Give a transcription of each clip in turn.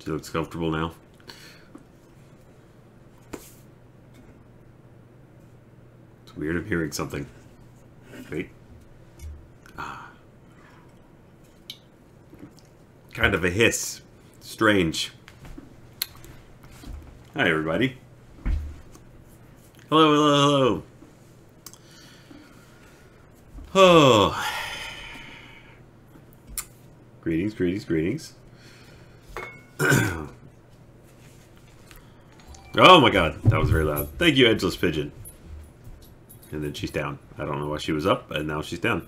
She looks comfortable now. It's weird, I'm hearing something. Wait. Ah. Kind of a hiss. Strange. Hi, everybody. Hello, hello, hello. Oh. Greetings, greetings, greetings. Oh my god, that was very loud. Thank you, Edgeless Pigeon. And then she's down. I don't know why she was up, and now she's down.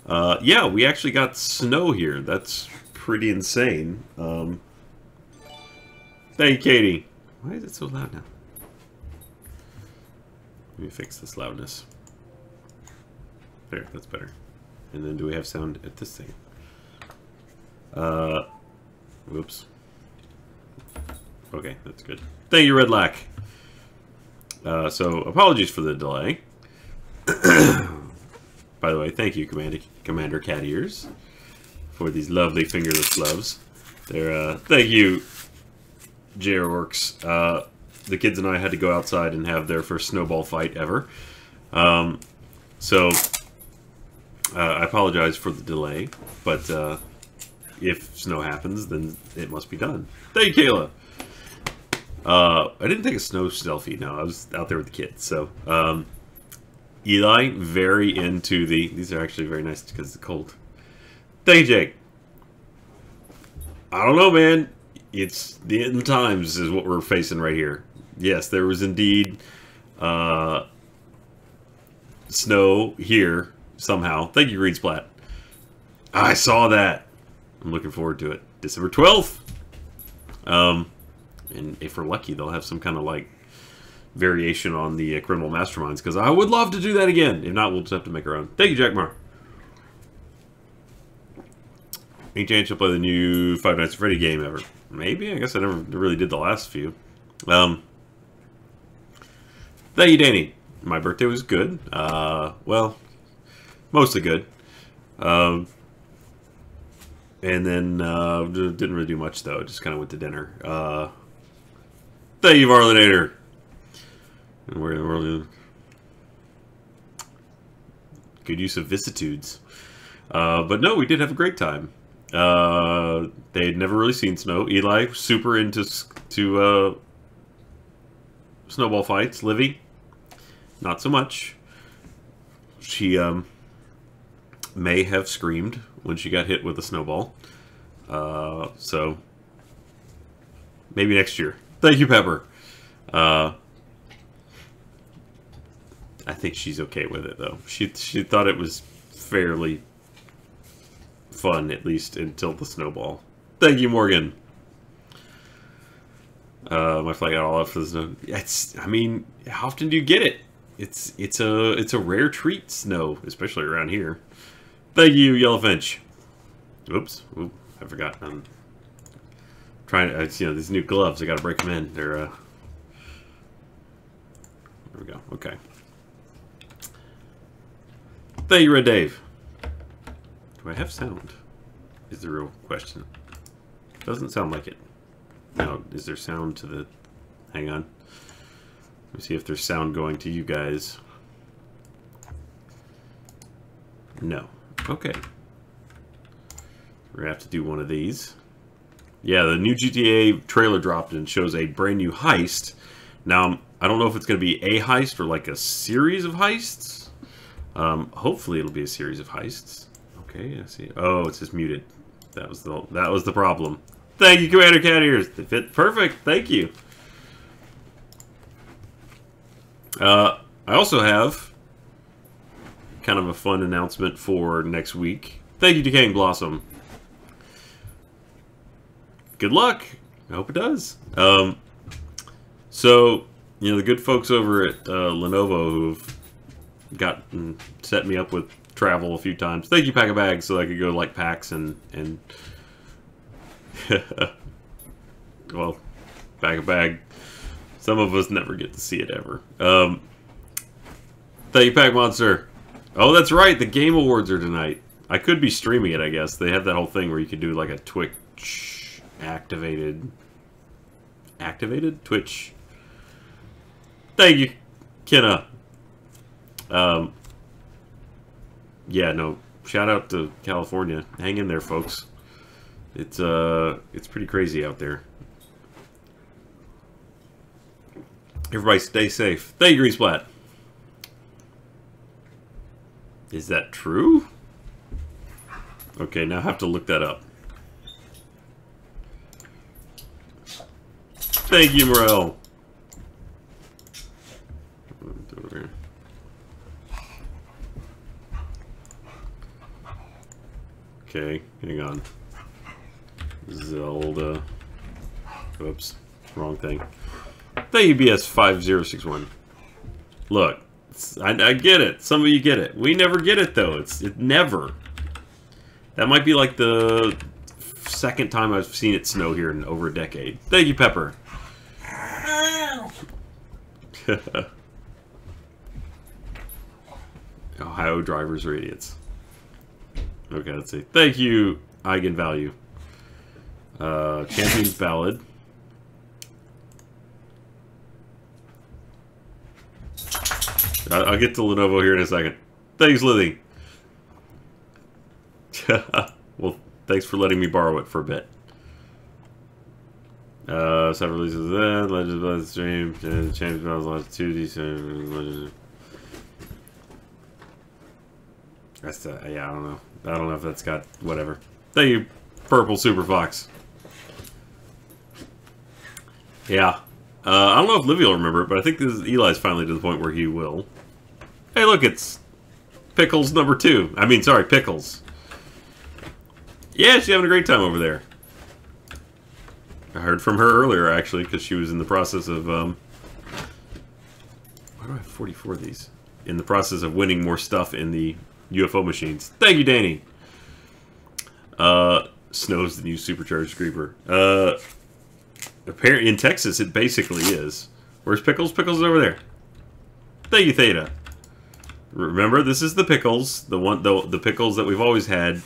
Yeah, we actually got snow here. That's pretty insane. Thank you, Katie. Why is it so loud now? Let me fix this loudness. There, that's better. And then do we have sound at this thing? Whoops. Okay, that's good. Thank you, Red Lack. So, apologies for the delay. By the way, thank you, Commander Cat Ears, for these lovely fingerless gloves. They're, thank you, J-Orcs. The kids and I had to go outside and have their first snowball fight ever. So, I apologize for the delay, but if snow happens, then it must be done. Thank you, Kayla! I didn't take a snow selfie, no, I was out there with the kids, so, Eli, very into the, these are actually very nice because it's cold. Thank you, Jake! I don't know, man, it's the end times is what we're facing right here. Yes, there was indeed, snow here, somehow. Thank you, Reed Splat. I saw that! I'm looking forward to it. December 12th! And if we're lucky, they'll have some kind of, like, variation on the Criminal Masterminds, because I would love to do that again. If not, we'll just have to make our own. Thank you, Jack Mar. Any chance you'll play the new Five Nights at Freddy game ever? Maybe? I guess I never really did the last few. Thank you, Danny. My birthday was good. Well, mostly good. And then, didn't really do much, though. Just kind of went to dinner. Thank you, Varlinator. And we're good use of vicissitudes. But no, we did have a great time. They had never really seen snow. Eli, super into snowball fights. Livy, not so much. She may have screamed when she got hit with a snowball. So maybe next year. Thank you, Pepper. I think she's okay with it, though. She thought it was fairly fun, at least until the snowball. Thank you, Morgan. My flag got all out for the snow. It's, I mean, how often do you get it? It's a rare treat, snow, especially around here. Thank you, Yellowfinch. Oops, oop, I forgot. I'm trying to, you know, these new gloves. I got to break them in. They're there we go. Okay. Thank you, Red Dave. Do I have sound? Is the real question. Doesn't sound like it. Now, is there sound to the... Hang on. Let me see if there's sound going to you guys. No. Okay. We're going to have to do one of these. Yeah, the new GTA trailer dropped and shows a brand new heist. Now, I don't know if it's going to be a heist or like a series of heists. Hopefully it'll be a series of heists. Okay, I see. Oh, it's just muted. That was the problem. Thank you, Commander Cat Ears. They fit perfect. Thank you. I also have kind of a fun announcement for next week. Thank you, Decaying Blossom. Good luck. I hope it does. So, you know, the good folks over at Lenovo who've set me up with travel a few times. Thank you, Pack a Bag, so I could go to, like, PAX and well, Pack a Bag. Some of us never get to see it ever. Thank you, Pack Monster. Oh, that's right. The Game Awards are tonight. I could be streaming it, I guess. They have that whole thing where you could do, like, a Twitch activated. Activated? Twitch. Thank you, Kenna. Yeah, no. Shout out to California. Hang in there, folks. It's pretty crazy out there. Everybody stay safe. Thank you, Greensplat. Is that true? Okay, now I have to look that up. Thank you, Morel. Okay, hang on. This is the old, oops, wrong thing. Thank you, BS5061. Look, I get it. Some of you get it. We never get it, though. It never. That might be like the second time I've seen it snow here in over a decade. Thank you, Pepper. Ohio drivers are idiots. Okay, let's see. Thank you, Eigenvalue. Champion's Ballad. I'll get to Lenovo here in a second. Thanks, Lily. Well, thanks for letting me borrow it for a bit. Several releases of that. Legends of the Stream. Champion's Ballad Lost 2D. That's yeah, I don't know. I don't know if that's got whatever. Thank you, Purple Super Fox. Yeah. I don't know if Livy will remember it, but I think this is Eli's finally to the point where he will. Hey, look, it's Pickles number 2. I mean, sorry, Pickles. Yeah, she's having a great time over there. I heard from her earlier, actually, because she was in the process of, why do I have 44 of these? In the process of winning more stuff in the UFO machines. Thank you, Danny. Snow's the new supercharged creeper. Apparently in Texas, it basically is. Where's Pickles? Pickles is over there. Thank you, Theta. Remember, this is the Pickles, the Pickles that we've always had.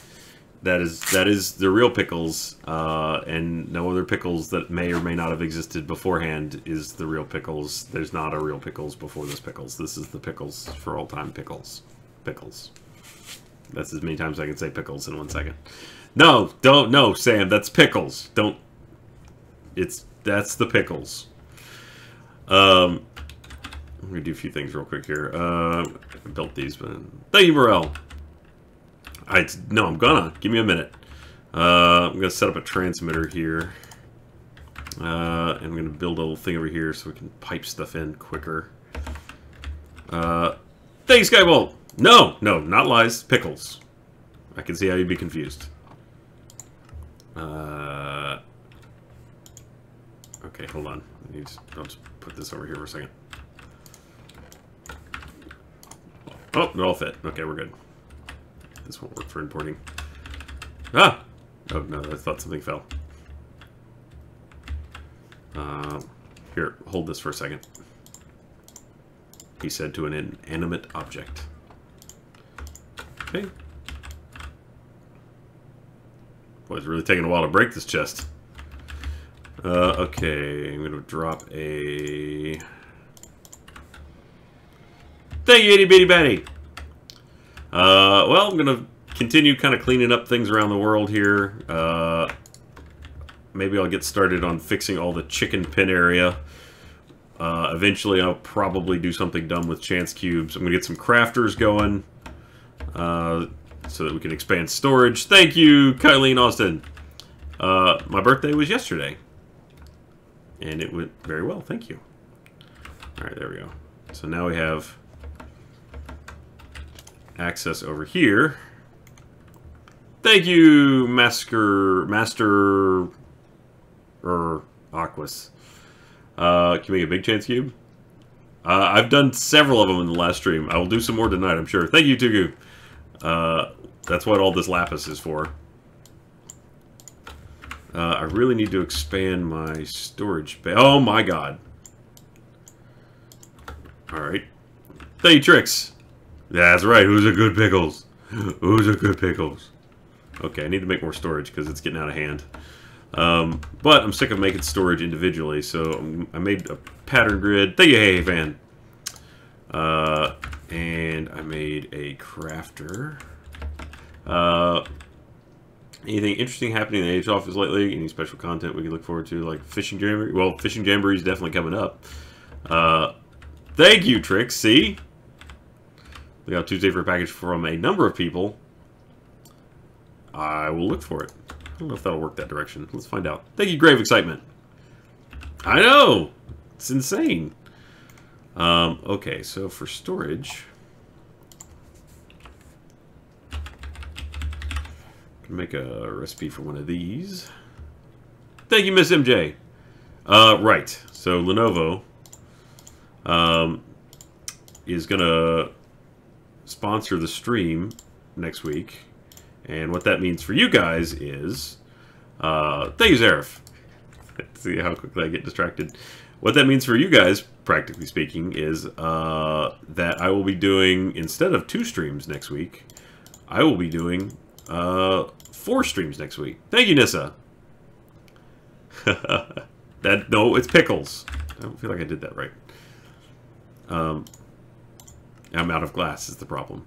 That is the real Pickles, and no other Pickles that may or may not have existed beforehand is the real Pickles. There's not a real Pickles before this Pickles. This is the Pickles for all time Pickles. Pickles. That's as many times I can say Pickles in 1 second. No, don't, no, Sam, that's Pickles. Don't. That's the Pickles. I'm gonna do a few things real quick here. I built these, but thank you, Morel. No, I'm gonna give me a minute. I'm gonna set up a transmitter here, and I'm gonna build a little thing over here so we can pipe stuff in quicker. Thanks, Skybolt. No, not lies. Pickles. I can see how you'd be confused. Okay, hold on. I'll just put this over here for a second. Oh, it all fit. Okay, we're good. This won't work for importing. Ah! Oh, no, I thought something fell. Here, hold this for a second. He said to an inanimate object. Okay. Boy, it's really taking a while to break this chest. Okay, I'm gonna drop a... Thank you, itty bitty batty! Well, I'm gonna continue kind of cleaning up things around the world here. Maybe I'll get started on fixing all the chicken pin area. Eventually, I'll probably do something dumb with chance cubes. I'm gonna get some crafters going, so that we can expand storage. Thank you, Kylene Austin. My birthday was yesterday, and it went very well. Thank you. All right, there we go. So now we have access over here. Thank you, Master Aquas. Can you make a big chance cube? I've done several of them in the last stream. I will do some more tonight, I'm sure. Thank you, Tugu. That's what all this lapis is for. I really need to expand my storage bay. Oh my god. Alright. Thank you, Tricks. That's right, who's a good Pickles? Who's a good Pickles? Okay, I need to make more storage because it's getting out of hand. But I'm sick of making storage individually, so I made a pattern grid. Thank you, Hey Fan. And I made a crafter. Anything interesting happening in the Age office lately? Any special content we can look forward to, like Fishing Jamboree? Well, Fishing Jamboree is definitely coming up. Thank you, Trix. See? We got Tuesday for a package from a number of people. I will look for it. I don't know if that'll work that direction. Let's find out. Thank you, Grave Excitement. I know! It's insane. Okay, so for storage... make a recipe for one of these. Thank you, Miss MJ. Right. So Lenovo is gonna sponsor the stream next week, and what that means for you guys is, thank you, Zarif. See how quickly I get distracted. What that means for you guys, practically speaking, is that I will be doing, instead of 2 streams next week, I will be doing 4 streams next week. Thank you, Nissa. No, it's pickles. I don't feel like I did that right. I'm out of glass is the problem.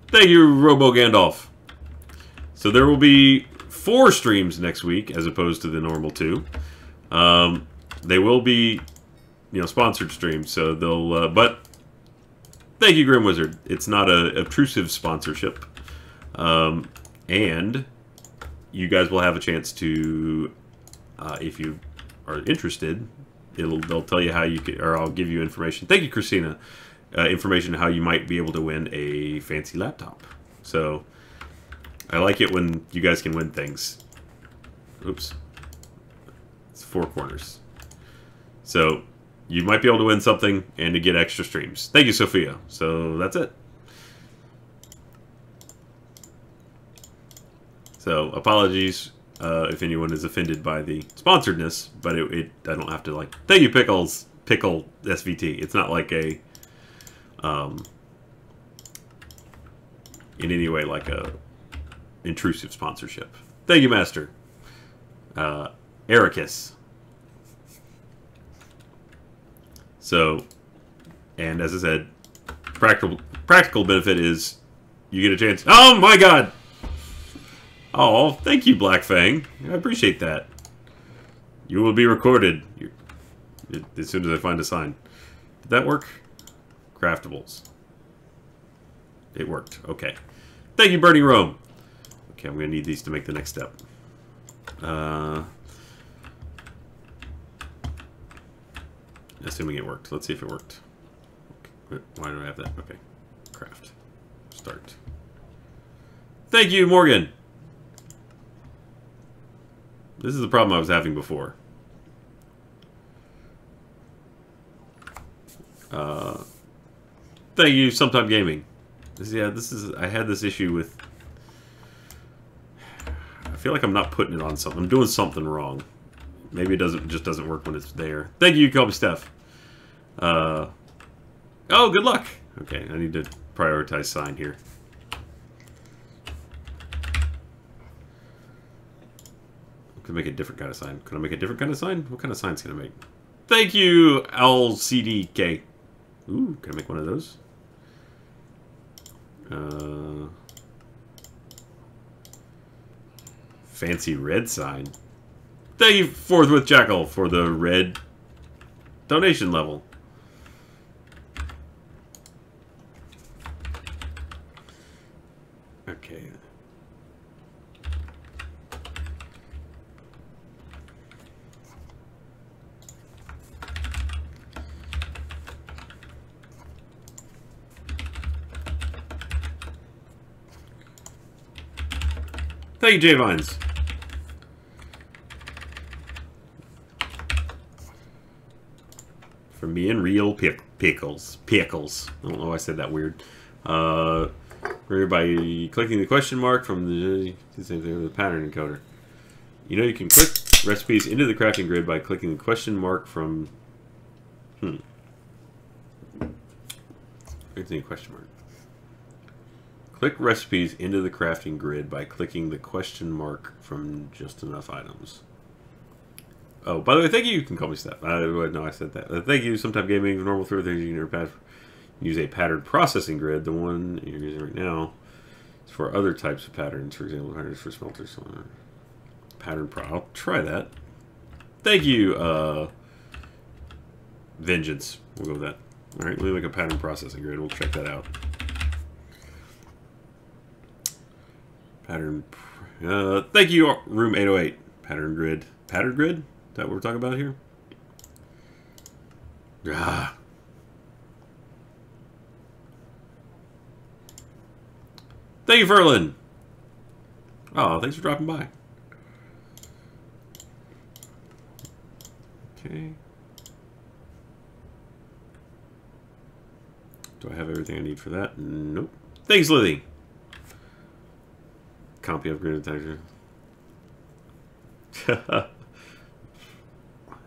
Thank you, Robo Gandalf. So there will be 4 streams next week as opposed to the normal 2. They will be, sponsored streams. So they'll. But thank you, Grim Wizard. It's not an obtrusive sponsorship. And you guys will have a chance to, if you are interested, they'll tell you how you can, or I'll give you information. Thank you, Christina. Information how you might be able to win a fancy laptop. So I like it when you guys can win things. Oops, it's 4 corners. So you might be able to win something and to get extra streams. Thank you, Sophia. So that's it. So, apologies if anyone is offended by the sponsoredness, but I don't have to, thank you, Pickles, Pickle SVT. It's not like a, in any way, like a intrusive sponsorship. Thank you, Master. Ericus. So, and as I said, practical benefit is you get a chance. Oh my God! Oh, thank you, Black Fang. I appreciate that. You will be recorded as soon as I find a sign. Did that work? Craftables. It worked. Okay. Thank you, Burning Rome. Okay, I'm going to need these to make the next step. Assuming it worked. Let's see if it worked. Why do I have that? Okay. Craft. Start. Thank you, Morgan. This is the problem I was having before. Thank you, Sometime Gaming. I had this issue with... I feel like I'm not putting it on something. I'm doing something wrong. Maybe it just doesn't work when it's there. Thank you, Kobe Steph. Oh, good luck. Okay, I need to prioritize sign here. Could make a different kind of sign. Can I make a different kind of sign? What kind of signs can I make? Thank you, LCDK. Ooh, can I make one of those? Fancy red sign. Thank you, Forthwith Jackal, for the red donation level. Okay. Thank you, J Vines. For me and real pickles. Pickles. I don't know why I said that weird. By clicking the question mark from the pattern encoder. You know you can click recipes into the crafting grid by clicking the question mark from... Where's the question mark? Click recipes into the crafting grid by clicking the question mark from just enough items. Oh, by the way, thank you. You can call me Steph. No, I said that. Thank you. Sometime Gaming, normal through things you can use a pattern processing grid. The one you're using right now is for other types of patterns. For example, patterns for smelters. Pattern pro. I'll try that. Thank you, Vengeance. We'll go with that. All right, let me make a pattern processing grid. We'll check that out. Pattern. Thank you, Room 808. Pattern grid. Pattern grid? Is that what we're talking about here? Ah. Thank you, Ferlin. Oh, thanks for dropping by. Okay. Do I have everything I need for that? Nope. Thanks, Lily. Copy upgraded texture.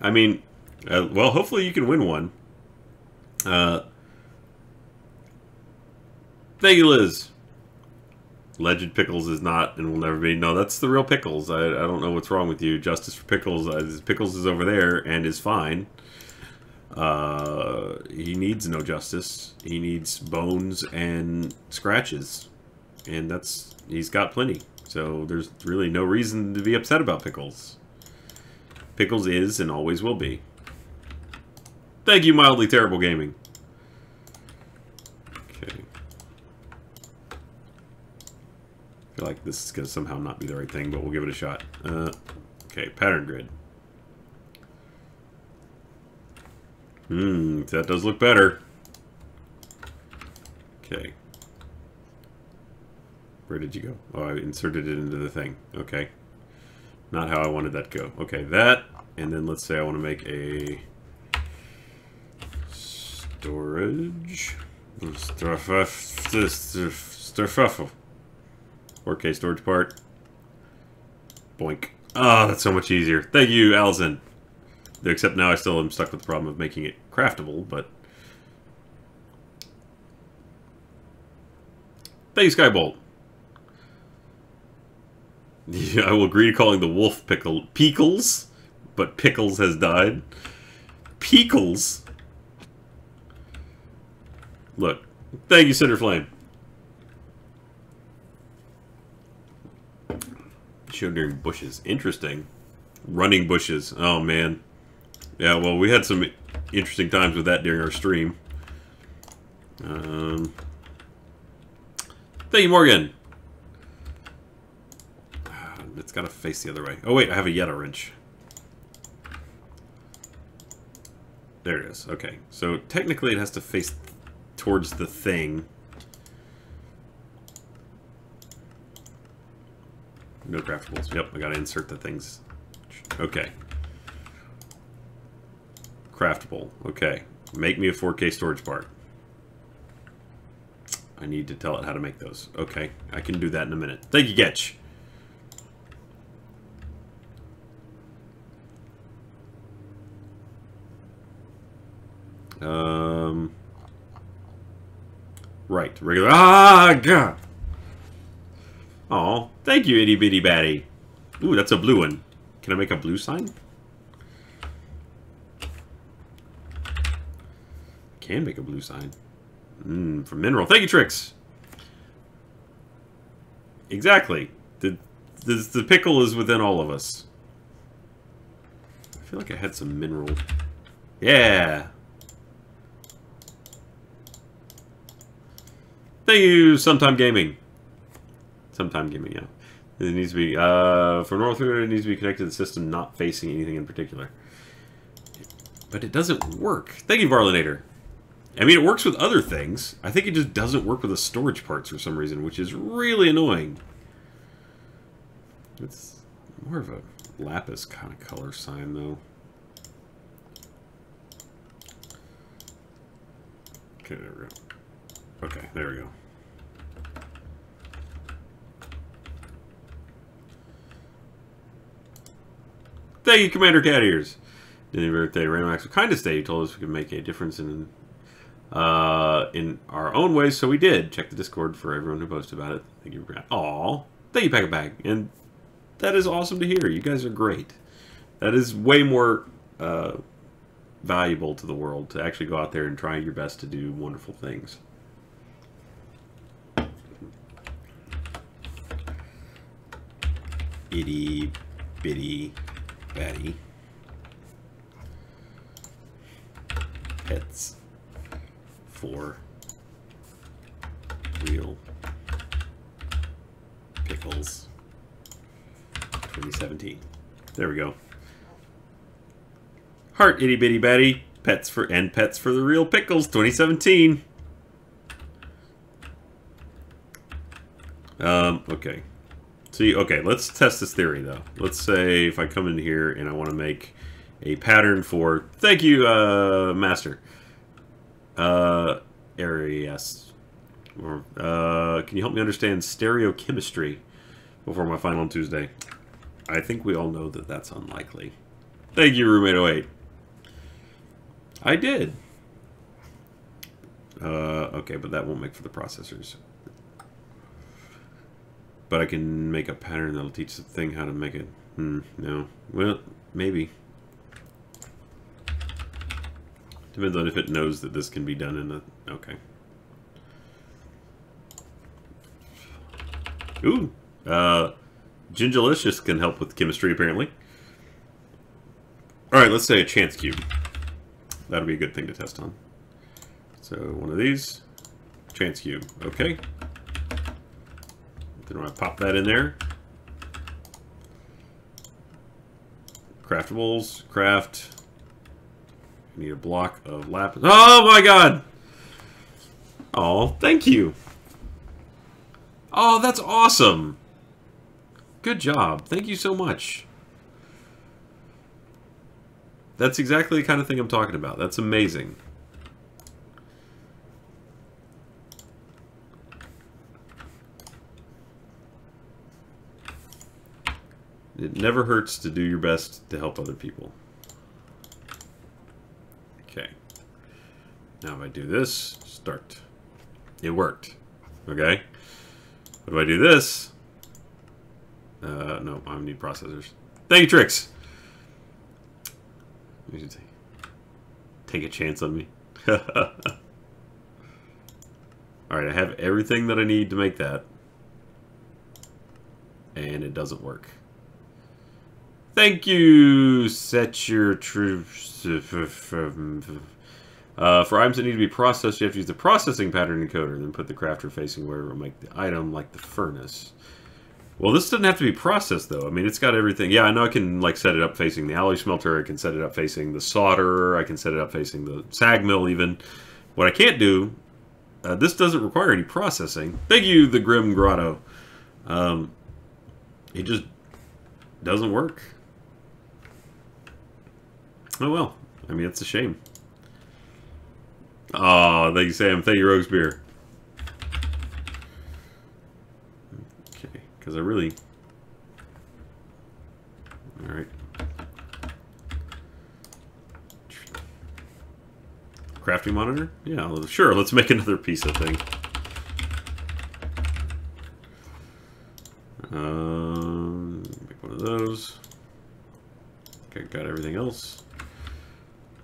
I mean, well, hopefully you can win one. Thank you, Liz. Legend Pickles is not and will never be. No, that's the real Pickles. I don't know what's wrong with you. Justice for Pickles. Pickles is over there and is fine. He needs no justice. He needs bones and scratches. And he's got plenty. So there's really no reason to be upset about Pickles. Pickles is and always will be. Thank you, Mildly Terrible Gaming. Okay. I feel like this is going to somehow not be the right thing, but we'll give it a shot. Okay, pattern grid. That does look better. Okay. Where did you go? Oh, I inserted it into the thing. Okay. Not how I wanted that to go. Okay, that, and then let's say I want to make a storage. Sturfuffle. 4K storage part. Boink. Ah, that's so much easier. Thank you, Allison. Except now I still am stuck with the problem of making it craftable, but... Thank you, Skybolt. Yeah, I will agree to calling the wolf Pickles, but Pickles has died. Pickles? Look. Thank you, Cinder Flame. Show during bushes. Interesting. Running bushes. Oh, man. Yeah, well, we had some interesting times with that during our stream. Thank you, Morgan. It's got to face the other way. Oh, wait, I have a Yeta wrench. There it is. Okay, so technically it has to face towards the thing. No craftables. Yep, I got to insert the things. Okay. Craftable. Okay. Make me a 4K storage part. I need to tell it how to make those. Okay. I can do that in a minute. Thank you, Getch. Right. Regular. Ah, God. Aw. Thank you, itty bitty batty. Ooh, that's a blue one. Can I make a blue sign? Can make a blue sign. From mineral. Thank you, Trix. Exactly. The pickle is within all of us. I feel like I had some mineral. Yeah. Thank you, Sometime Gaming. Sometime Gaming, yeah. It needs to be, for normal food, it needs to be connected to the system, not facing anything in particular. But it doesn't work. Thank you, Varlinator. I mean, it works with other things. I think it just doesn't work with the storage parts for some reason, which is really annoying. It's more of a lapis kind of color sign, though. Okay, there we go. Okay, there we go. Thank you, Commander Cat Ears. Dinner birthday, random acts of kindness day. You told us we could make a difference in our own ways, so we did. Check the Discord for everyone who posted about it. Thank you, Brad. Aw, thank you, Pack a Bag, and that is awesome to hear. You guys are great. That is way more valuable to the world, to actually go out there and try your best to do wonderful things. Itty bitty batty pets for real pickles 2017. There we go. Heart itty bitty batty pets for the real pickles 2017. Okay. See, okay, let's test this theory, though. Let's say if I come in here and I want to make a pattern for... Thank you, Master. Arias. Can you help me understand stereochemistry before my final on Tuesday? I think we all know that that's unlikely. Thank you, Roommate08. I did. Okay, but that won't make for the processors. But I can make a pattern that'll teach the thing how to make it. No. Well, maybe. Depends on if it knows that this can be done in a... Okay. Ooh. Gingelicious can help with chemistry, apparently. Alright, let's say a chance cube. That'll be a good thing to test on. So, one of these. Chance cube. Okay. Then I pop that in there. Craftables. Craft. I need a block of lapis. Oh my god! Oh, thank you. Oh, that's awesome. Good job. Thank you so much. That's exactly the kind of thing I'm talking about. That's amazing. It never hurts to do your best to help other people. Okay. Now if I do this, start. It worked. Okay. But if I do this... no, I need processors. Thank you, Tricks! You should take a chance on me. Alright, I have everything that I need to make that. And it doesn't work. Thank you! Set your troops. For items that need to be processed, you have to use the processing pattern encoder, then put the crafter facing where it will make the item, like the furnace. Well, this doesn't have to be processed, though. I mean, it's got everything. Yeah, I know I can, like, set it up facing the alloy smelter. I can set it up facing the solder. I can set it up facing the sag mill, even. What I can't do, this doesn't require any processing. Thank you, the Grim Grotto. It just doesn't work. Oh, well. I mean, it's a shame. Oh, thank you, Sam. Thank you, Rogue's Beer. Okay, because I really... Alright. Crafting monitor? Yeah, sure, let's make another piece of thing. Make one of those. Okay, got everything else.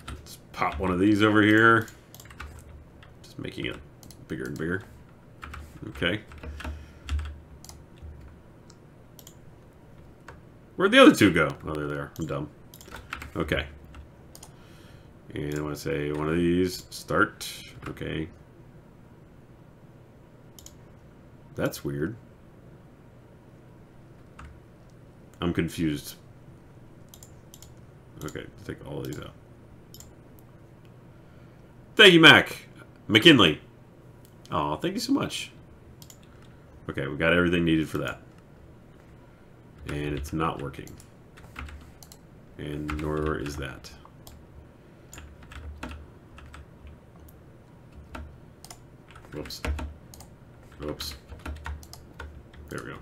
Let's pop one of these over here. Just making it bigger and bigger. Okay. Where'd the other two go? Oh, they're there. I'm dumb. Okay. And I want to say one of these. Start. Okay. That's weird. I'm confused. Okay, let's take all of these out. Thank you, Mac. McKinley. Oh, thank you so much. Okay, we got everything needed for that. And it's not working. And nor is that. Whoops. Oops. There we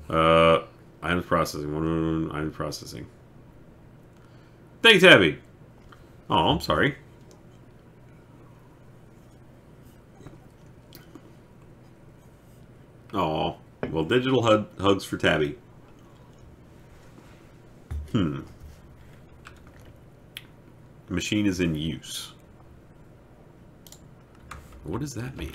go. Items processing. One items processing. Thanks, Tabby. Oh, I'm sorry. Oh, well, digital hugs for Tabby. machine is in use. What does that mean?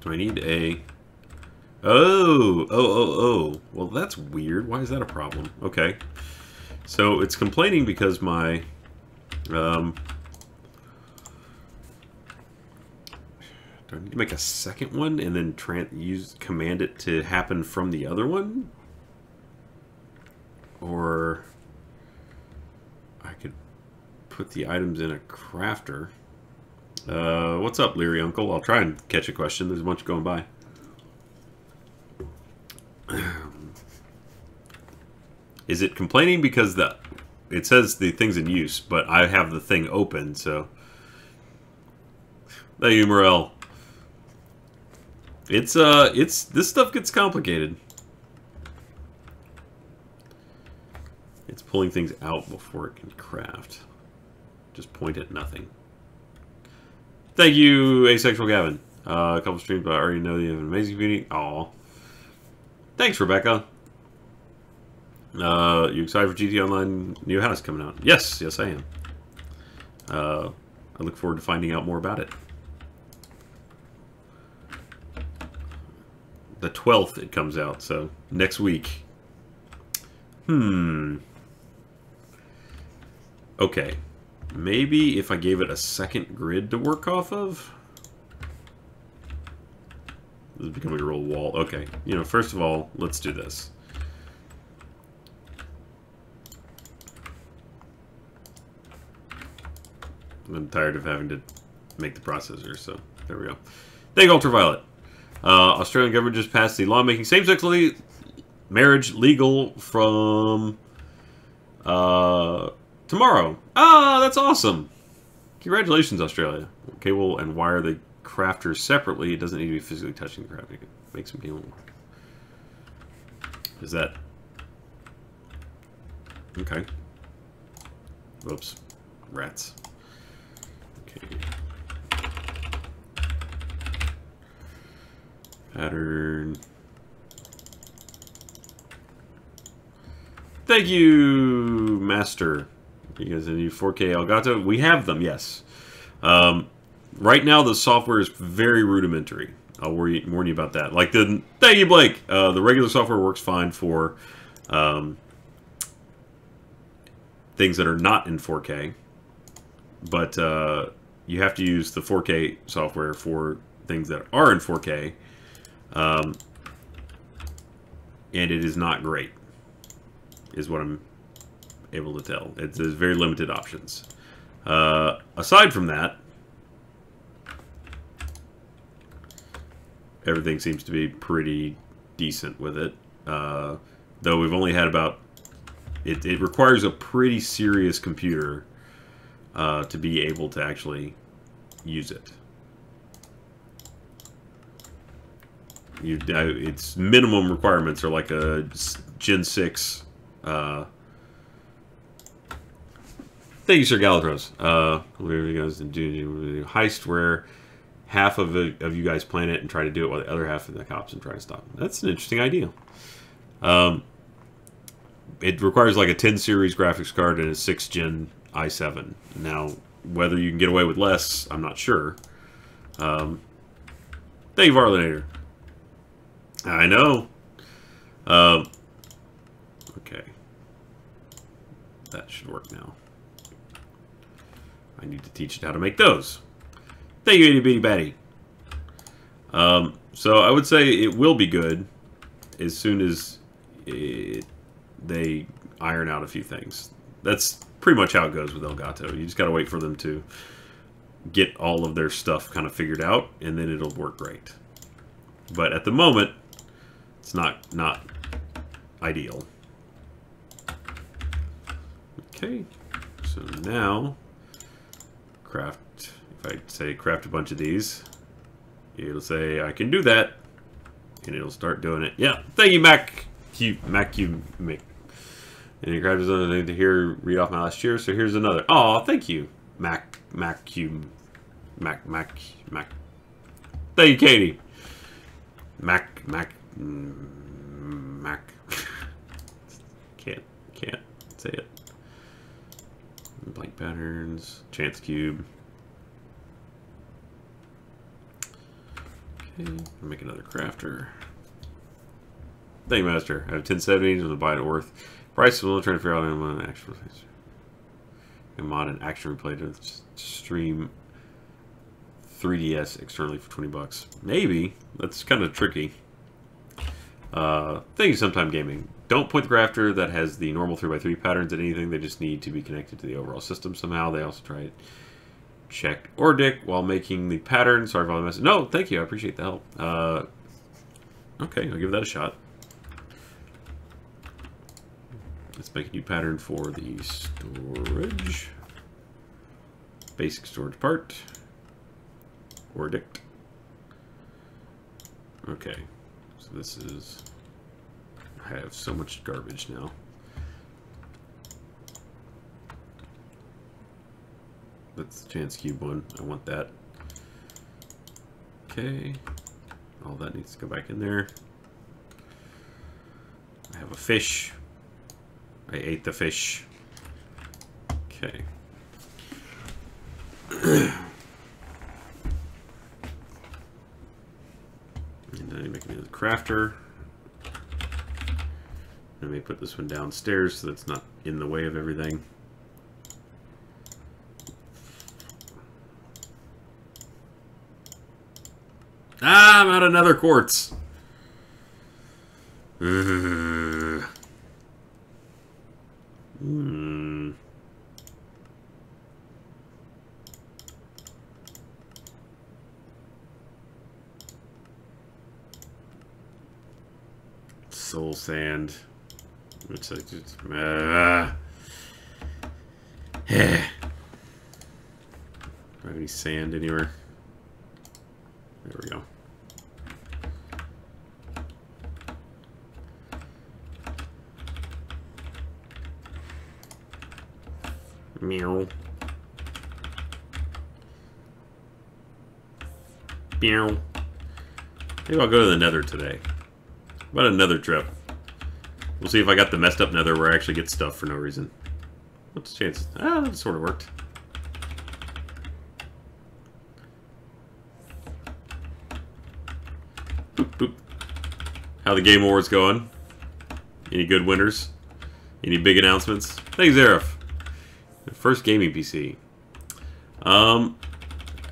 Do I need a... Oh. Well, that's weird. Why is that a problem? Okay. So it's complaining because my... do I need to make a second one and then command it to happen from the other one? Or I could put the items in a crafter. What's up, Leary Uncle? I'll try and catch a question. There's a bunch going by. Is it complaining because it says the thing's in use, but I have the thing open, so... Thank you, Morel. This stuff gets complicated. It's pulling things out before it can craft. Just point at nothing. Thank you, Asexual Gavin. A couple streams, but I already know you have an amazing community. Aw. Thanks, Rebecca. You excited for GT Online new house coming out? Yes, I am. I look forward to finding out more about it. The 12th it comes out, so next week. Okay. Maybe if I gave it a second grid to work off of? This is becoming a real wall. Okay. You know, first of all, let's do this. I'm tired of having to make the processor, so there we go. Thank you, Ultraviolet. Australian government just passed the law making same-sex marriage legal from tomorrow. Ah, that's awesome. Congratulations, Australia. Okay, well, and wire the crafters separately. It doesn't need to be physically touching the crafting. It makes them deal. Is that... Okay. Whoops. Rats. Okay. Pattern. Thank you, Master. You guys have a new 4K Elgato? We have them, yes. Right now, the software is very rudimentary. I'll warn you about that. Like thank you, Blake. The regular software works fine for things that are not in 4K, but you have to use the 4K software for things that are in 4K. And it is not great, is what I'm able to tell. There's very limited options. Aside from that, everything seems to be pretty decent with it. Though we've only had about... It requires a pretty serious computer to be able to actually use it. Its minimum requirements are like a Gen 6. Thank you, Sir Galadros. What are you guys do? Heist where half of you guys plan it and try to do it while the other half of the cops and try to stop them. That's an interesting idea. It requires like a 10 series graphics card and a 6th gen i7. Now, whether you can get away with less, I'm not sure. Thank you, Varlinator. I know. Okay. That should work now. I need to teach it how to make those. Thank you, Itty Bitty Batty. So I would say it will be good as soon as they iron out a few things. That's pretty much how it goes with Elgato. You just gotta wait for them to get all of their stuff kind of figured out, and then it'll work great. But at the moment, it's not ideal. Okay, so now craft. If I say craft a bunch of these, it'll say I can do that, and it'll start doing it. Yeah, thank you, Mac. And you grabbed something to hear read off my last year, so here's another. Oh, thank you, Mac. Thank you, Katie. Mac. Can't say it. Blank patterns. Chance cube. Okay, make another crafter. Thank you, Master. I have 1070s with a buy it worth. Price will trying to figure out an actual mod and action replay to stream 3DS externally for $20. Maybe. That's kind of tricky. Thank you, Sometime Gaming. Don't point the crafter that has the normal 3x3 patterns at anything. They just need to be connected to the overall system somehow. They also try it. Check or Dick while making the pattern. Sorry for all the message. No, thank you. I appreciate the help. Okay, I'll give that a shot. Let's make a new pattern for the storage. Basic storage part. Or Dick. Okay, so this is... I have so much garbage now. That's the chance cube one. I want that. Okay. All that needs to go back in there. I have a fish. I ate the fish. Okay. And then I make another crafter. Let me put this one downstairs so that's not in the way of everything. Ah, I'm out of nether quartz. Soul sand. Which I just... Do I have any sand anywhere? There we go. Meow. Meow. Maybe I'll go to the nether today. What about another trip? We'll see if I got the messed up nether where I actually get stuff for no reason. What's the chance? Ah, that sort of worked. Boop, boop. How the Game Awards going? Any good winners? Any big announcements? Thanks, Zaref. First gaming PC.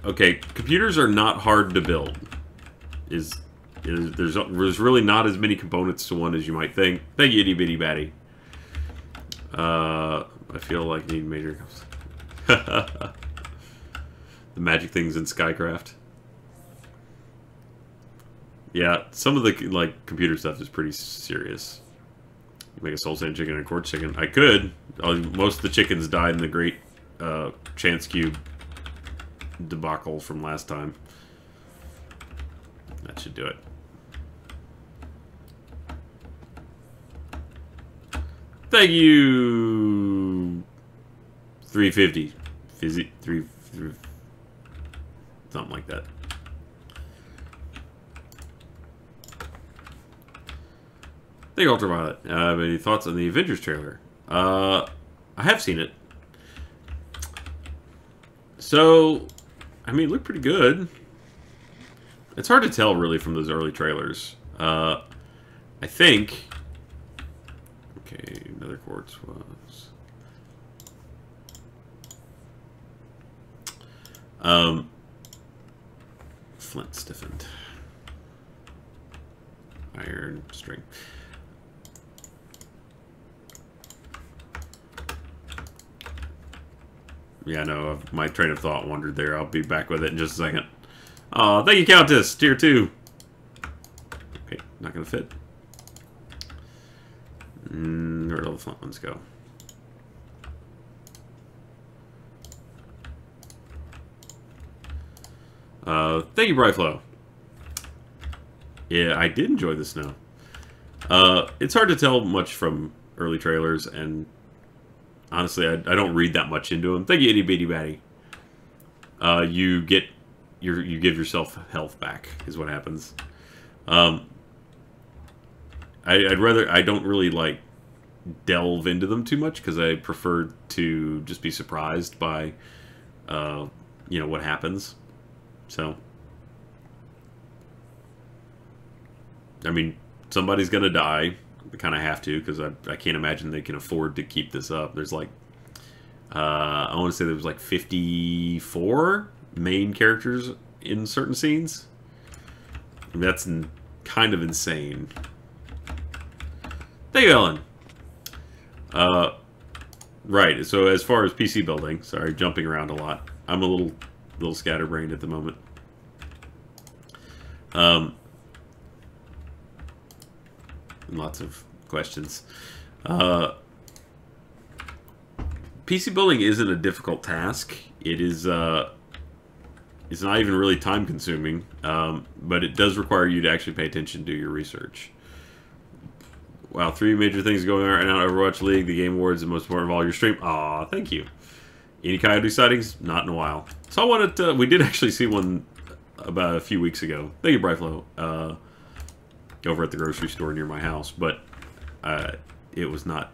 Okay, computers are not hard to build. There's really not as many components to one as you might think. Thank you, itty bitty batty. I feel like I need major. The magic things in Skycraft. Yeah, some of the computer stuff is pretty serious. You make a soul sand chicken and a quartz chicken. I could. Most of the chickens died in the great chance cube debacle from last time. That should do it. Thank you. 350. Fizzy 3 something like that. Thank you, Ultraviolet. Any thoughts on the Avengers trailer? I have seen it. So, I mean, it looked pretty good. It's hard to tell, really, from those early trailers. I think... Okay, another quartz was... Flint stiffened. Iron string. Yeah, no, my train of thought wandered there. I'll be back with it in just a second. Oh, thank you, Countess. Tier 2. Okay, not gonna fit. Where did all the front ones go? Thank you, Brightflow. Yeah, I did enjoy the snow. It's hard to tell much from early trailers, and honestly, I don't read that much into them. Thank you, itty bitty batty. You give yourself health back, is what happens. I don't really like delve into them too much because I prefer to just be surprised by, you know, what happens. So, I mean, somebody's gonna die. They kind of have to because I can't imagine they can afford to keep this up. There's like, I want to say there was like 54 main characters in certain scenes. I mean, that's kind of insane. Thank you, Ellen. Right, so as far as PC building, sorry, jumping around a lot. I'm a little scatterbrained at the moment. Lots of questions. PC building isn't a difficult task. It is, it's not even really time consuming, but it does require you to actually pay attention to your research. Wow, 3 major things going on right now. Overwatch League, the Game Awards, and most important of all, your stream. Aw, thank you. Any coyote sightings? Not in a while. So I wanted to, we did actually see one about a few weeks ago. Thank you, Brightflow. Over at the grocery store near my house, but it was not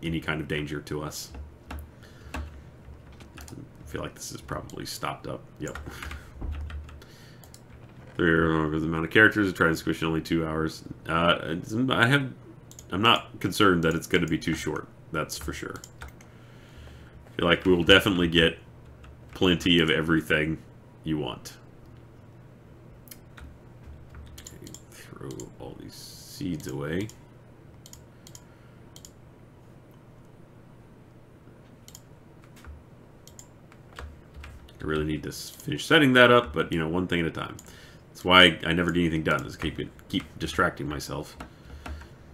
any kind of danger to us. I feel like this is probably stopped up. Yep. The amount of characters, try to squish in only 2 hours. I'm not concerned that it's going to be too short. That's for sure. I feel like we will definitely get plenty of everything you want. Okay, throw all these seeds away. I really need to finish setting that up, but you know, one thing at a time. That's why I never get anything done, is keep distracting myself.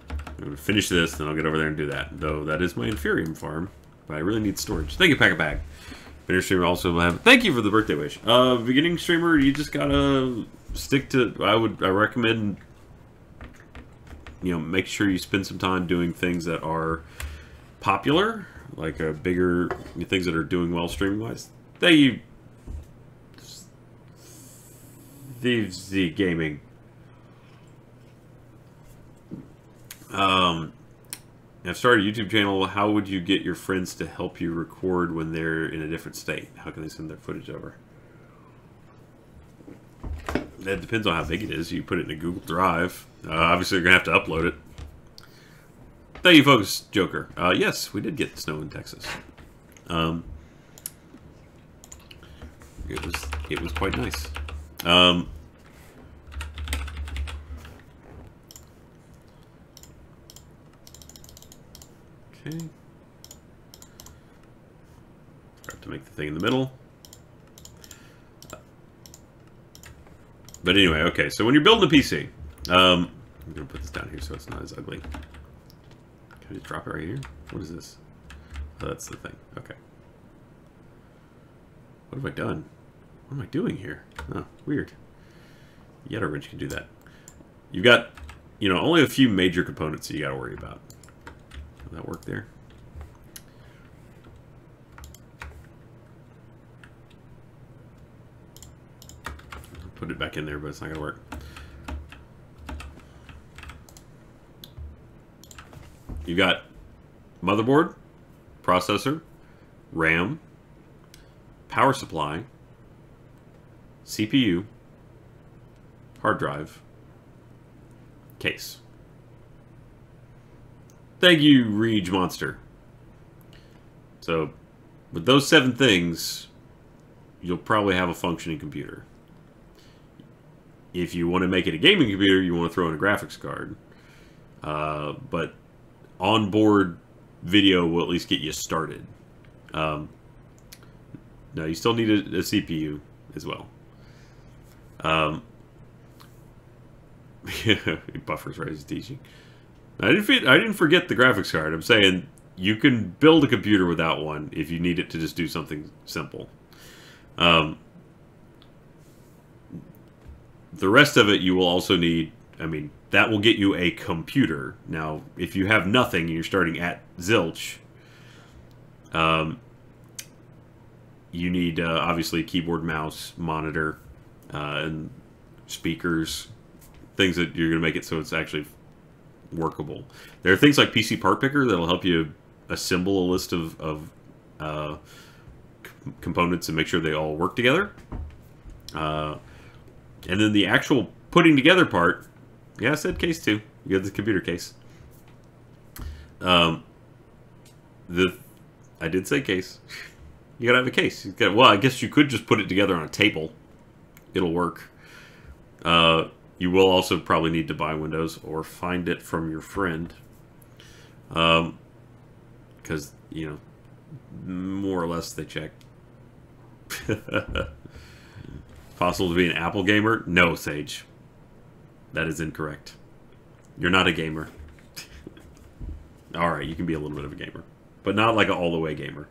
I'm going to finish this, then I'll get over there and do that. Though that is my Inferium farm, but I really need storage. Thank you, Pack a Bag. Beginner streamer also have. Thank you for the birthday wish. Beginning streamer, you just gotta stick to. I recommend. You know, make sure you spend some time doing things that are popular, like bigger things that are doing well streaming wise. Thank you. Thieves the Gaming. I've started a YouTube channel. How would you get your friends to help you record when they're in a different state? How can they send their footage over? That depends on how big it is. You put it in a Google Drive. Obviously, you're going to have to upload it. Thank you, Focus Joker. Yes, we did get snow in Texas. It was quite nice. Okay. Have to make the thing in the middle. But anyway, okay. So when you're building a PC, I'm gonna put this down here so it's not as ugly. Can I just drop it right here? What is this? Oh, that's the thing. Okay. What have I done? What am I doing here? Oh, weird. Yetta wrench can do that. You've got, you know, only a few major components that you got to worry about. Will that work there? I'll put it back in there, but it's not going to work. You've got motherboard, processor, RAM, power supply, CPU, hard drive, case. Thank you, Reach Monster. So, with those 7 things, you'll probably have a functioning computer. If you want to make it a gaming computer, you want to throw in a graphics card. But onboard video will at least get you started. Now, you still need a CPU as well. Buffers right as teaching. I didn't forget the graphics card. I'm saying you can build a computer without one if you need it to just do something simple. The rest of it you will also need. I mean, that will get you a computer. Now, if you have nothing and you're starting at zilch, you need obviously keyboard, mouse, monitor, and speakers, things that you're going to make it so it's actually workable. There are things like PC Part Picker that'll help you assemble a list of components and make sure they all work together. And then the actual putting together part, yeah, I said case 2. You got the computer case. I did say case. You gotta have a case. Well, I guess you could just put it together on a table. It'll work. You will also probably need to buy Windows or find it from your friend. Because, you know, more or less they check. Possible to be an Apple gamer? No, Sage. That is incorrect. You're not a gamer. Alright, you can be a little bit of a gamer. But not like an all-the-way gamer.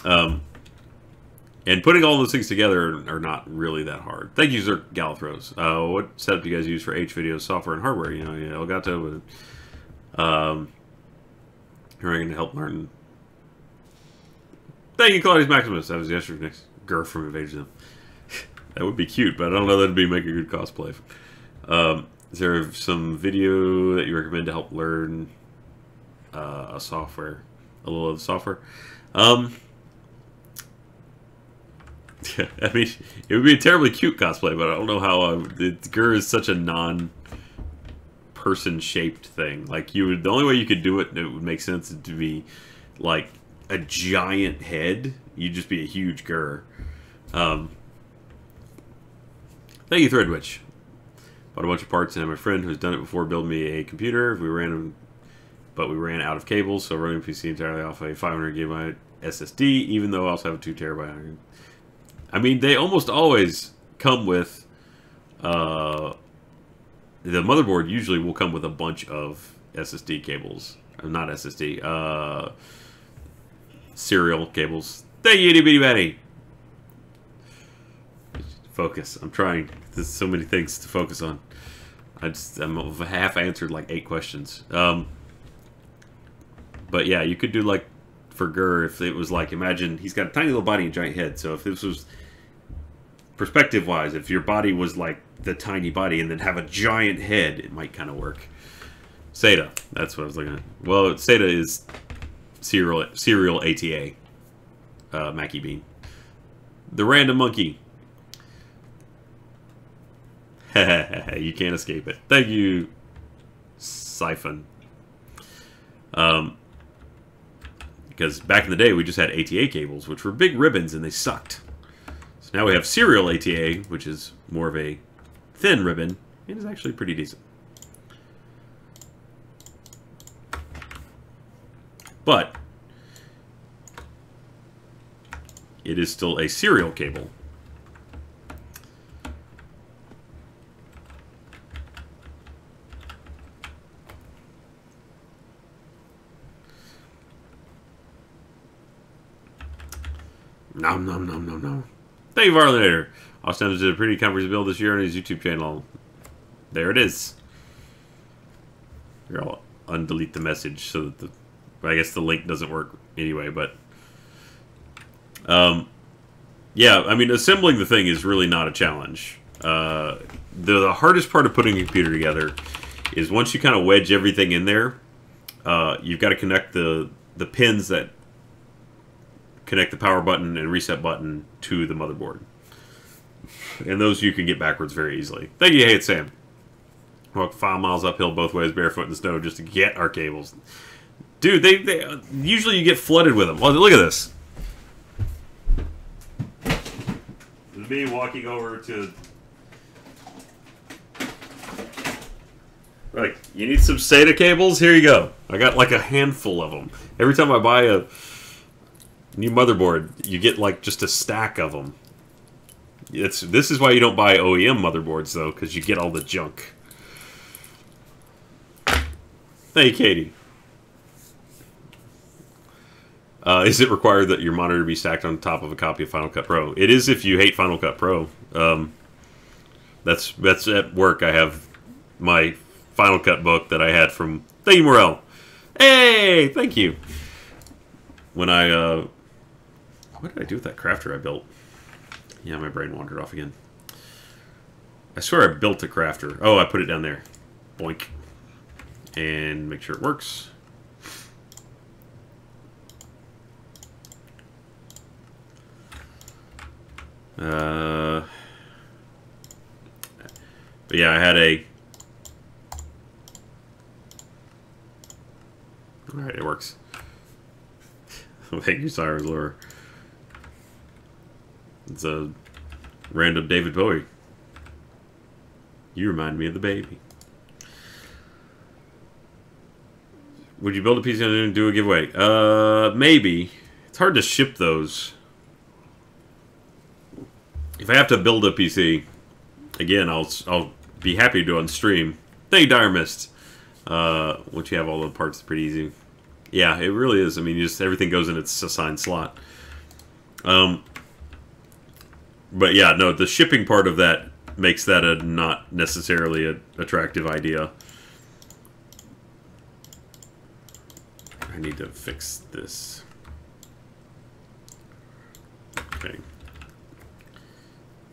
And putting all those things together are not really that hard. Thank you, Zerk Galithros. What setup do you guys use for H videos, software, and hardware? You know, Elgato. Here I'm going to help learn. Thank you, Claudius Maximus. That was yesterday's girl from Invasion. That would be cute, but I don't know that it'd make a good cosplay. Is there some video that you recommend to help learn a little of the software? I mean, it would be a terribly cute cosplay, but I don't know how. Gur is such a non-person shaped thing. Like the only way you could do it, and it would make sense to be like a giant head. You'd just be a huge Gur. Thank you, Threadwitch. Bought a bunch of parts and had my friend who's done it before build me a computer. We ran out of cables, so running PC entirely off a 500 gigabyte SSD, even though I also have a 2 terabyte. I mean, they almost always come with the motherboard usually will come with a bunch of SSD cables. Not SSD, serial cables. Thank you, itty bitty batty. Focus. I'm trying. There's so many things to focus on. I'm half answered like 8 questions. But yeah, you could do like for Gur if it was like, imagine he's got a tiny little body and giant head. So if this was perspective wise, if your body was like the tiny body and then have a giant head, it might kind of work. SATA. That's what I was looking at. Well, SATA is serial ATA. Mackie Bean. The Random Monkey. You can't escape it. Thank you, Siphon. Because back in the day, we just had ATA cables, which were big ribbons, and they sucked. So now we have serial ATA, which is more of a thin ribbon. It is actually pretty decent. But it is still a serial cable. Nom nom nom nom nom. Thank you, Varlinator. Austin did a pretty comprehensive build this year on his YouTube channel. There it is. Here, I'll undelete the message so that I guess the link doesn't work anyway, but yeah, I mean, assembling the thing is really not a challenge. The hardest part of putting a computer together is once you kind of wedge everything in there, you've got to connect the pins that connect the power button and reset button to the motherboard. And those you can get backwards very easily. Thank you, Hey It's Sam. Walk 5 miles uphill both ways barefoot in the snow just to get our cables. Dude, they usually you get flooded with them. Well, look at this. This is me walking over to... Like, you need some SATA cables? Here you go. I got like a handful of them. Every time I buy a new motherboard, you get like just a stack of them. This is why you don't buy OEM motherboards, though, because you get all the junk. Hey, Katie. Is it required that your monitor be stacked on top of a copy of Final Cut Pro? It is if you hate Final Cut Pro. That's at work. I have my Final Cut book that I had from... Thank you, Morel. Hey, thank you. When I... what did I do with that crafter I built? Yeah, my brain wandered off again. I swear I built a crafter. Oh, I put it down there. Boink. And make sure it works. But yeah, I had a... Alright, it works. Thank you, Cyrus Lure. It's a random David Bowie. You remind me of the baby. Would you build a PC and do a giveaway? Maybe. It's hard to ship those. If I have to build a PC, again, I'll be happy to do it on stream. Thank you, Dire Mist. Once you have all the parts, it's pretty easy. Yeah, it really is. I mean, just everything goes in its assigned slot. But yeah, no, the shipping part of that makes that a not necessarily an attractive idea. I need to fix this. Okay.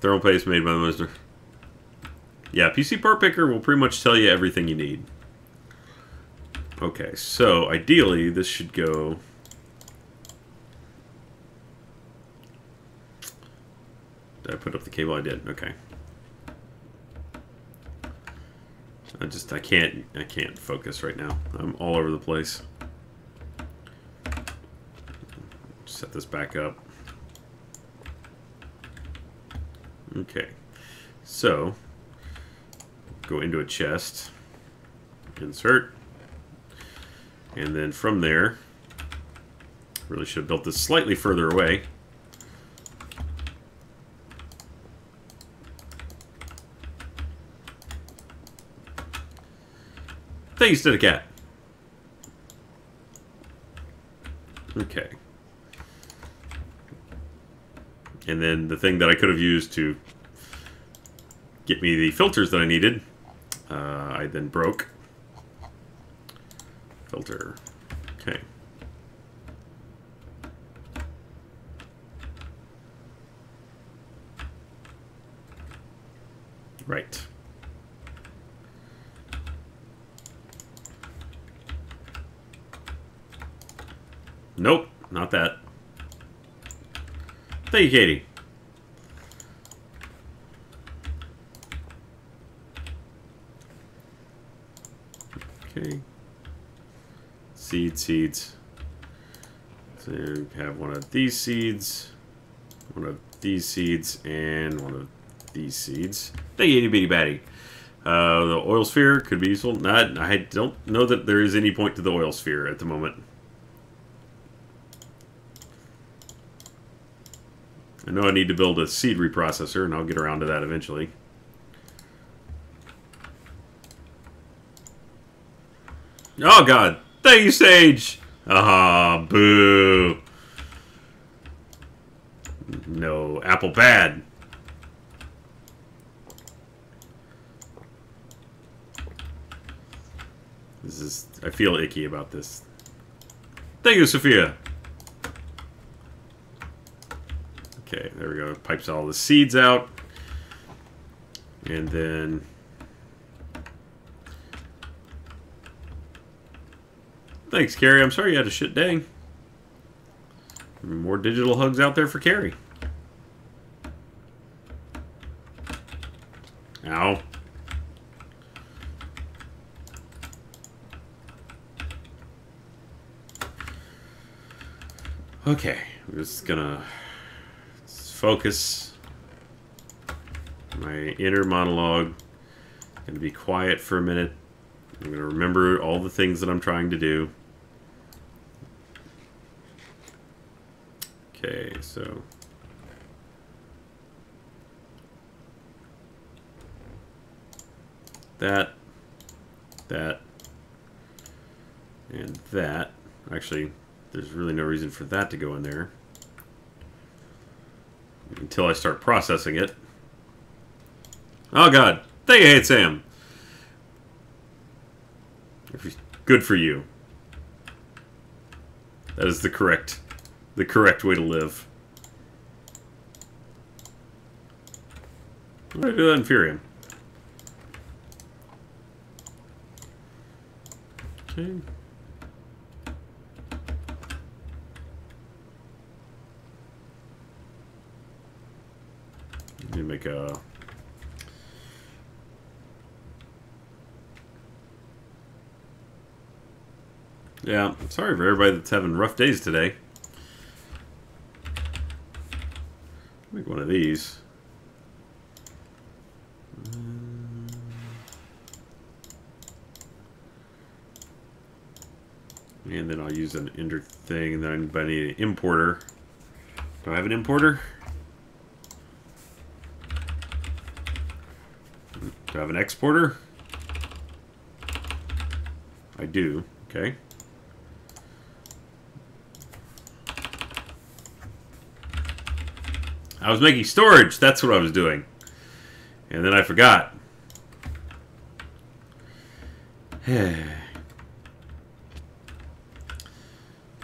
Thermal paste made by the master. Yeah, PC part picker will pretty much tell you everything you need. Okay, so ideally this should go... Did I put up the cable? I did. Okay. I can't focus right now. I'm all over the place. Set this back up. Okay. So go into a chest, insert, and then from there, really should have built this slightly further away. Thanks to the cat. Okay. And then the thing that I could have used to get me the filters that I needed, I then broke. Filter. Okay. Right. Nope, not that. Thank you, Katie. Okay. Seeds. So you have one of these seeds, one of these seeds, and one of these seeds. Thank you, itty bitty batty. The oil sphere could be useful. I don't know that there is any point to the oil sphere at the moment. I know I need to build a seed reprocessor, and I'll get around to that eventually. Oh god! Thank you, Sage! Ah, boo! No, apple bad. This is... I feel icky about this. Thank you, Sophia! Okay, there we go. Pipes all the seeds out. And then... Thanks, Carrie. I'm sorry you had a shit day. More digital hugs out there for Carrie. Ow. Okay, I'm just gonna focus my inner monologue. Gonna be quiet for a minute. I'm gonna remember all the things that I'm trying to do. Okay, so that, and that. Actually, there's really no reason for that to go in there until I start processing it. Oh god, thank you, Hate Sam. Good for you. That is the correct way to live. Why did I do that in Furium? Okay. Let me make a... Yeah, sorry for everybody that's having rough days today. Make one of these. And then I'll use an ender thing, and then I need an importer. Do I have an importer? Do I have an exporter? I do. Okay. I was making storage. That's what I was doing. And then I forgot.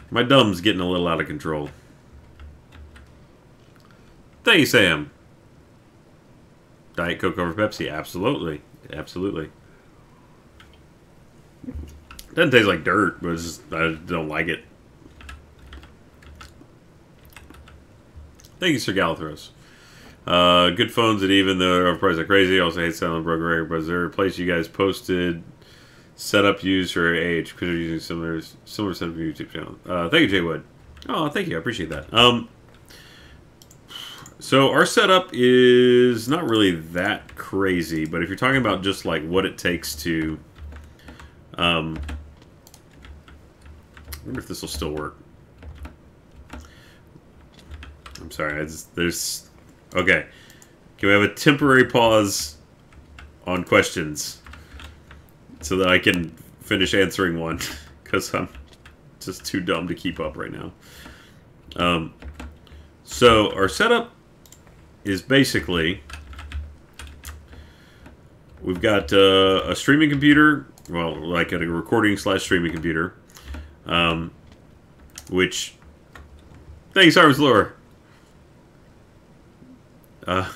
My dumb's getting a little out of control. Thank you, Sam. Diet Coke over Pepsi. Absolutely. Absolutely. Doesn't taste like dirt, but it's just, I don't like it. Thank you, Sir Galathros. Good phones that even though they're overpriced like crazy. I also hate selling broker, but is there a place you guys posted setup used for age? Because they're using similar setup for YouTube channel. Thank you, Jay Wood. Oh, thank you. I appreciate that. So our setup is not really that crazy, but if you're talking about just like what it takes to, I wonder if this will still work. I'm sorry. There's okay. Can we have a temporary pause on questions so that I can finish answering one? Because I'm just too dumb to keep up right now. So our setup is basically we've got a streaming computer, well, like a recording / streaming computer, which thanks, Arms Lore. I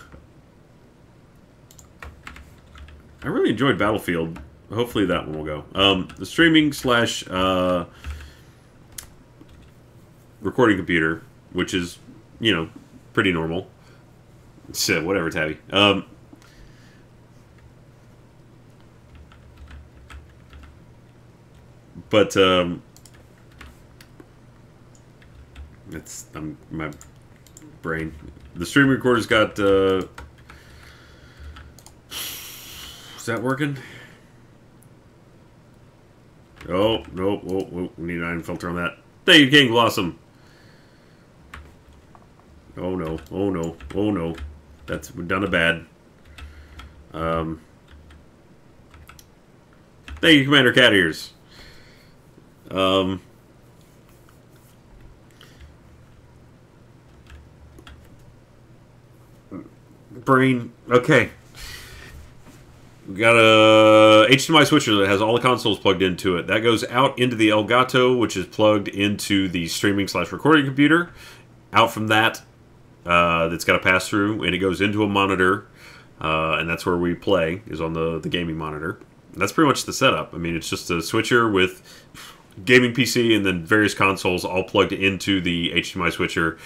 really enjoyed Battlefield. Hopefully that one will go. The streaming / recording computer, which is, you know, pretty normal. So, whatever, Tabby. But it's my brain. The stream recorder's got. Is that working? Oh no! Oh, we need an iron filter on that. Thank you, King Blossom. Oh no! Oh no! Oh no! We've done a bad. Thank you, Commander Cat Ears. Brain. Okay. We got a HDMI switcher that has all the consoles plugged into it. That goes out into the Elgato, which is plugged into the streaming / recording computer. Out from that, that's got a pass through, and it goes into a monitor, and that's where we play, is on the gaming monitor. And that's pretty much the setup. I mean, it's just a switcher with gaming PC and then various consoles all plugged into the HDMI switcher,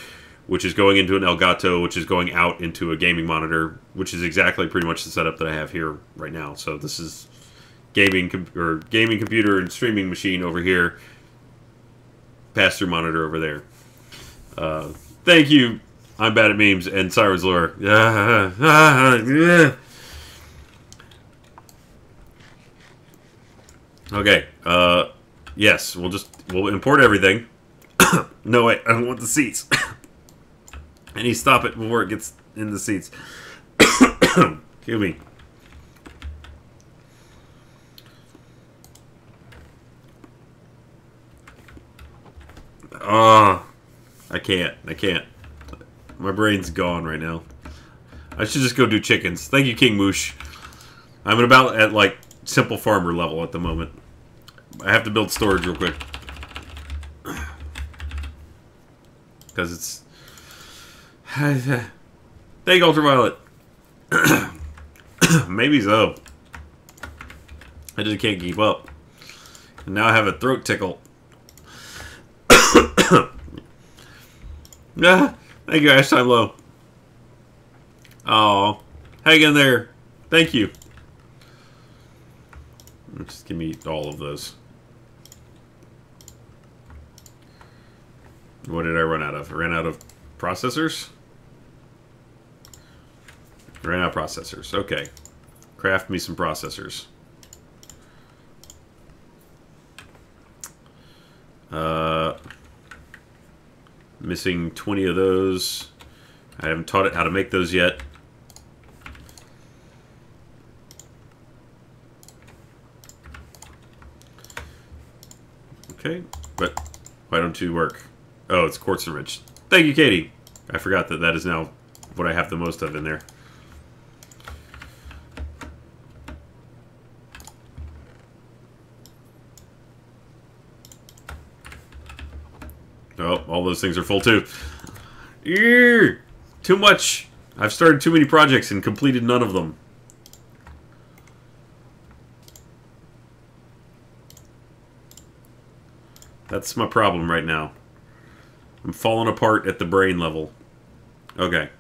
which is going into an Elgato, which is going out into a gaming monitor, which is exactly pretty much the setup that I have here right now. So this is gaming computer and streaming machine over here, pass-through monitor over there. Thank you, I'm bad at memes, and Siren's Lore. Okay, yes, we'll import everything. No, wait, I don't want the seats. I need to stop it before it gets in the seats. Kill me. Oh, I can't. My brain's gone right now. I should just go do chickens. Thank you, King Moosh. I'm about at, like, simple farmer level at the moment. I have to build storage real quick. Because it's... Thank you, Ultraviolet. Maybe so. I just can't keep up. And now I have a throat tickle. Ah, thank you, Ash Time Low. Oh, hang in there. Thank you. Just give me all of those. What did I run out of? I ran out of processors? Ran out of processors. Okay. Craft me some processors. Missing 20 of those. I haven't taught it how to make those yet. Okay, but why don't you work? Oh, it's quartz enriched. Thank you, Katie. I forgot that that is now what I have the most of in there. Oh, all those things are full too. Eeeh, too much. I've started too many projects and completed none of them. That's my problem right now. I'm falling apart at the brain level. Okay.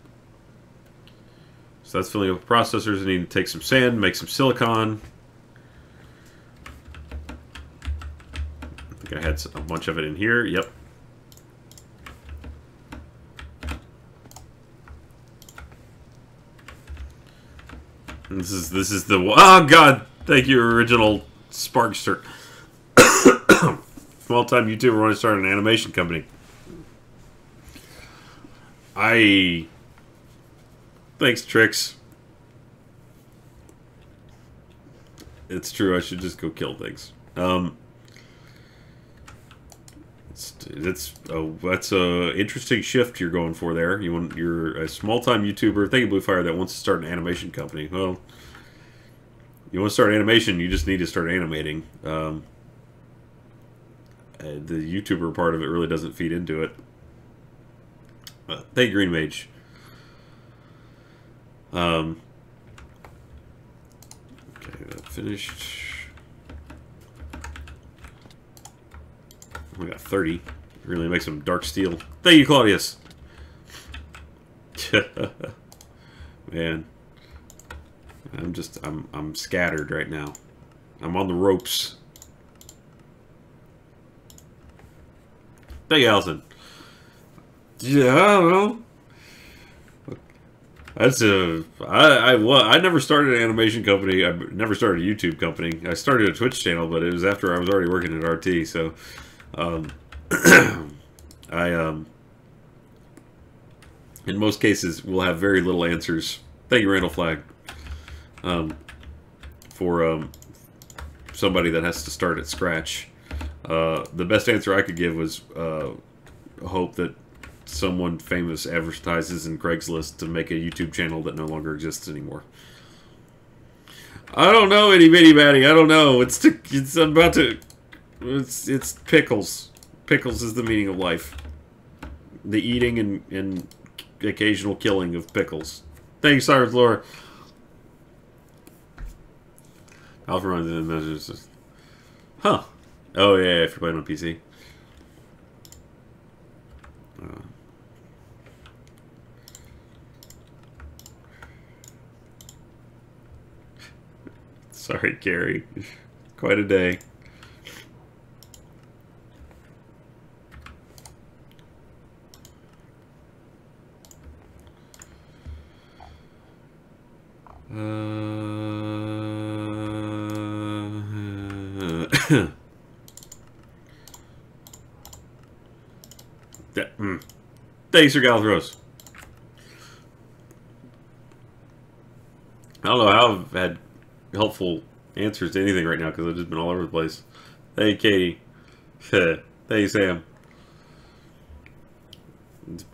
So that's filling up with processors. I need to take some sand, make some silicon. I think I had a bunch of it in here. Yep. This is the oh god! Thank you, original Sparkster. Small-time YouTuber want to start an animation company. Thanks, Trix. It's true. I should just go kill things. That's a interesting shift you're going for there. You're a small-time YouTuber. Thank you, Bluefire, that wants to start an animation company. Well, you want to start animation, you just need to start animating. The YouTuber part of it really doesn't feed into it. Thank you, Green Mage. Okay, that finished. We got 30. Really make some dark steel. Thank you, Claudius. Man, I'm scattered right now. I'm on the ropes. Thank you, Allison. Yeah, I don't know. That's I never started an animation company. I never started a YouTube company. I started a Twitch channel, but it was after I was already working at RT. So, in most cases, will have very little answers. Thank you, Randall Flagg. For somebody that has to start at scratch. The best answer I could give was hope that someone famous advertises in Craigslist to make a YouTube channel that no longer exists anymore. I don't know, itty bitty batty. I don't know. It's pickles. Pickles is the meaning of life. The eating and occasional killing of pickles. Thank you, Cyrus Laura. Alpha runs in measures. Huh. Oh yeah, if you're playing on PC. Sorry, Gary. Quite a day. Thanks, Sir Galthros. I don't know how I've had helpful answers to anything right now because I've just been all over the place. Hey, Katie. Hey, Sam.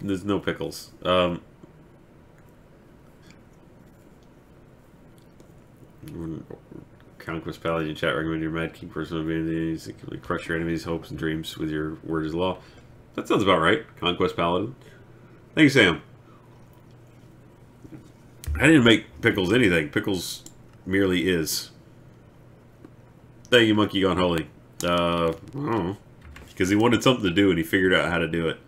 There's no pickles. Conquest Paladin chat recommend your Mad King personal abilities. It can crush your enemies' hopes and dreams with your word is law. That sounds about right. Conquest Paladin. Thank you, Sam. I didn't make pickles anything. Pickles merely is. Thank you, Monkey Gone Holy. I don't know. Because he wanted something to do and he figured out how to do it.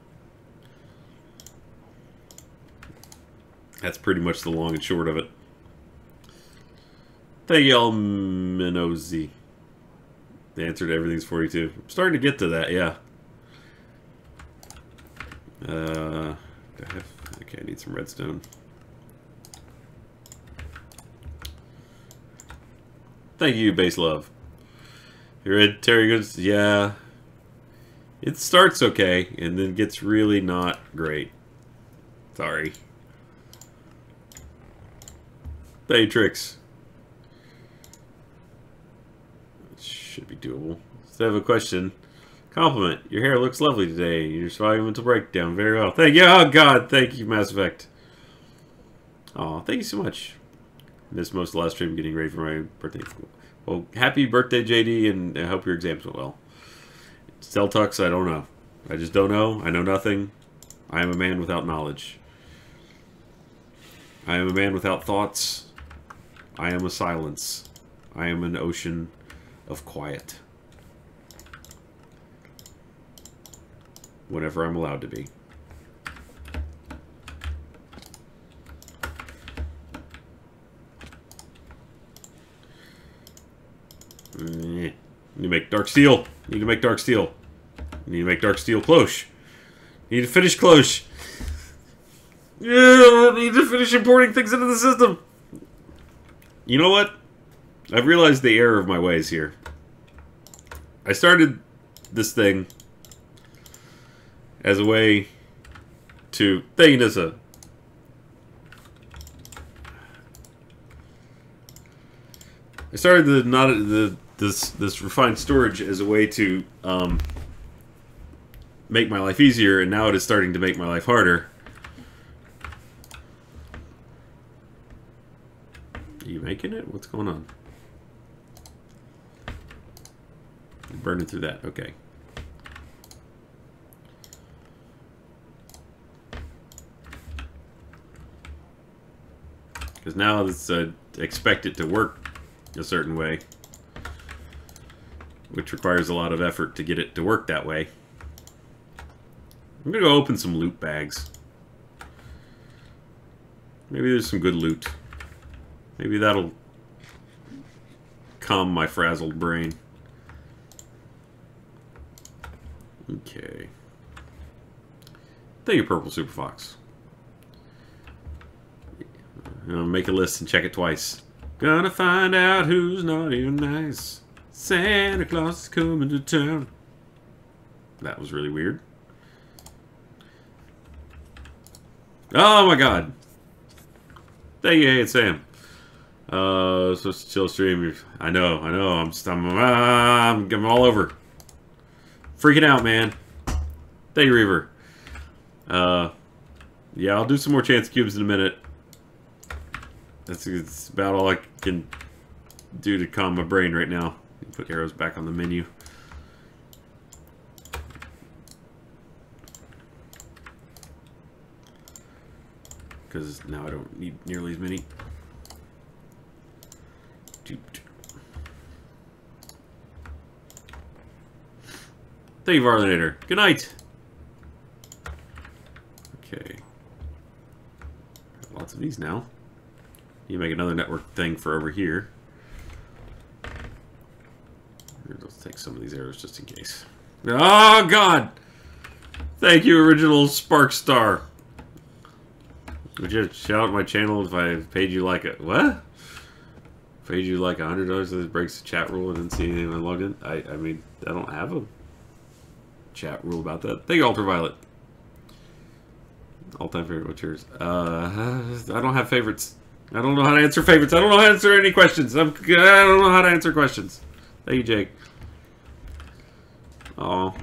That's pretty much the long and short of it. Thank you, Minozi. The answer to everything's 42. I'm starting to get to that, yeah. Okay, I need some redstone. Thank you, Base Love. Hereditary goods, yeah. It starts okay, and then gets really not great. Sorry. Hey, Tricks. Should be doable. So I have a question. Compliment. Your hair looks lovely today. You're surviving mental breakdown very well. Thank you. Oh, God. Thank you, Mass Effect. Oh, thank you so much. Missed most of the last stream getting ready for my birthday. Well, happy birthday, JD, and I hope your exams went well. Cell Tux, I don't know. I just don't know. I know nothing. I am a man without knowledge. I am a man without thoughts. I am a silence. I am an ocean of quiet. Whenever I'm allowed to be. Need to make dark steel. Need to make dark steel. Need to make dark steel cloche. Need to finish cloche. Yeah, need to finish importing things into the system. You know what? I've realized the error of my ways here. I started this thing as a way to... Thank you, Nissa. I started this refined storage as a way to make my life easier, and now it is starting to make my life harder. Are you making it? What's going on? You're burning through that. Okay. Because now it's expect it to work a certain way, which requires a lot of effort to get it to work that way. I'm gonna go open some loot bags. Maybe there's some good loot. Maybe that'll calm my frazzled brain. Okay. Thank you, Purple Super Fox. Make a list and check it twice. Gonna find out who's not even nice. Santa Claus is coming to town. That was really weird. Oh my god. Thank you, Hey, it's Sam. Supposed to chill stream. I know. I'm all over. Freaking out, man. Thank you, Reaver. Yeah, I'll do some more chance cubes in a minute. It's about all I can do to calm my brain right now. Put arrows back on the menu. Because now I don't need nearly as many. Thank you, Varlinator. Good night. Okay. Lots of these now. You make another network thing for over here. Let's take some of these arrows just in case. Oh, God! Thank you, Original Spark Star. Would you shout out my channel if I paid you like a... What? Paid you like $100 so this breaks the chat rule and didn't see anything when I logged in? I mean, I don't have a chat rule about that. Thank you, Ultraviolet. All-time favorite, what's yours? I don't have favorites. I don't know how to answer favorites. I don't know how to answer any questions. I don't know how to answer questions. Thank you, Jake. Oh,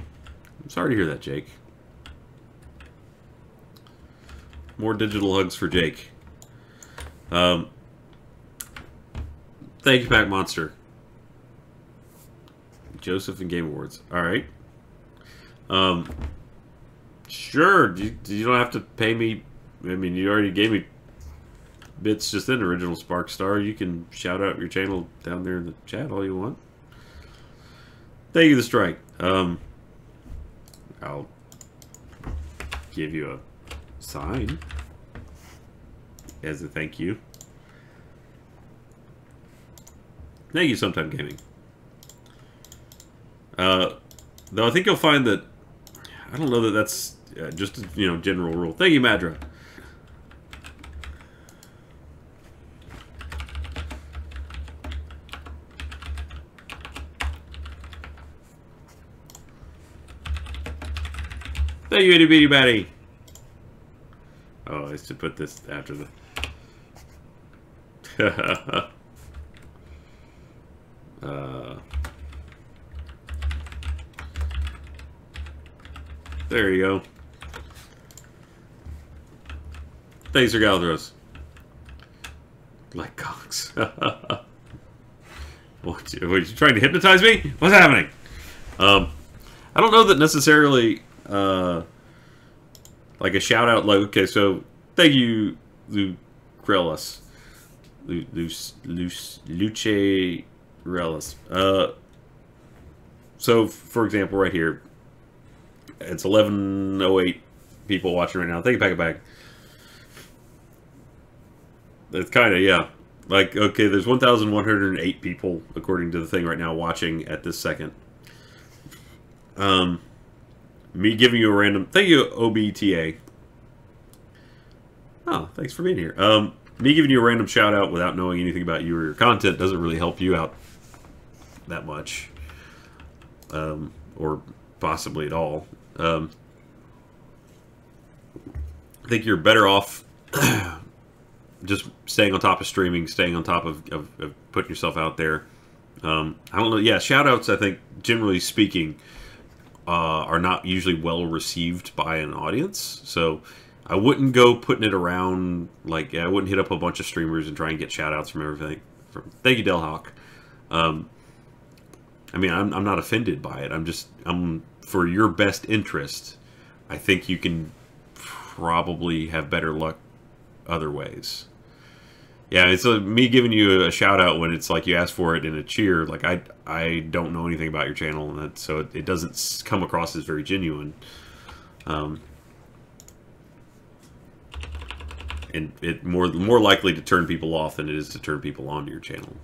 I'm sorry to hear that, Jake. More digital hugs for Jake. Thank you, Pack Monster. Joseph and Game Awards. All right. Sure. You don't have to pay me. I mean, you already gave me bits just in Original Spark Star. You can shout out your channel down there in the chat all you want. Thank you, the strike. I'll give you a sign as a thank you. Thank you, Sometime Gaming. Though I think you'll find that I don't know that that's just a, general rule. Thank you, Madra. Thank you, Itty Bitty Batty. Oh, I should put this after the. There you go. Thanks, Sir Galthros. Like cocks. What, are you trying to hypnotize me? What's happening? I don't know that necessarily. Like a shout out, like, okay, so thank you, Lucrellis. Lucerellis. So, for example, right here, it's 11:08 people watching right now. Thank you, Pack It Back. It's kind of, yeah. Like, okay, there's 1,108 people, according to the thing right now, watching at this second. Me giving you a random... Thank you, OBTA. Oh, thanks for being here. Me giving you a random shout-out without knowing anything about you or your content doesn't really help you out that much. Or possibly at all. I think you're better off just staying on top of streaming, staying on top of putting yourself out there. I don't know. Yeah, shout-outs, I think, generally speaking... are not usually well received by an audience, so I wouldn't go putting it around like I wouldn't hit up a bunch of streamers and try and get shout outs from everything. Thank you, Delhawk. I mean, I'm not offended by it. I'm for your best interest. I think you can probably have better luck other ways. Yeah, it's me giving you a shout out when it's like you ask for it in a cheer. Like I don't know anything about your channel, and so it doesn't come across as very genuine. And it more likely to turn people off than it is to turn people onto your channel.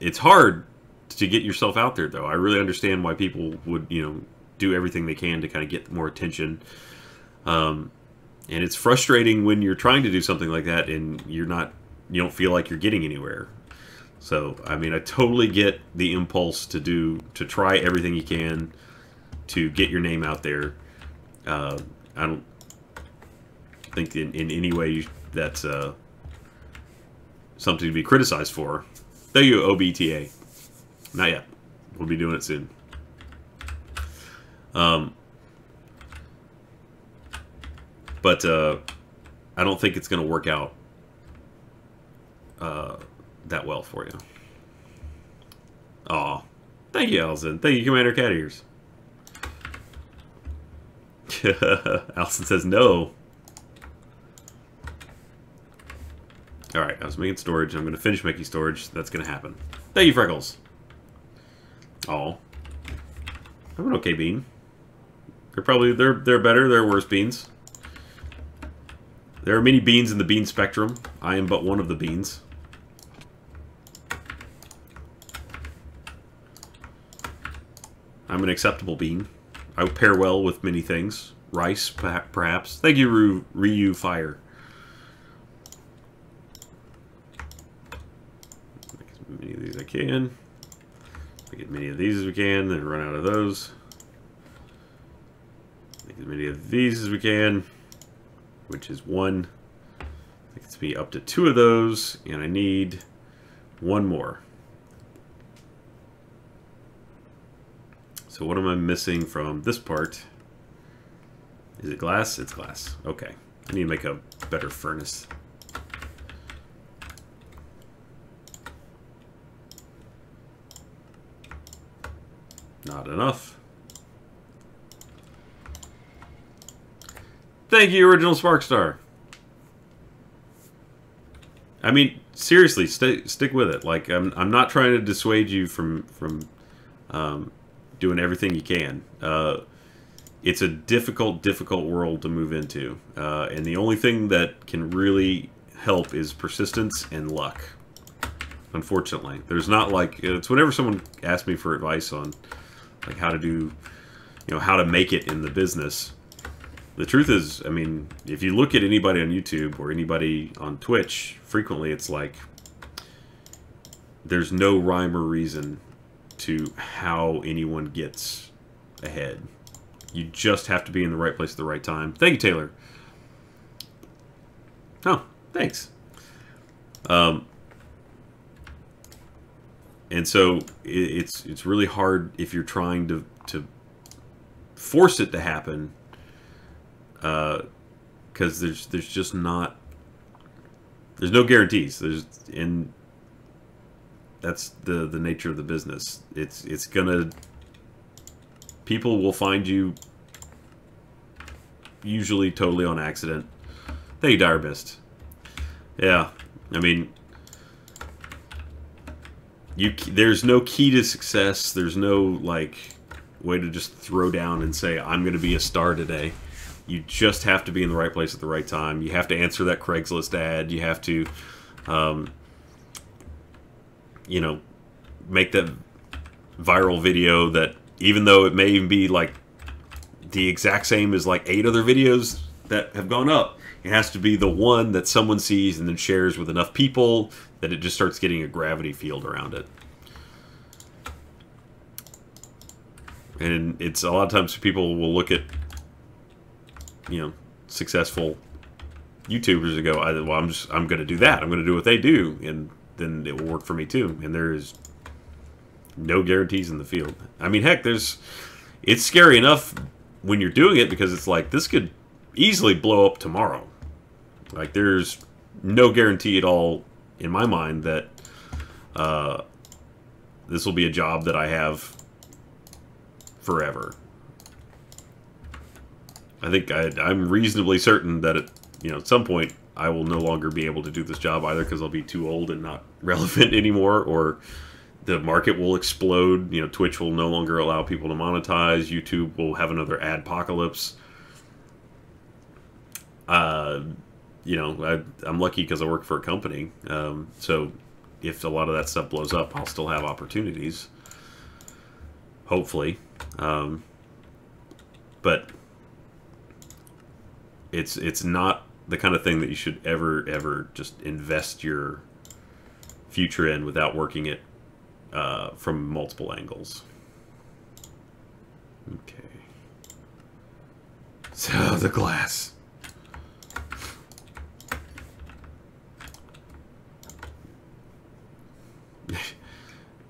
It's hard to get yourself out there, though. I really understand why people would do everything they can to kind of get more attention. And it's frustrating when you're trying to do something like that and you don't feel like you're getting anywhere. So, I mean, I totally get the impulse to try everything you can to get your name out there. I don't think in any way that's something to be criticized for. Thank you, OBTA. Not yet. We'll be doing it soon. But I don't think it's going to work out that well for you. Aw. Thank you, Allison. Thank you, Commander Cat Ears. Allison says no. Alright, I was making storage. I'm going to finish making storage. That's going to happen. Thank you, Freckles. Aw. I'm an okay bean. They're better. There are worse beans. There are many beans in the bean spectrum. I am but one of the beans. I'm an acceptable bean. I pair well with many things. Rice, perhaps. Thank you, Ryu Fire. Make as many of these as I can. Make as many of these as we can, then run out of those. Make as many of these as we can, which is one. It gets me up to 2 of those, and I need 1 more. So what am I missing from this part? Is it glass? It's glass. Okay. I need to make a better furnace. Not enough. Thank you, Original Sparkstar. I mean, seriously, stick with it. Like, I'm not trying to dissuade you from doing everything you can. It's a difficult world to move into, and the only thing that can really help is persistence and luck. Unfortunately, there's not like it's whenever someone asks me for advice on like how to do, how to make it in the business. The truth is, I mean, if you look at anybody on YouTube or anybody on Twitch, frequently it's like there's no rhyme or reason to how anyone gets ahead. You just have to be in the right place at the right time. Thank you, Taylor. Oh, thanks. And so it's really hard if you're trying to force it to happen, because there's just not, there's no guarantees. And that's the nature of the business. It's gonna, people will find you usually totally on accident. Thank you, Direbist. Yeah, I mean, there's no key to success. There's no like way to just throw down and say I'm going to be a star today. You just have to be in the right place at the right time. You have to answer that Craigslist ad. You have to, make that viral video that, even though it may even be like the exact same as like 8 other videos that have gone up, it has to be the one that someone sees and then shares with enough people that it just starts getting a gravity field around it. And it's a lot of times people will look at, successful YouTubers and go, well, I'm going to do that. I'm going to do what they do, and then it will work for me too. And there is no guarantees in the field. I mean, heck, it's scary enough when you're doing it, because it's like, this could easily blow up tomorrow. Like, there's no guarantee at all in my mind that this will be a job that I have forever. I think I'm reasonably certain that at some point I will no longer be able to do this job, either because I'll be too old and not relevant anymore, or the market will explode. Twitch will no longer allow people to monetize. YouTube will have another adpocalypse. I'm lucky because I work for a company. So if a lot of that stuff blows up, I'll still have opportunities. Hopefully. But it's not the kind of thing that you should ever just invest your future in without working it from multiple angles. Okay. So, the glass.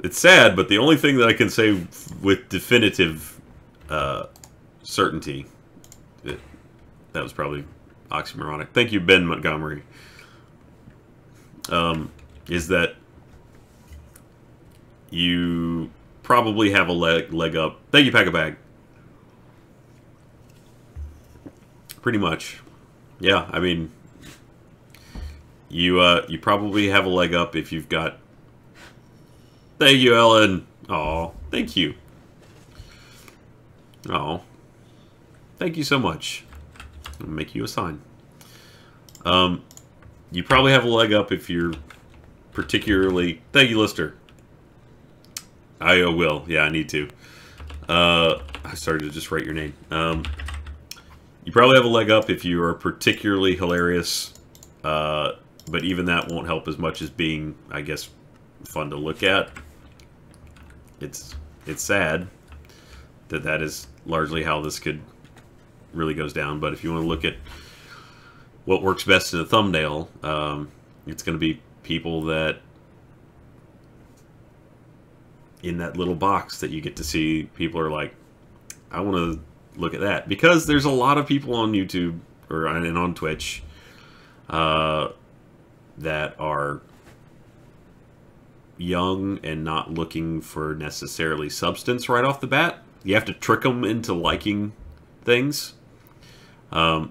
It's sad, but the only thing that I can say with definitive certainty, that was probably oxymoronic. Thank you, Ben Montgomery. Is that you probably have a leg up. Thank you, Pack a Bag. Pretty much. Yeah, I mean, you probably have a leg up if you've got. Thank you, Ellen. Oh, thank you. Oh, thank you so much. I'll make you a sign. You probably have a leg up if you're particularly. Thank you, Lister. I will. Yeah, I need to. I started to just write your name. You probably have a leg up if you are particularly hilarious, but even that won't help as much as being, I guess, fun to look at. It's sad that is largely how this could really goes down. But if you want to look at what works best in a thumbnail, it's going to be people that in that little box that you get to see, people are like, I want to look at that. Because there's a lot of people on YouTube and on Twitch that are young and not looking for necessarily substance right off the bat. You have to trick them into liking things. So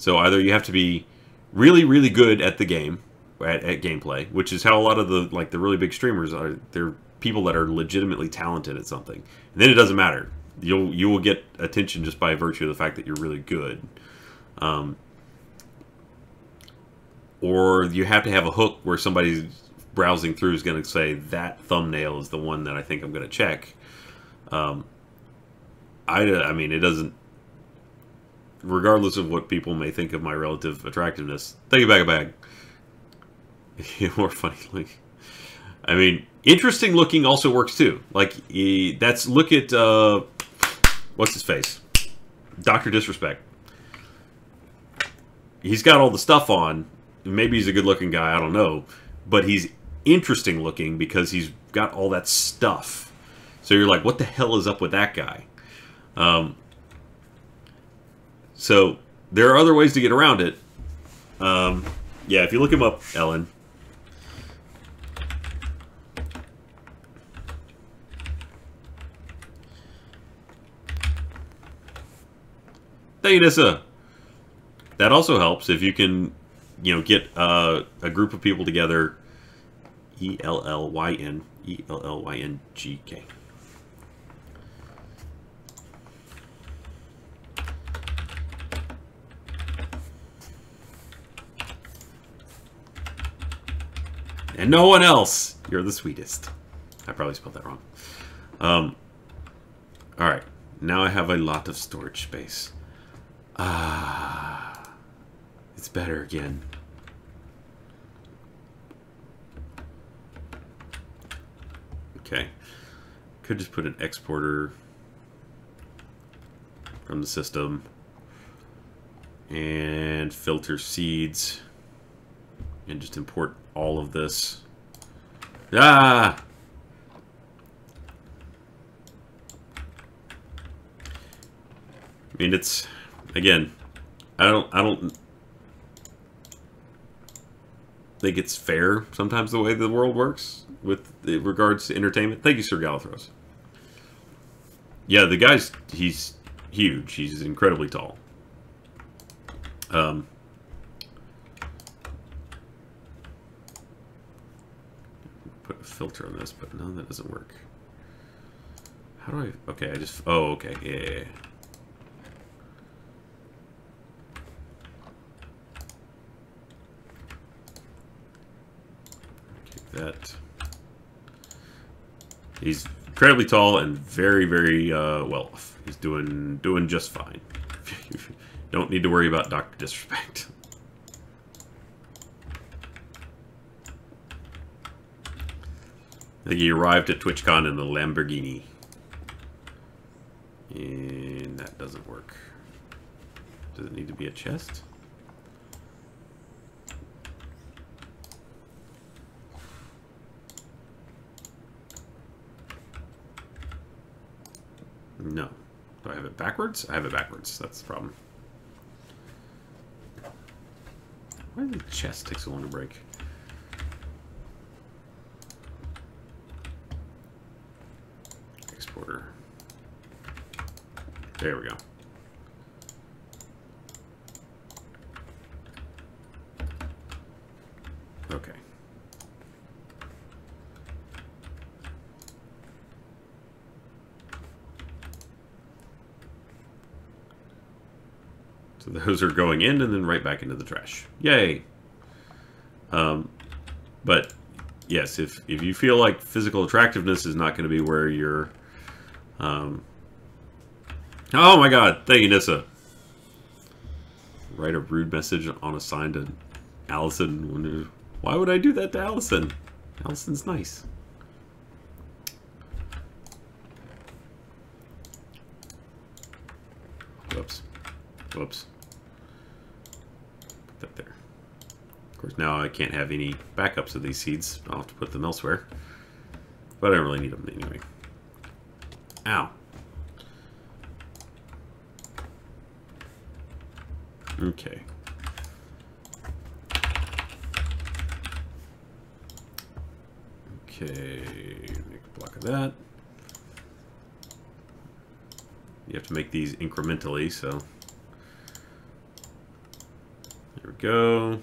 either you have to be really, really good at the game, at gameplay, which is how a lot of the the really big streamers are. They're people that are legitimately talented at something. And then it doesn't matter. You will get attention just by virtue of the fact that you're really good. Or you have to have a hook where somebody's browsing through is going to say, that thumbnail is the one that I think I'm going to check. I mean, it doesn't... Regardless of what people may think of my relative attractiveness, take it back a bag. More funny, like... I mean, interesting looking also works too. Like, look at, what's his face? Dr. Disrespect. He's got all the stuff on. Maybe he's a good looking guy, I don't know. But he's interesting looking because he's got all that stuff. So you're like, what the hell is up with that guy? So there are other ways to get around it. Yeah, if you look him up, Ellen. Thank you, Nissa. That also helps if you can, get a group of people together. ELLYNGK. And no one else. You're the sweetest. I probably spelled that wrong. Alright. Now I have a lot of storage space. It's better again. Okay. Could just put an exporter from the system and filter seeds and just import all of this. I mean, it's, again, I don't think it's fair sometimes the way the world works with regards to entertainment. Thank you, Sir Galathros. Yeah, the guy's, he's huge. He's incredibly tall. Put a filter on this, but no, that doesn't work. How do I, okay, oh, okay, yeah. That he's incredibly tall and very, very well off. He's doing just fine. Don't need to worry about Dr. Disrespect. I think he arrived at TwitchCon in the Lamborghini, and that doesn't work. Does it need to be a chest? No. Do I have it backwards? I have it backwards. That's the problem. Why did the chest take so long to break? Exporter. There we go. Okay. So those are going in and then right back into the trash. Yay! But yes, if you feel like physical attractiveness is not going to be where you're... Oh my god! Thank you, Nissa. Write a rude message on a sign to Allison. Why would I do that to Allison? Allison's nice. Whoops. Whoops. Put that there. Of course, now I can't have any backups of these seeds. I'll have to put them elsewhere. But I don't really need them anyway. Ow. Okay. Okay, make a block of that. You have to make these incrementally, so there we go.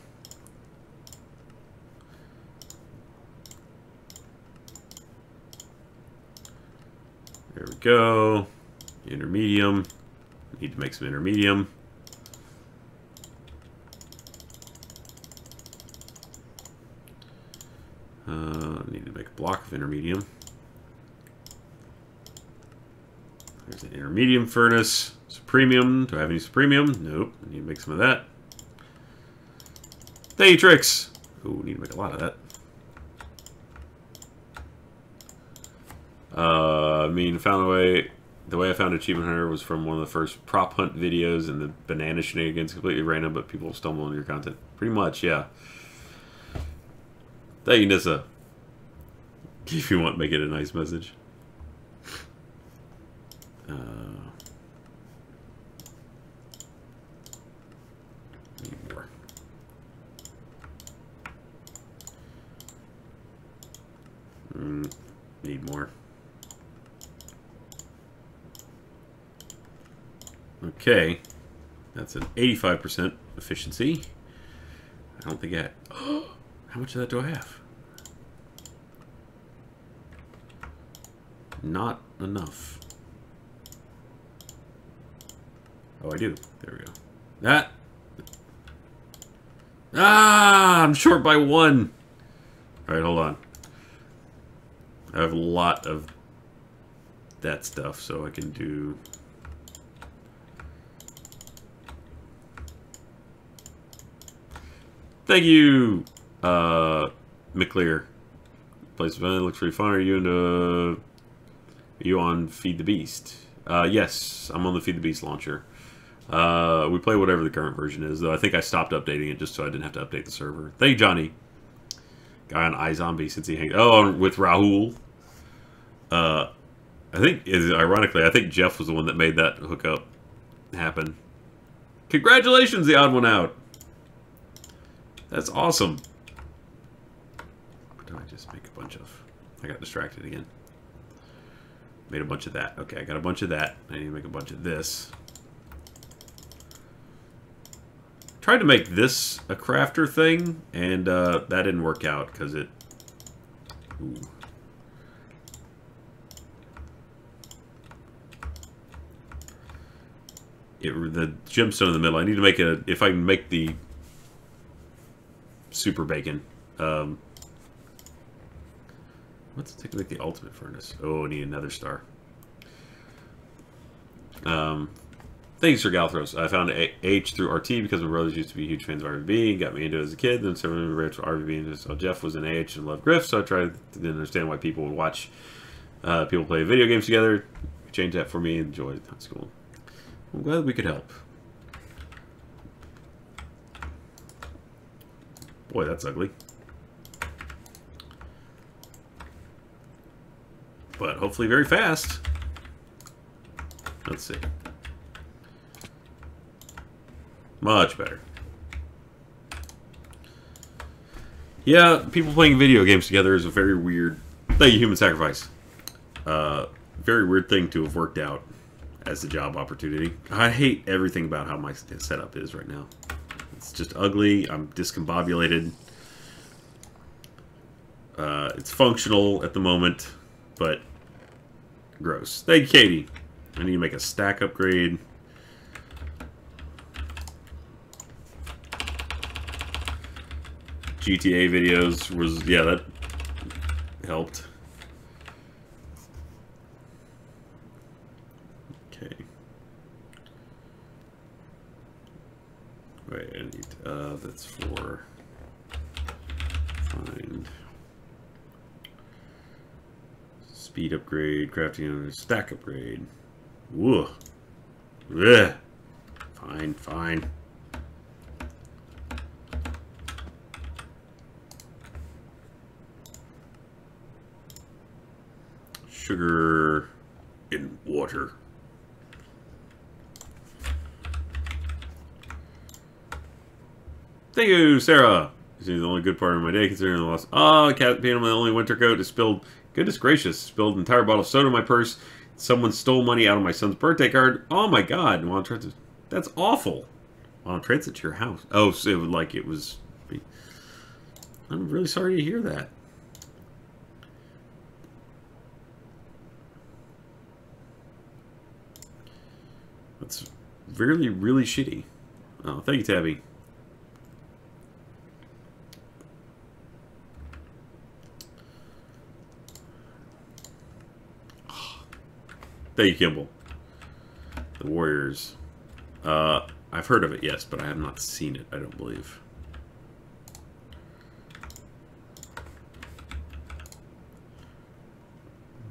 go. Intermedium. Need to make some intermedium. Need to make a block of intermedium. There's an intermedium furnace. Supremium. Do I have any supremium? Nope. I need to make some of that. Matrix. Ooh, need to make a lot of that. I mean, found a way. The way I found Achievement Hunter was from one of the first prop hunt videos, and the banana shenanigans, completely random, but people stumble on your content. Pretty much, yeah. Thank you, Nissa. If you want, make it a nice message. Need more. Need more. Okay, that's an 85% efficiency. I don't think I... How much of that do I have? Not enough. Oh, I do. There we go. That. Ah, I'm short by 1. All right, hold on. I have a lot of that stuff, so I can do... Thank you, McClear. Place event looks pretty fun. Are you on Feed the Beast? Yes, I'm on the Feed the Beast launcher. We play whatever the current version is, though I think I stopped updating it just so I didn't have to update the server. Thank you, Johnny. Guy on iZombie since he hangs... Oh, with Rahul. I think, ironically, I think Jeff was the one that made that hookup happen. Congratulations, the odd one out. That's awesome. What do I just make a bunch of? I got distracted again. Made a bunch of that. Okay, I got a bunch of that. I need to make a bunch of this. Tried to make this a crafter thing, and that didn't work out because it... Ooh. The gemstone in the middle. I need to make a... If I can make the super bacon. What's it take to make the ultimate furnace? Oh, I need another star. Thanks for Galthros. I found H through RT because my brothers used to be huge fans of RVB and got me into it as a kid. Then someone read for RVB and so Jeff was in AH and loved Griff, so I tried to understand why people would watch people play video games together. Change that for me and enjoy high school. I'm glad we could help. Boy, that's ugly. But hopefully very fast. Let's see. Much better. Yeah, people playing video games together is a very weird... Thank you, Human Sacrifice. Very weird thing to have worked out as a job opportunity. I hate everything about how my setup is right now. It's just ugly. I'm discombobulated. It's functional at the moment, but gross. Thank you, Katie. I need to make a stack upgrade. GTA videos was, yeah, that helped. Okay. Wait, I need, that's for find speed upgrade, crafting and stack upgrade. Whoa. Ugh. Fine, fine. Sugar in water. Thank you, Sarah. This is the only good part of my day considering the loss. Oh, cat paint on my only winter coat is spilled. Goodness gracious, spilled an entire bottle of soda in my purse. Someone stole money out of my son's birthday card. Oh my god. While transit. That's awful. While transit to your house. Oh, so it was like it was. I'm really sorry to hear that. really, really shitty. Oh, thank you, Tabby. Thank you, Kimball. The Warriors. I've heard of it, yes, but I have not seen it, I don't believe.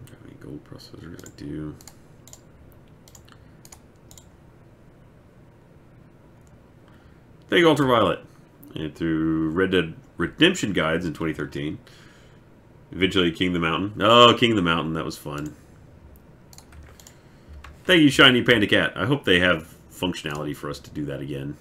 Got any gold processors? I do. Thank you, Ultraviolet. And through Red Dead Redemption Guides in 2013. Eventually, King of the Mountain. Oh, King of the Mountain, that was fun. Thank you, Shiny Panda Cat. I hope they have functionality for us to do that again.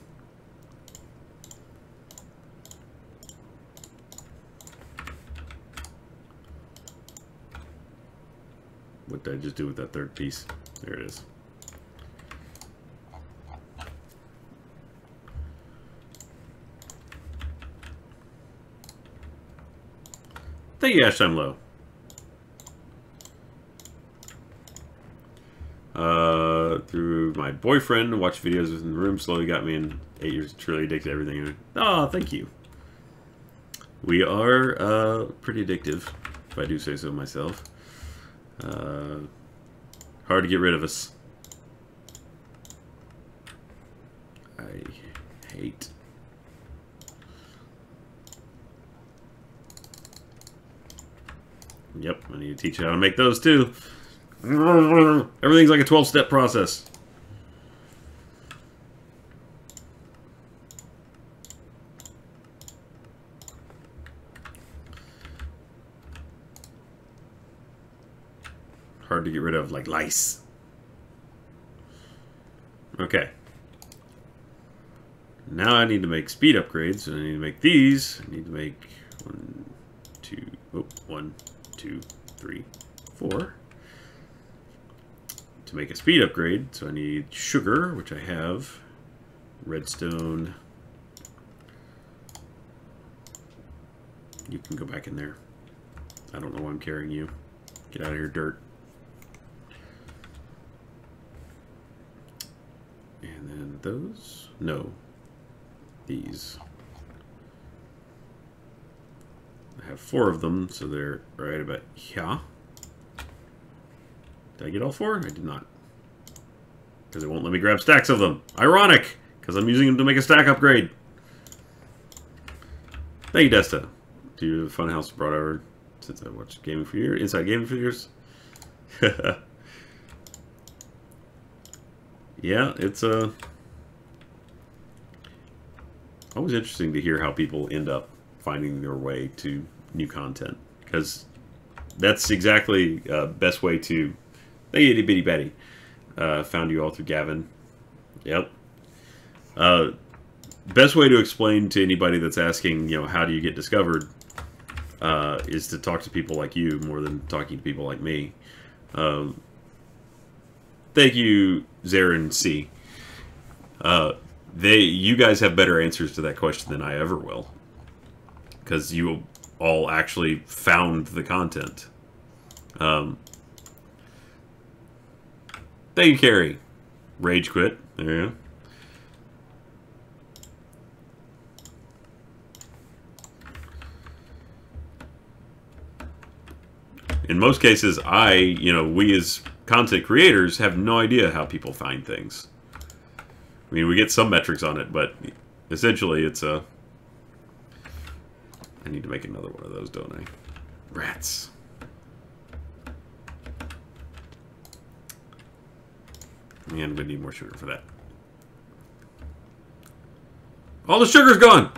What did I just do with that third piece? There it is. Thank you, Ash Time Low. Through my boyfriend, watch videos in the room, slowly got me in 8 years, truly addicted to everything. Oh, thank you. We are pretty addictive, if I do say so myself. Hard to get rid of us. I hate. Yep, I need to teach you how to make those too. Everything's like a 12-step process. Hard to get rid of, like lice. Okay. Now I need to make speed upgrades, so I need to make these. I need to make 1, 2, 3, 4. To make a speed upgrade, so I need sugar, which I have, redstone. You can go back in there. I don't know why I'm carrying you. Get out of here, dirt. And then those? No. These. I have 4 of them, so they're right about here. Did I get all 4? I did not. Because it won't let me grab stacks of them. Ironic! Because I'm using them to make a stack upgrade. Thank you, Desta. Do you have Funhouse brought over since I watched Gaming for Years? Inside Gaming for Years? Yeah, it's always interesting to hear how people end up finding their way to new content. Because that's exactly best way to... Thank you, Itty Bitty Betty. Found you all through Gavin. Yep. Best way to explain to anybody that's asking, you know, how do you get discovered, is to talk to people like you more than talking to people like me. Thank you, Zarin C. You guys have better answers to that question than I ever will. Because you all actually found the content. Thank you, Carrie. Rage quit. There you go. In most cases, we as content creators have no idea how people find things. I mean, we get some metrics on it, but essentially it's a... I need to make another one of those, don't I? Rats. And I'm going to need more sugar for that. All the sugar's gone!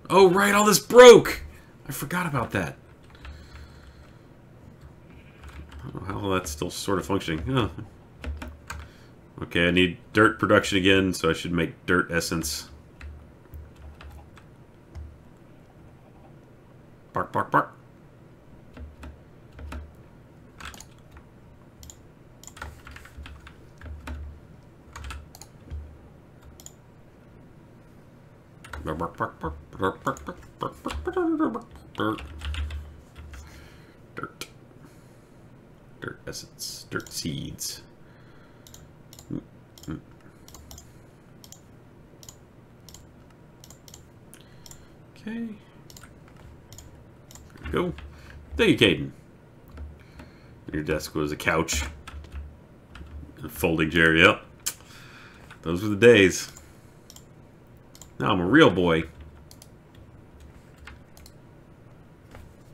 Oh, right, all this broke! I forgot about that. I don't know how that's still sort of functioning. Oh. Okay, I need dirt production again, so I should make dirt essence. Bark, bark, bark. Dirt. Dirt essence. Dirt seeds. Okay. There we go. Thank you, Caden. Your desk was a couch. A folding chair, yep. Those were the days. Now I'm a real boy.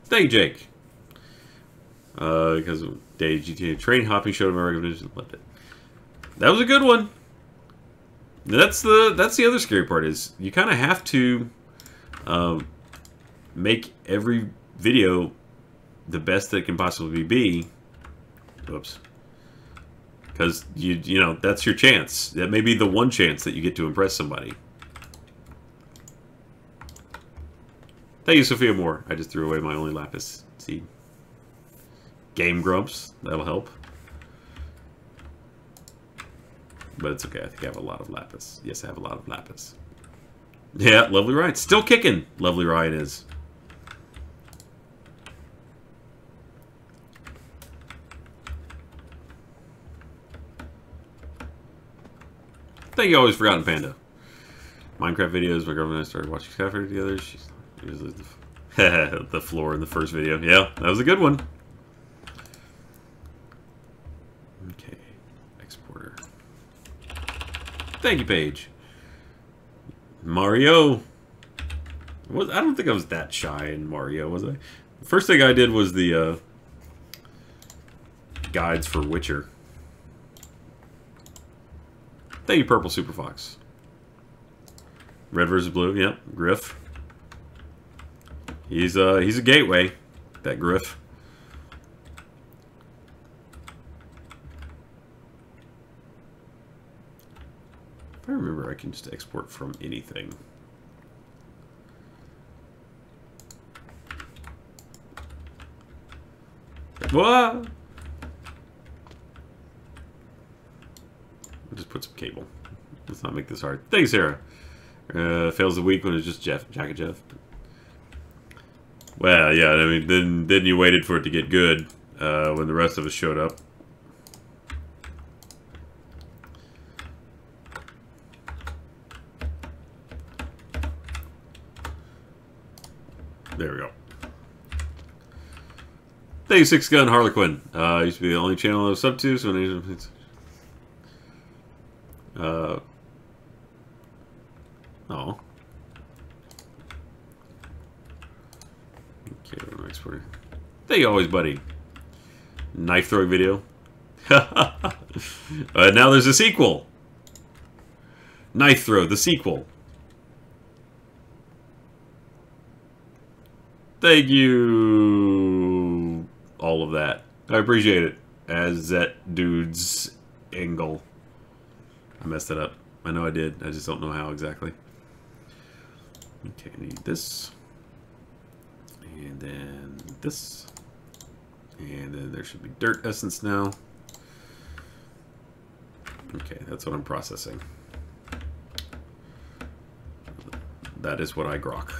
Thank you, Jake. Because of day GTA train hopping showed my recognition. Loved it. That was a good one. That's the other scary part is you kind of have to make every video the best that it can possibly be. Whoops. Because you know that's your chance. That may be the one chance that you get to impress somebody. Thank you, Sophia Moore. I just threw away my only lapis seed. Game Grumps. That'll help. But it's okay. I think I have a lot of lapis. Yes, I have a lot of lapis. Yeah, Lovely Ryan. Still kicking. Lovely Ryan is. Thank you, Always Forgotten Panda. Minecraft videos. My girlfriend and I started watching Skyfactory together. She's the floor in the first video. Yeah, that was a good one. Okay, exporter. Thank you, Paige. Mario. I don't think I was that shy in Mario, was I? The first thing I did was the guides for Witcher. Thank you, Purple Super Fox. Red versus Blue. Yep, Griff. He's a gateway. That Griff. If I remember, I can just export from anything. What? Just put some cable. Let's not make this hard. Thanks, Sarah. Fails the week when it's just Jack and Jeff. Well, yeah. I mean, then you waited for it to get good when the rest of us showed up. There we go. Thank you, Six Gun Harlequin. Used to be the only channel I was sub to, so oh. Okay, what am I exporting? Thank you always, buddy. Knife throwing video. Now there's a sequel. Knife throw, the sequel. Thank you. All of that. I appreciate it. As that dude's angle. I messed it up. I know I did. I just don't know how exactly. Okay, I need this. And then this. And then there should be dirt essence now. Okay, that's what I'm processing. That is what I grok.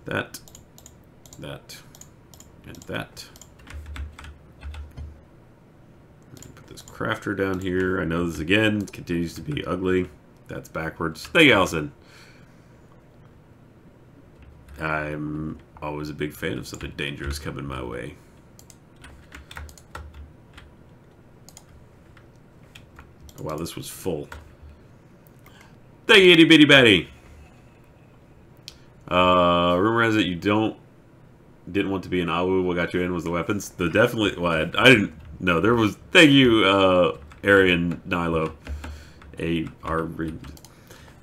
That. That. And that. Put this crafter down here. I know this again continues to be ugly. That's backwards. Thank you, Allison. I'm always a big fan of something dangerous coming my way. Oh, wow, this was full. Thank you, itty bitty batty. Rumor has it you didn't want to be an Awu. What got you in was the weapons. The definitely. Well, I didn't know there was. Thank you, Arian Nilo. The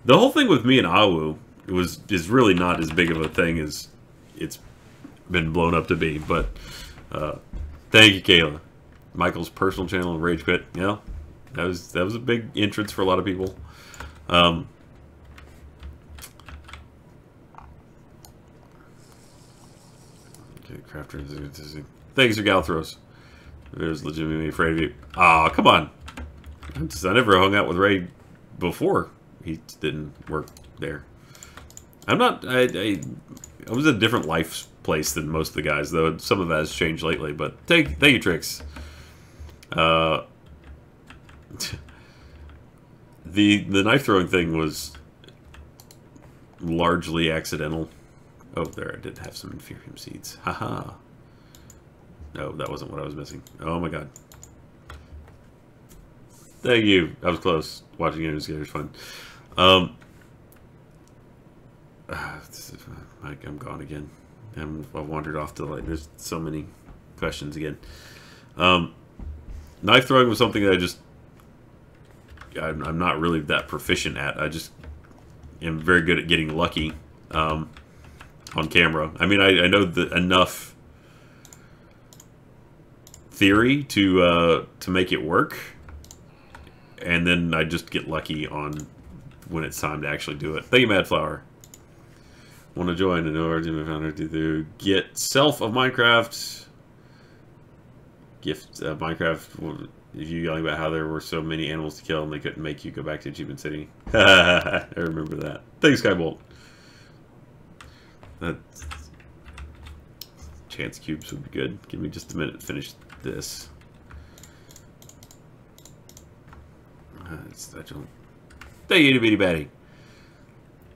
whole thing with me and Awu is really not as big of a thing as it's been blown up to be. But thank you, Kayla. Michael's personal channel, Rage Quit. Yeah, that was a big entrance for a lot of people. Crafter. Thanks for Galthros. There's legitimately afraid of you. Aw, come on. I never hung out with Ray before. He didn't work there. I'm not. I was in a different life place than most of the guys, though. Some of that has changed lately. But thank you, Trix. The knife throwing thing was largely accidental. Oh, there, I did have some inferium seeds. Haha. No, that wasn't what I was missing. Oh my god. Thank you. I was close. Watching it was fun. I'm gone again. I've wandered off to, like, there's so many questions again. Knife throwing was something that I'm not really that proficient at. I just am very good at getting lucky on camera. I mean, I know enough theory to make it work, and then I just get lucky on when it's time to actually do it. Thank you, Madflower. Want to join? I know our team founder to get self of Minecraft. Gift Minecraft. If you yelling about how there were so many animals to kill and they couldn't make you go back to Achievement City. I remember that. Thanks, Skybolt. That chance cubes would be good. Give me just a minute to finish this. I don't. Thank you, bitty batty.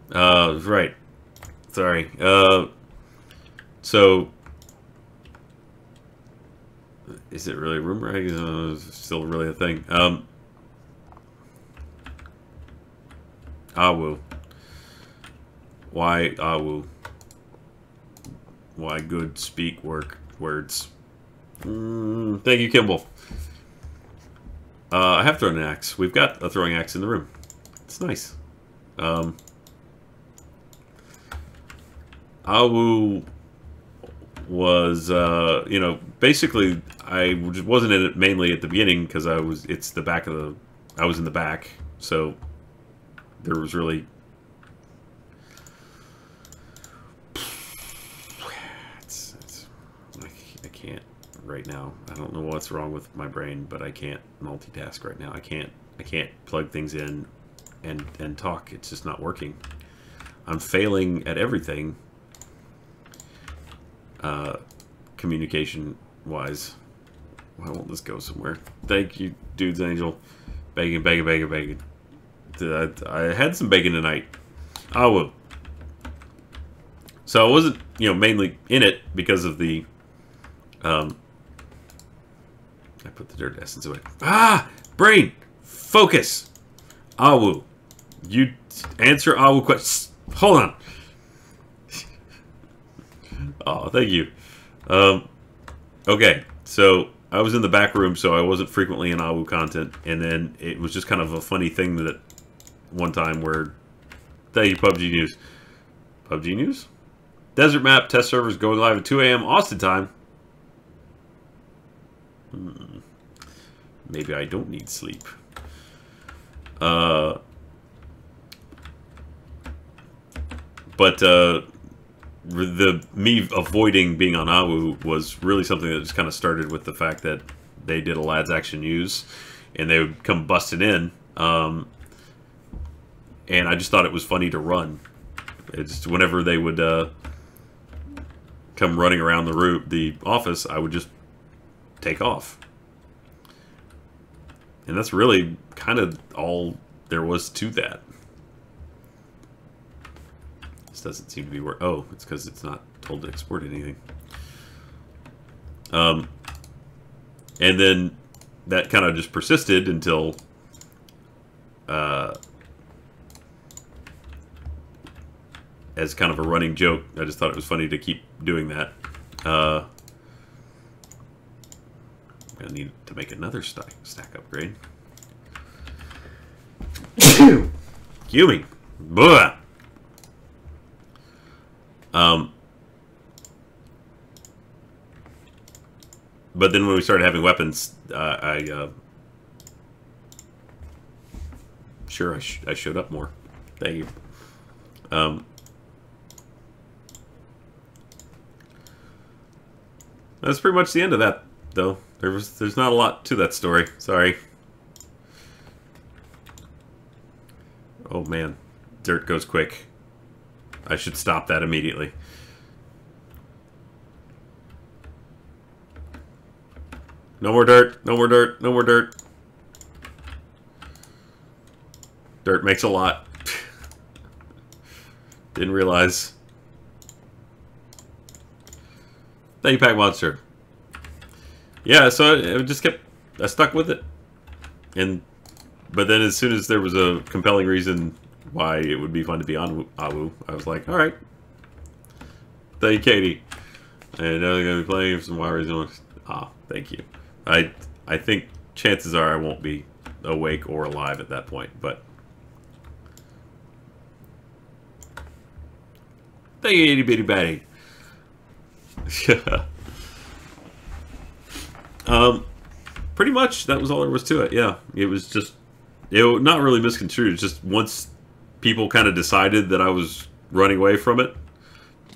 Right. Sorry. So, is it really a rumor? Still really a thing. Awu. Why Awu? Why good speak words? Thank you, Kimball. I have thrown an axe. We've got a throwing axe in the room. It's nice. Awu was, you know, basically I just wasn't in it mainly at the beginning because I was in the back, so there was really I can't right now. I don't know what's wrong with my brain, but I can't multitask right now. I can't plug things in and talk. It's just not working. I'm failing at everything. Communication wise. Why won't this go somewhere? Thank you, Dude's Angel. Bacon. I had some bacon tonight. I will. So I wasn't, you know, mainly in it because of the I put the dirt essence away. Ah! Brain! Focus! Awu. You answer Awu questions. Hold on. Oh, thank you. Okay, so I was in the back room, so I wasn't frequently in Awu content, and then it was just kind of a funny thing that one time where, thank you, PUBG News. PUBG News? Desert map test servers going live at 2 a.m. Austin time. Maybe I don't need sleep. Me avoiding being on Awu was really something that just kind of started with the fact that they did a Lads Action News, and they would come busting in, and I just thought it was funny to run. It's whenever they would come running around the office, I would just take off, and that's really kind of all there was to that. Doesn't seem to be where. Oh, it's because it's not told to export anything. And then that kind of just persisted until as kind of a running joke. I just thought it was funny to keep doing that. I'm gonna need to make another stack upgrade. Cuming. Blah. But then when we started having weapons, sure, I showed up more. Thank you. That's pretty much the end of that, though. There's not a lot to that story. Sorry. Oh man, dirt goes quick. I should stop that immediately. No more dirt. No more dirt. No more dirt. Dirt makes a lot. Didn't realize. Thank you, Pack Monster. Yeah, so I just kept... I stuck with it. But then as soon as there was a compelling reason why it would be fun to be on Awu, I was like, alright. Thank you, Katie. And now they're going to be playing some Weir. Ah, thank you. I think chances are I won't be awake or alive at that point, but... Thank you, itty bitty batty. Pretty much that was all there was to it. Yeah, it was just not really misconstrued. It's just once people kind of decided that I was running away from it.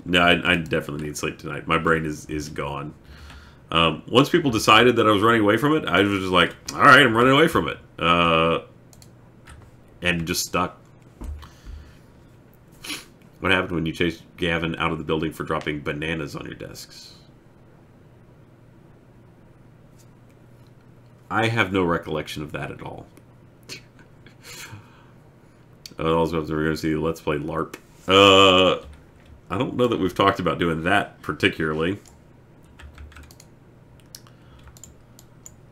No, I definitely need sleep tonight. My brain is gone. Once people decided that I was running away from it, I was just like, all right, I'm running away from it, and just stuck. What happened when you chased Gavin out of the building for dropping bananas on your desks? I have no recollection of that at all. Also, we're going to see Let's Play LARP. I don't know that we've talked about doing that particularly.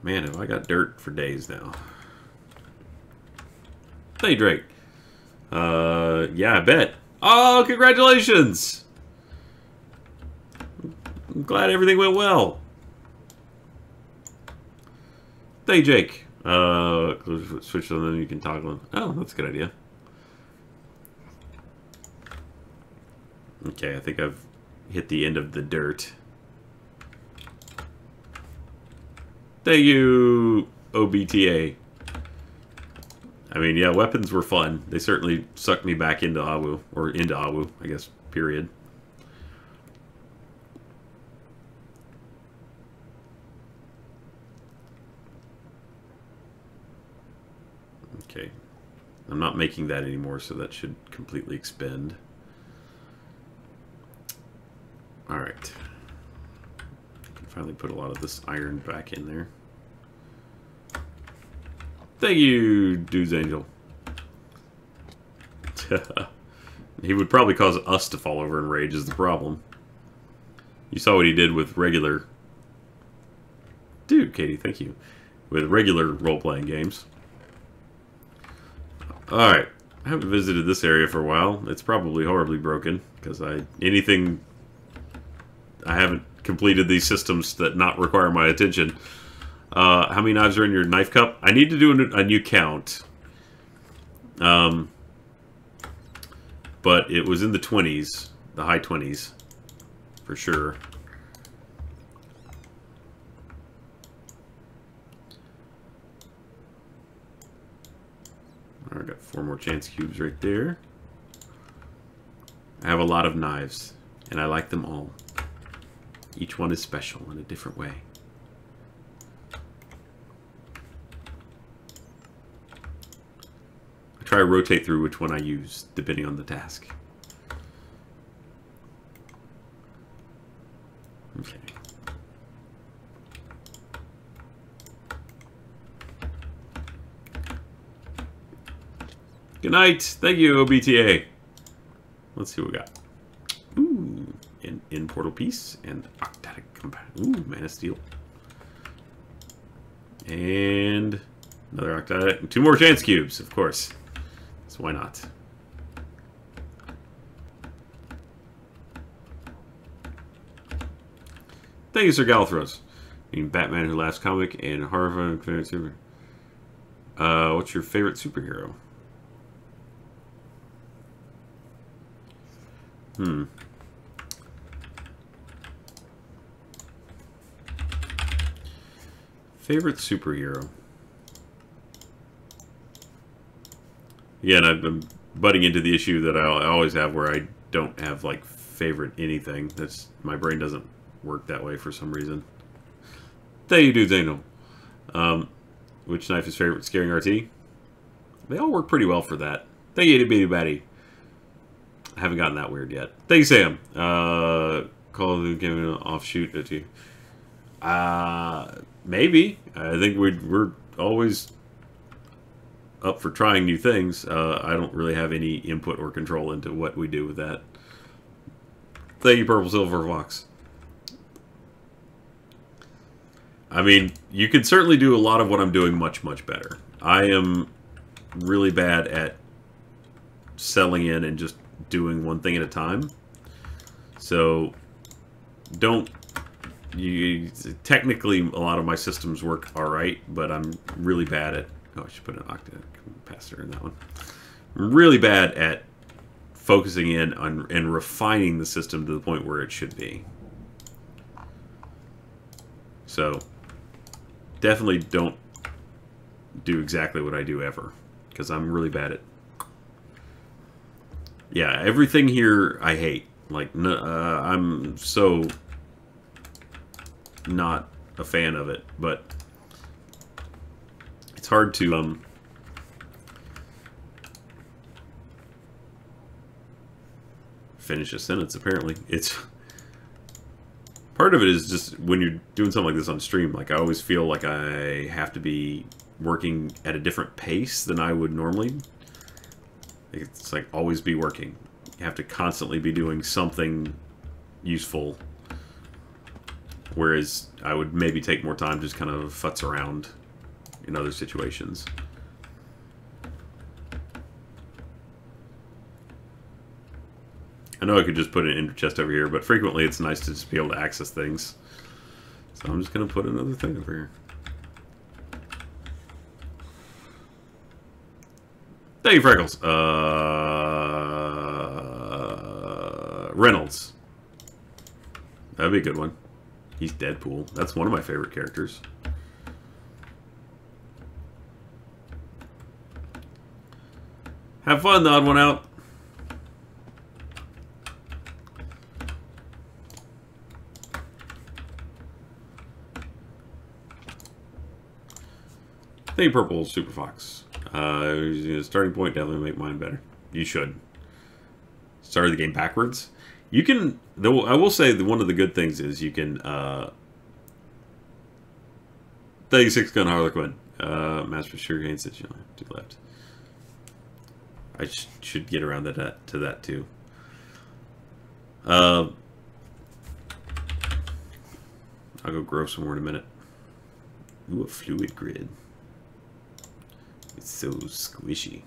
Man, have I got dirt for days now. Hey, Drake. Yeah, I bet. Oh, congratulations! I'm glad everything went well. Hey, Jake. Switch on, then you can toggle them. Oh, that's a good idea. Okay, I think I've hit the end of the dirt. Thank you, OBTA. I mean, yeah, weapons were fun. They certainly sucked me back into Awu, or into Awu, I guess, period. Okay. I'm not making that anymore, so that should completely expend. Alright. Can finally put a lot of this iron back in there. Thank you, Dude's Angel. He would probably cause us to fall over in rage is the problem. You saw what he did with regular... Dude, Katie, thank you. With regular role-playing games. Alright. I haven't visited this area for a while. It's probably horribly broken, because I haven't completed these systems that not require my attention. How many knives are in your knife cup? I need to do a new count. But it was in the 20s. The high 20s. For sure. Alright, got 4 more chance cubes right there. I have a lot of knives. And I like them all. Each one is special in a different way. Try to rotate through which one I use, depending on the task. Okay. Good night. Thank you, OBTA. Let's see what we got. Ooh, an in-portal piece and octatic compound. Ooh, Man of Steel. And another octatic. 2 more chance cubes, of course. So why not? Thank you, Sir Galthros. Batman Who Laughs comic and horrifying favorite super. What's your favorite superhero? Favorite superhero. Yeah, and I'm butting into the issue that I always have where I don't have, like, favorite anything. That's my brain doesn't work that way for some reason. There you do, Daniel. Which knife is favorite scaring RT? They all work pretty well for that. Thank you, Itty Bitty Batty. I haven't gotten that weird yet. Thank you, Sam. Call of Duty giving an offshoot at you. Maybe. I think we're always up for trying new things. I don't really have any input or control into what we do with that. Thank you, Purple Silver Fox. I mean, you can certainly do a lot of what I'm doing much, much better. I am really bad at selling in and just doing one thing at a time. So, technically, a lot of my systems work alright, but I'm really bad at... Oh, I should put an octacapacitor in that one. I'm really bad at focusing in on and refining the system to the point where it should be. So, definitely don't do exactly what I do ever, because I'm really bad at... Yeah, everything here I hate. Like, I'm so not a fan of it, but it's hard to finish a sentence. Apparently, it's part of it is just when you're doing something like this on stream. Like, I always feel like I have to be working at a different pace than I would normally. It's like always be working. You have to constantly be doing something useful. Whereas I would maybe take more time just kind of futz around in other situations. I know I could just put an ender chest over here, but frequently it's nice to just be able to access things. So I'm just going to put another thing over here. Thank you, Freckles. Reynolds. That'd be a good one. He's Deadpool. That's one of my favorite characters. Have fun, the odd one out. Thank you, Purple Super Fox. Starting point definitely make mine better. You should. Started the game backwards. You can, though, I will say that one of the good things is you can, thank you, Six Gun Harlequin. Master Sugarcane Stitch, to the left. I should get around to that too. I'll go grow some more in a minute. Ooh, a fluid grid. It's so squishy.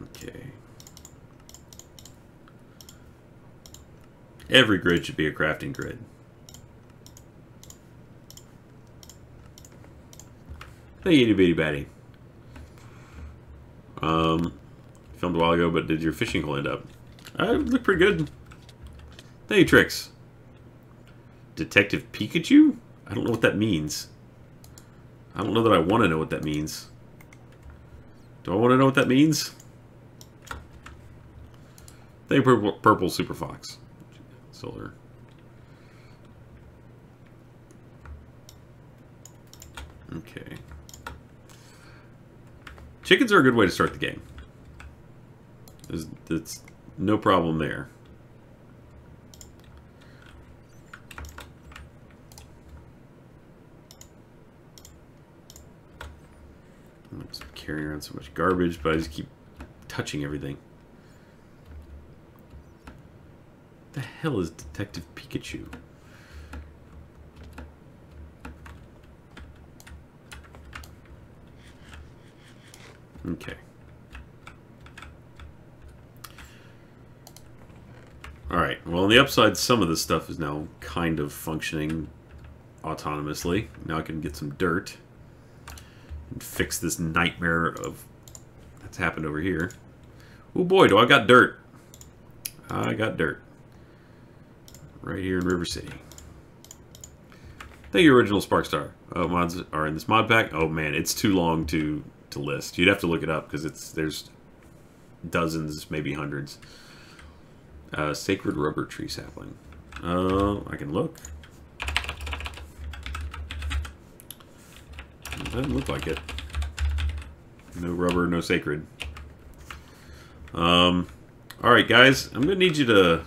Okay. Every grid should be a crafting grid. Thank you, itty bitty batty. Filmed a while ago, but did your fishing hole end up? It looked pretty good. Thank you, Tricks. Detective Pikachu? I don't know what that means. I don't know that I want to know what that means. Do I want to know what that means? Thank you, Purple Super Fox. Solar. Okay. Chickens are a good way to start the game. There's no problem there. I'm just carrying around so much garbage, but I just keep touching everything. What the hell is Detective Pikachu? Okay. Alright, well on the upside, some of this stuff is now kind of functioning autonomously. Now I can get some dirt and fix this nightmare of that's happened over here. Oh boy, do I got dirt. I got dirt. Right here in River City. Thank you, Original Sparkstar. Mods are in this mod pack. Oh man, it's too long to list. You'd have to look it up because there's dozens, maybe hundreds. Sacred Rubber Tree Sapling. I can look. It doesn't look like it. No rubber, no sacred. Alright guys, I'm gonna need you to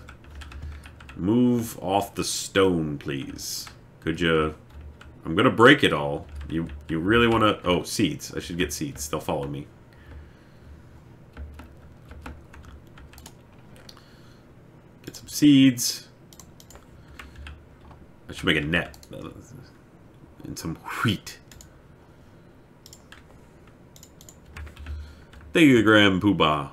move off the stone, please. Could you I'm gonna break it all. You really want to... Oh, seeds. I should get seeds. They'll follow me. Get some seeds. I should make a net. And some wheat. Thank you, Graham Poobah.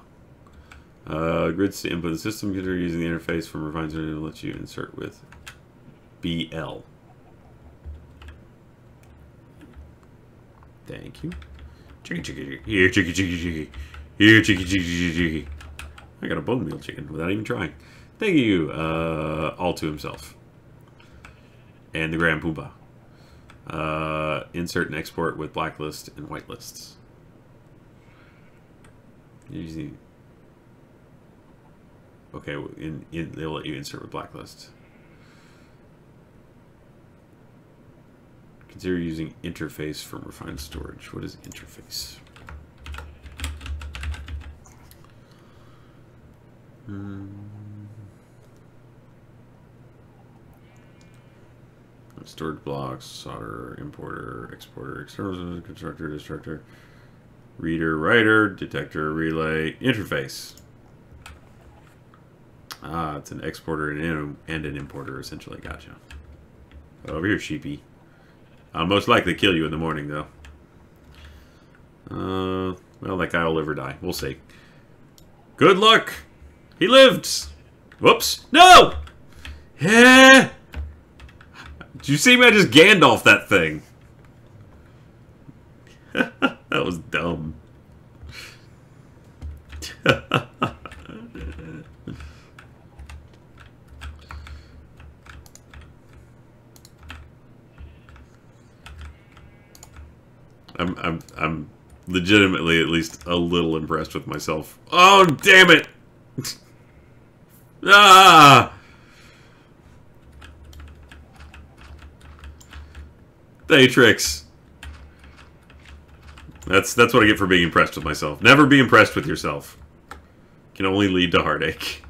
Grids to input the system computer using the interface from Refine to let you insert with BL. Thank you. Chicky chicky. Here, chicky chicky chicky. Here, chicky chicky chicky. I got a bone meal chicken without even trying. Thank you. All to himself. And the Grand Poobah. Insert and export with blacklist and whitelists. Usually. Okay, they'll let you insert with blacklist. Consider using interface from refined storage. What is interface? Storage blocks, solder, importer, exporter, external constructor, destructor, reader, writer, detector, relay, interface. Ah, it's an exporter and an importer, essentially. Gotcha. Over here, sheepy. I'll most likely kill you in the morning, though. Well, that guy will live or die. We'll see. Good luck! He lived! Whoops! No! Yeah! Did you see me? I just Gandalf that thing. That was dumb. I'm legitimately at least a little impressed with myself. Oh, damn it! Ah! Matrix. That's what I get for being impressed with myself. Never be impressed with yourself. Can only lead to heartache.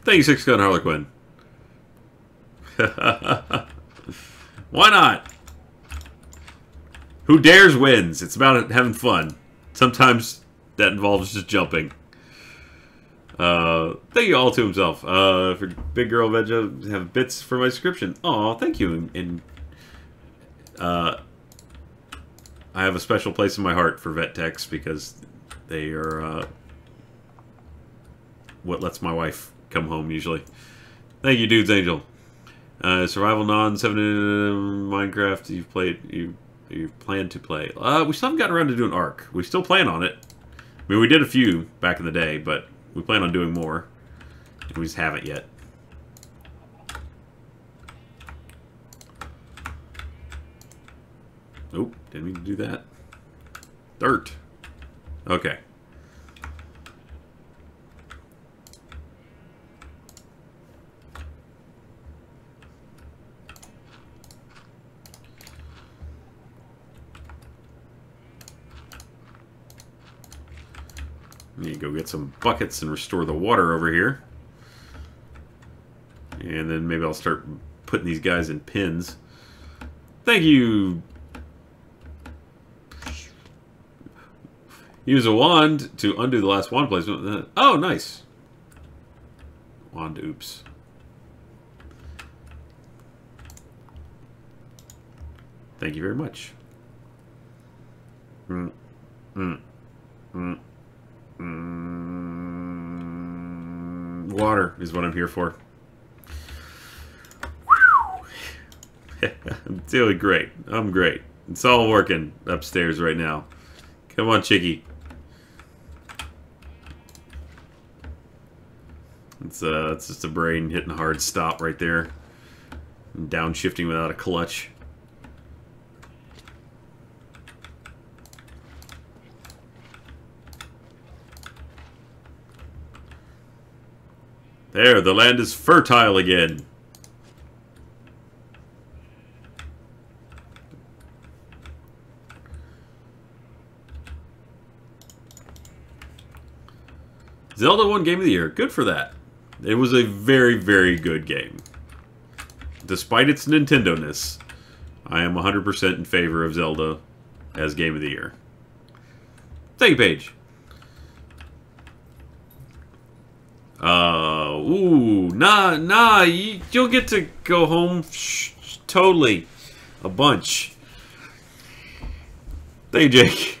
Thank you, Six Gun Harlequin. Why not? Who dares wins. It's about having fun. Sometimes that involves just jumping. Thank you all to himself. For Big Girl Veggie, have bits for my subscription. Aw, thank you. And I have a special place in my heart for vet techs because they are what lets my wife come home usually. Thank you, Dudes Angel. Survival non 7 Minecraft. You've played. You plan to play. We still haven't gotten around to doing Ark. We still plan on it. I mean, we did a few back in the day, but we plan on doing more. We just haven't yet. Nope, didn't mean to do that. Dirt. Okay. Need to go get some buckets and restore the water over here. And then maybe I'll start putting these guys in pins. Thank you. Use a wand to undo the last wand placement. Oh, nice. Wand, oops. Thank you very much. Water is what I'm here for. I'm doing great. I'm great. It's all working upstairs right now. Come on, Chiggy. It's just a brain hitting a hard stop right there. Downshifting without a clutch. There, the land is fertile again. Zelda won Game of the Year. Good for that. It was a very, very good game. Despite its Nintendo-ness, I am 100% in favor of Zelda as Game of the Year. Thank you, Paige. Nah, you'll get to go home totally. A bunch. Thank you, Jake.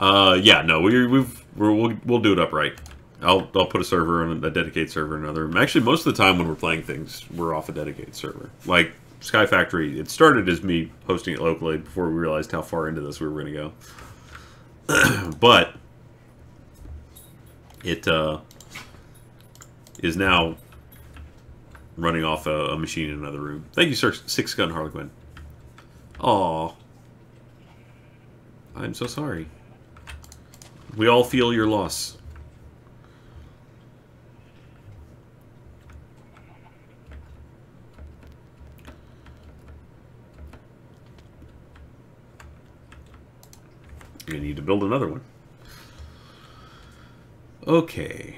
Yeah, no, we'll do it upright. I'll put a server on a dedicated server in another. Actually, most of the time when we're playing things, we're off a dedicated server. Like Skyfactory, it started as me hosting it locally before we realized how far into this we were going to go. But it is now running off a machine in another room. Thank you, Sir Six Gun Harlequin. Aw, I'm so sorry. We all feel your loss. You need to build another one. Okay.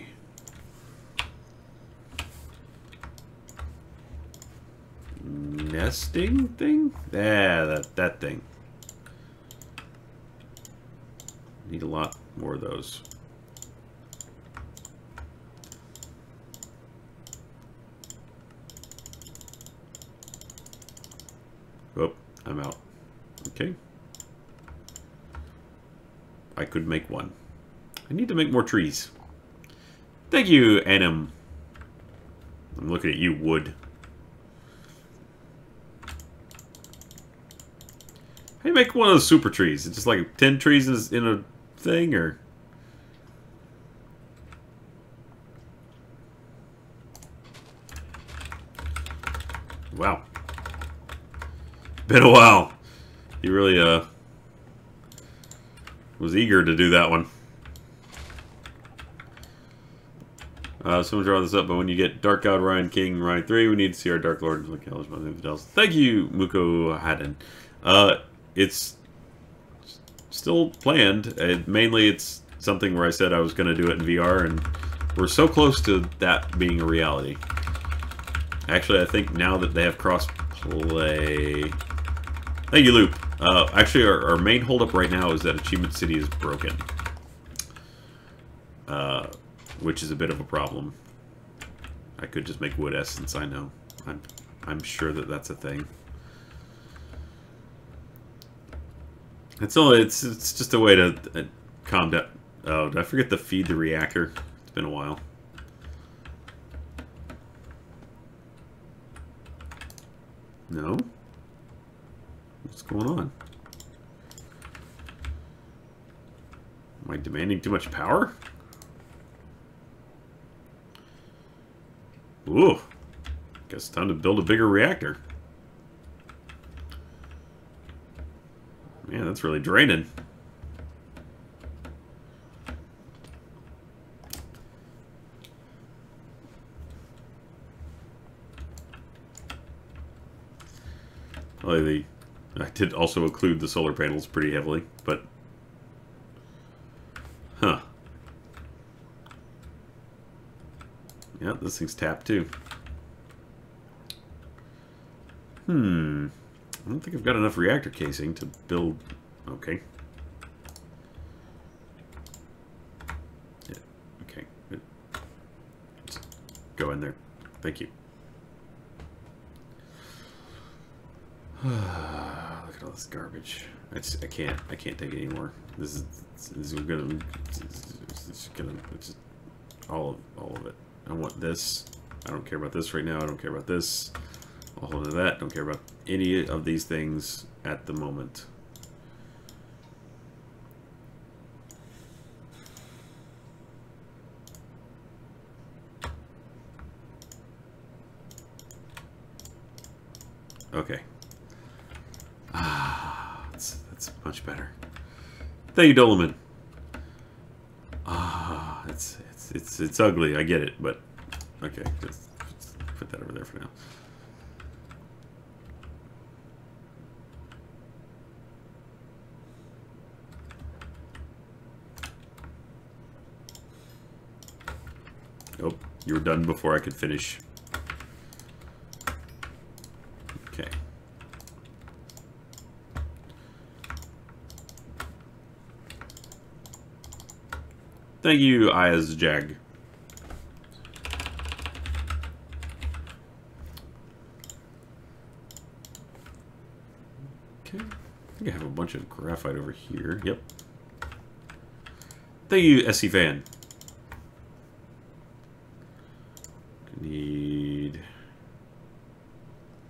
Nesting thing? Yeah, that thing. Need a lot more of those. Oh, I'm out. Okay. I could make one. I need to make more trees. Thank you, Anim. I'm looking at you, wood. How do you make one of those super trees? It's just like 10 trees in a thing, or... Wow. Been a while. You really, was eager to do that one. Someone draw this up, but when you get Dark God, Ryan King, Ryan 3, we need to see our Dark Lord. Thank you, Muko Haddon. It's still planned. Mainly, it's something where I said I was going to do it in VR, and we're so close to that being a reality. Actually, I think now that they have cross-play... Thank you, Loop. Actually, our main holdup right now is that Achievement City is broken. Which is a bit of a problem. I could just make wood essence, I know. I'm sure that that's a thing. It's just a way to calm down. Oh, did I forget to feed the reactor? It's been a while. No? What's going on? Am I demanding too much power? Ooh. Guess it's time to build a bigger reactor. Man, that's really draining. Well, I did also include the solar panels pretty heavily, but... Huh. Yeah, this thing's tapped too. I don't think I've got enough reactor casing to build... Okay. Yeah, okay. Let's go in there. Thank you. Look at all this garbage. I can't take it anymore. This is gonna all of it. I want this. I don't care about this right now. I don't care about this. I'll hold on to that. Don't care about any of these things at the moment. Okay. That's much better. Thank you, Doloman. It's ugly. I get it, but okay. Just put that over there for now. You were done before I could finish. Okay. Thank you, Ayaz Jag. Okay. I think I have a bunch of graphite over here. Yep. Thank you, SC Fan. Need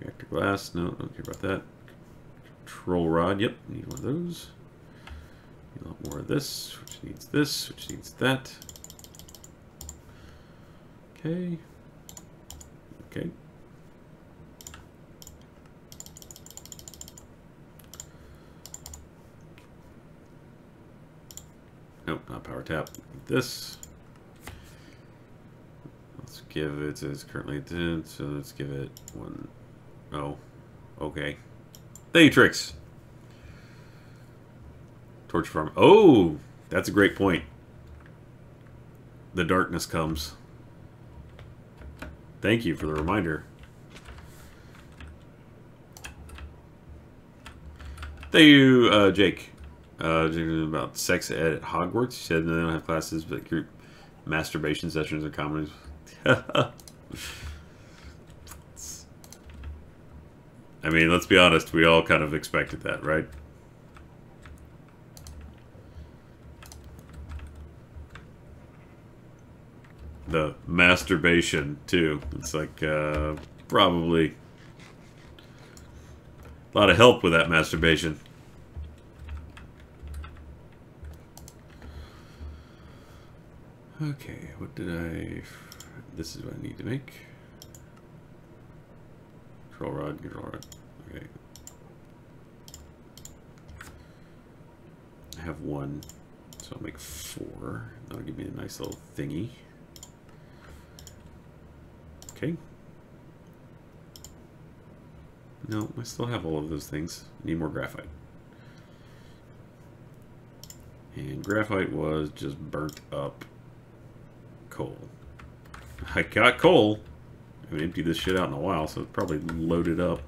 reactor glass. No, don't care about that. Control rod. Yep, need one of those. Need a lot more of this, which needs that. Okay. Okay. Nope, not power tap. This. Let's give it, it's currently 10, so let's give it 1. Oh, okay. Thank you, Tricks. Torch farm. Oh, that's a great point. The darkness comes. Thank you for the reminder. Thank you, Jake. About sex ed at Hogwarts. You said they don't have classes, but group masturbation sessions are common. I mean, let's be honest. We all kind of expected that, right? The masturbation, too. It's like, probably a lot of help with that masturbation. Okay, what did I... This is what I need to make. Control rod, okay. I have 1, so I'll make 4. That'll give me a nice little thingy. Okay. No, I still have all of those things. I need more graphite. And graphite was just burnt up coal. I got coal. I haven't emptied this shit out in a while, so it's probably loaded up.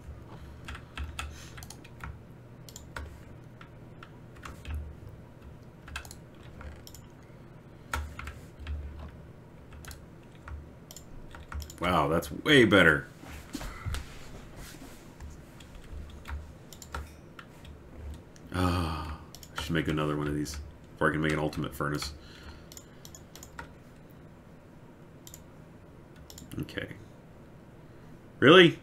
Wow, that's way better. Ah, I should make another one of these before I can make an ultimate furnace. Okay. Really?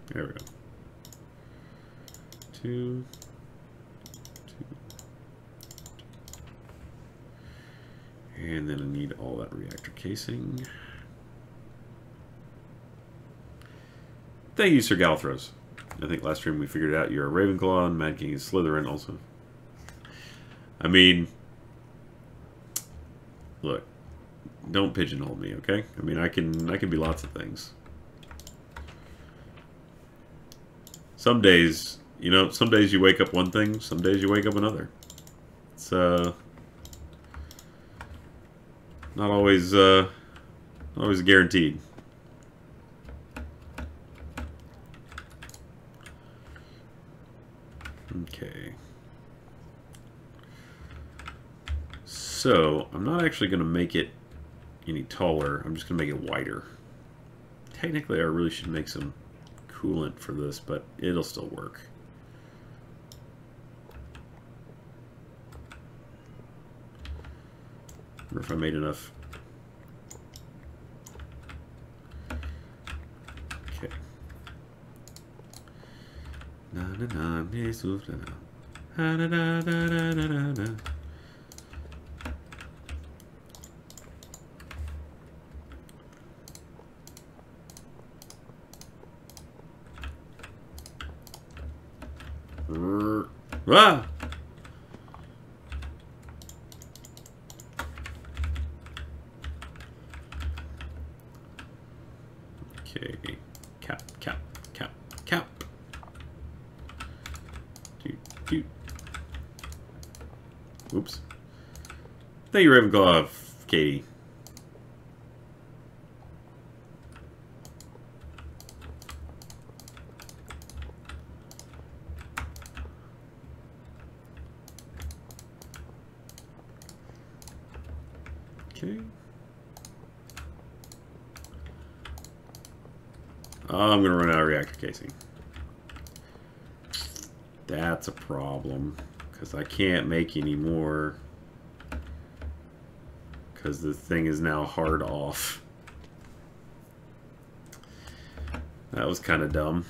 There we go. 2, 2. And then I need all that reactor casing. Thank you, Sir Galthros. I think last stream we figured out you're a Ravenclaw and Mad King is Slytherin also. I mean, look, don't pigeonhole me, okay? I mean, I can be lots of things. Some days, you know, some days you wake up one thing, some days you wake up another. It's not always guaranteed. Okay. So, I'm not actually going to make it any taller. I'm just going to make it wider. Technically, I really should make some coolant for this, but it'll still work. I wonder if I made enough. Okay. Na na na, na na na na na na na. Ah! Okay, cap. Doot. Oops. Thank you, Ravenclaw, Katie. Okay. Oh, I'm gonna run out of reactor casing. That's a problem, because I can't make any more, because the thing is now hard off. That was kind of dumb.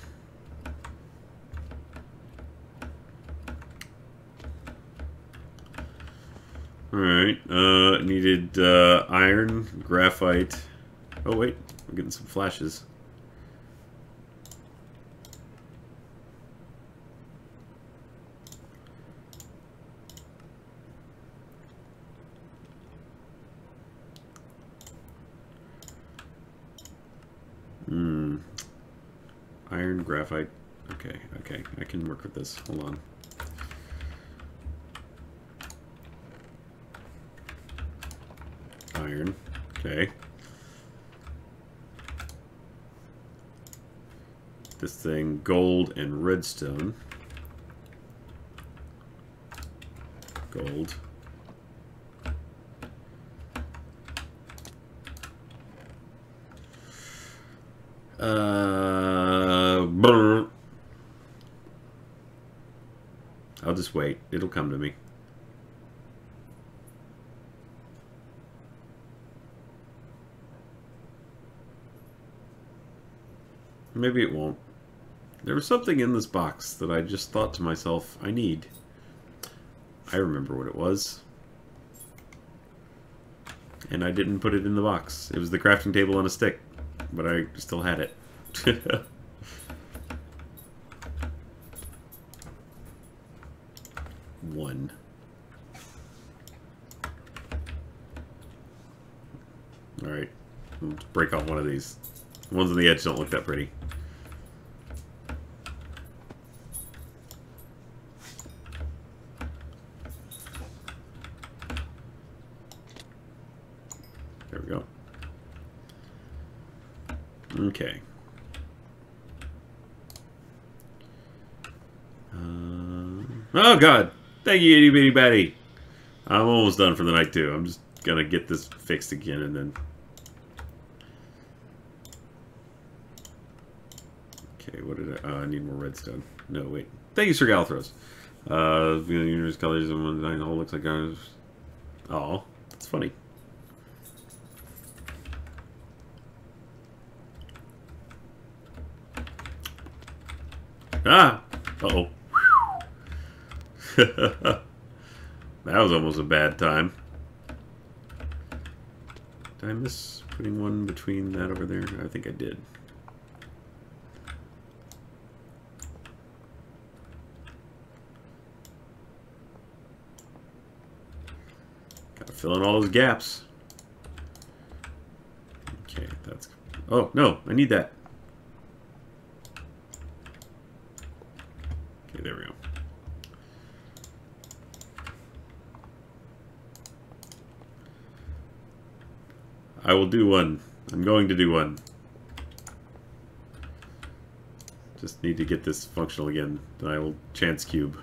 Alright, needed iron, graphite. Oh wait, I'm getting some flashes. Iron, graphite. Okay, okay, I can work with this. Hold on. Iron. Okay. This thing, gold and redstone. Gold. Brr. I'll just wait. It'll come to me. Maybe it won't. There was something in this box that I just thought to myself, I need. I remember what it was. And I didn't put it in the box. It was the crafting table on a stick. But I still had it. One. Alright. Let's break off one of these. The ones on the edge don't look that pretty. There we go. Okay. Oh god! Thank you, itty bitty batty! I'm almost done for the night too. I'm just gonna get this fixed again and then... Okay, what did I... I need more redstone. No, wait. Thank you, Sir Galthros. The universe colors and one nine hole looks like ours. Oh, that's funny. Ah! Uh-oh. That was almost a bad time. Did I miss putting one between that over there? I think I did. Gotta fill in all those gaps. Okay, that's... Oh, no, I need that. Okay, there we go. I will do one. I'm going to do one. Just need to get this functional again. Then I will chance cube.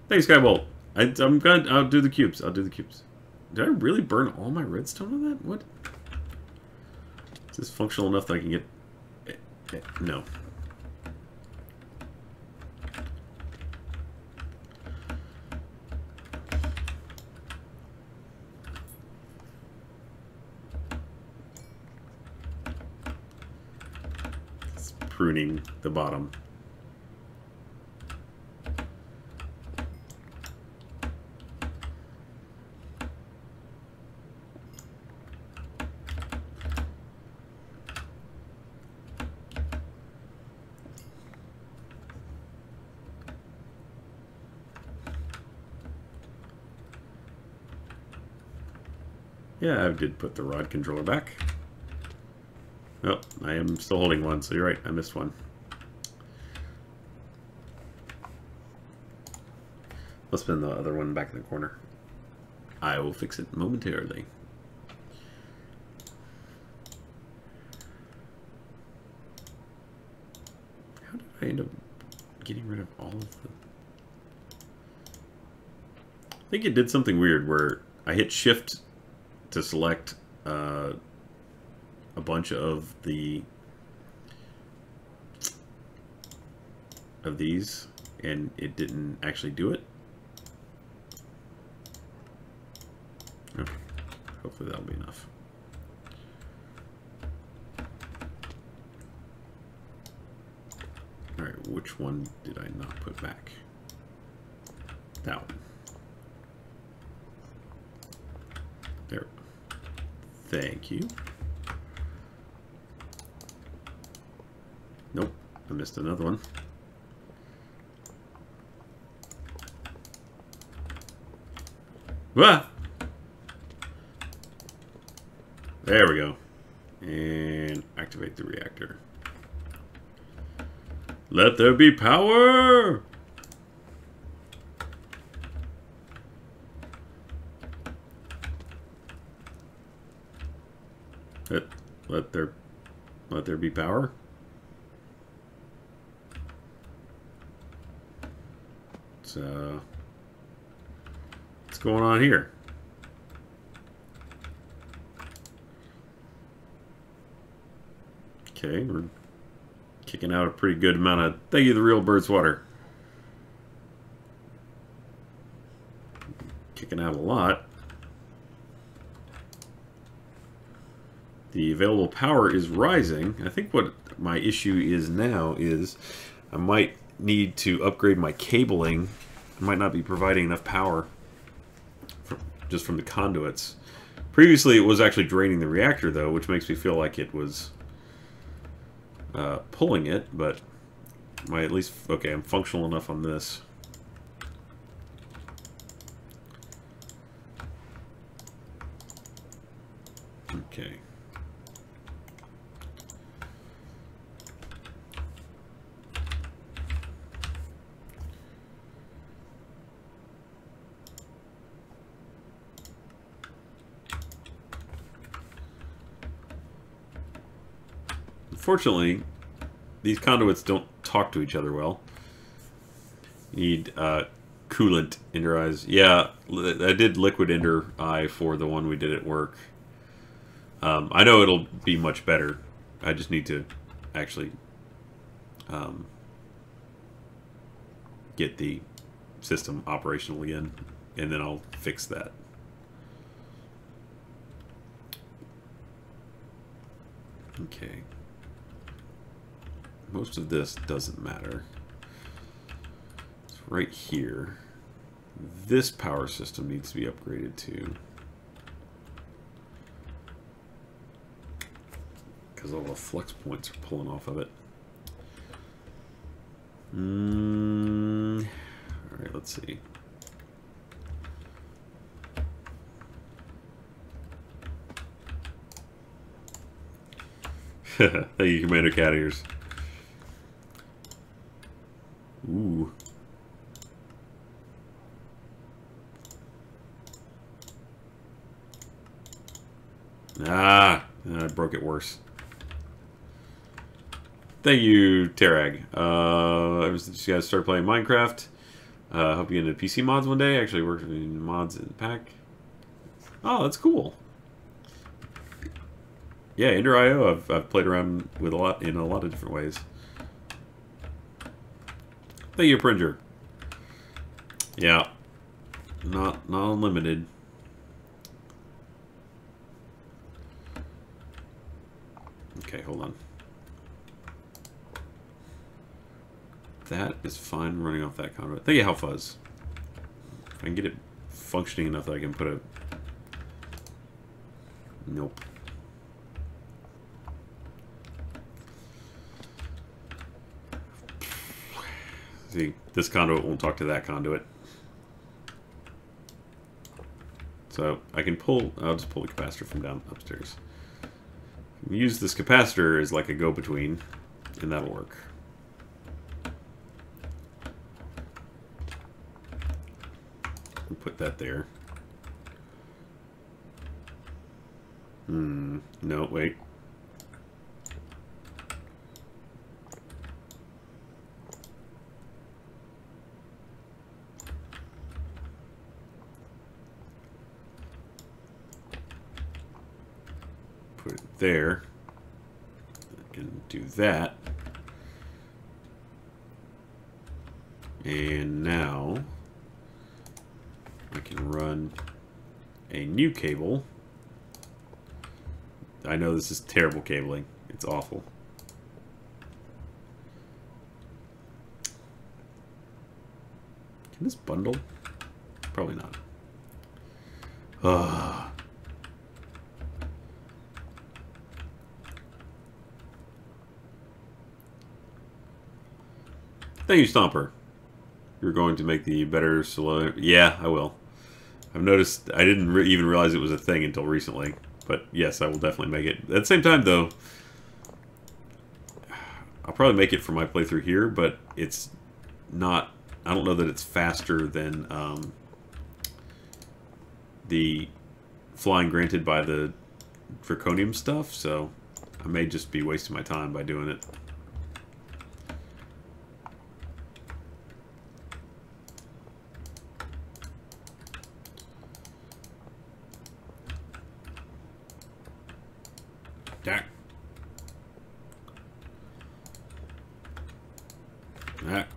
Thanks, Skybolt. I'm gonna. I'll do the cubes. I'll do the cubes. Did I really burn all my redstone on that? What? Is this functional enough that I can get? No. Pruning the bottom. Yeah, I did put the rod controller back. Oh, I am still holding one, so you're right, I missed one. Let's spin the other one back in the corner. I will fix it momentarily. How did I end up getting rid of all of the... I think it did something weird where I hit shift to select a bunch of these, and it didn't actually do it. Okay. Hopefully that'll be enough. Alright, which one did I not put back? That one. There. Thank you. Nope, I missed another one. Ah! There we go. And activate the reactor. Let there be power! Let there be power? So, what's going on here? Okay, we're kicking out a pretty good amount of... Thank you, the real bird's water. Kicking out a lot. The available power is rising. I think what my issue is now is I might need to upgrade my cabling. I might not be providing enough power just from the conduits. Previously it was actually draining the reactor though, which makes me feel like it was pulling it, but my at least... Okay, I'm functional enough on this. Okay. Unfortunately, these conduits don't talk to each other well. You need coolant in your eyes. Yeah, I did liquid ender eye for the one we did at work. I know it'll be much better. I just need to actually get the system operational again, and then I'll fix that. Okay. Most of this doesn't matter. It's right here. This power system needs to be upgraded to, because all the flux points are pulling off of it. Alright, let's see. Thank you, Commander Cat Ears. Ooh. Ah, I broke it worse. Thank you, Terag. Ever since you guys started playing Minecraft, hope you get into PC mods one day. Actually, worked in mods in the pack. Oh, that's cool. Yeah, Ender.io I've played around with in a lot of different ways. Thank you, Pringer. Yeah, not unlimited. Okay, hold on. That is fine running off that conduit. Thank you, Halfuzz. If I can get it functioning enough that I can put a... Nope. See, this conduit won't talk to that conduit. So I can pull... I'll just pull the capacitor from down upstairs. Use this capacitor as like a go-between, and that'll work. We'll put that there. No, wait. there. I can do that. And now I can run a new cable. I know this is terrible cabling. It's awful. Can this bundle? Probably not. Ugh. Thank you, Stomper. You're going to make the better solo. Yeah, I will. I've noticed. I didn't even realize it was a thing until recently. But yes, I will definitely make it. At the same time, though, I'll probably make it for my playthrough here, but it's not. I don't know that it's faster than the flying granted by the draconium stuff, so I may just be wasting my time by doing it. Darn. Alright.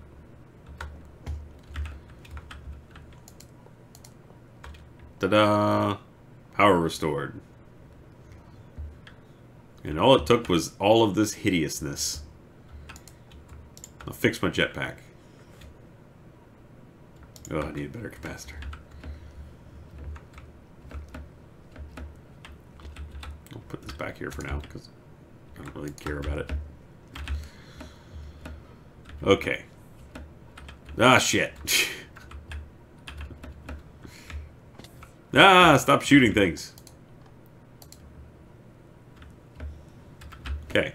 Ta-da! Power restored. And all it took was all of this hideousness. I'll fix my jetpack. Oh, I need a better capacitor. I'll put this back here for now, because I don't really care about it. Okay. Ah, shit. Ah, stop shooting things. Okay.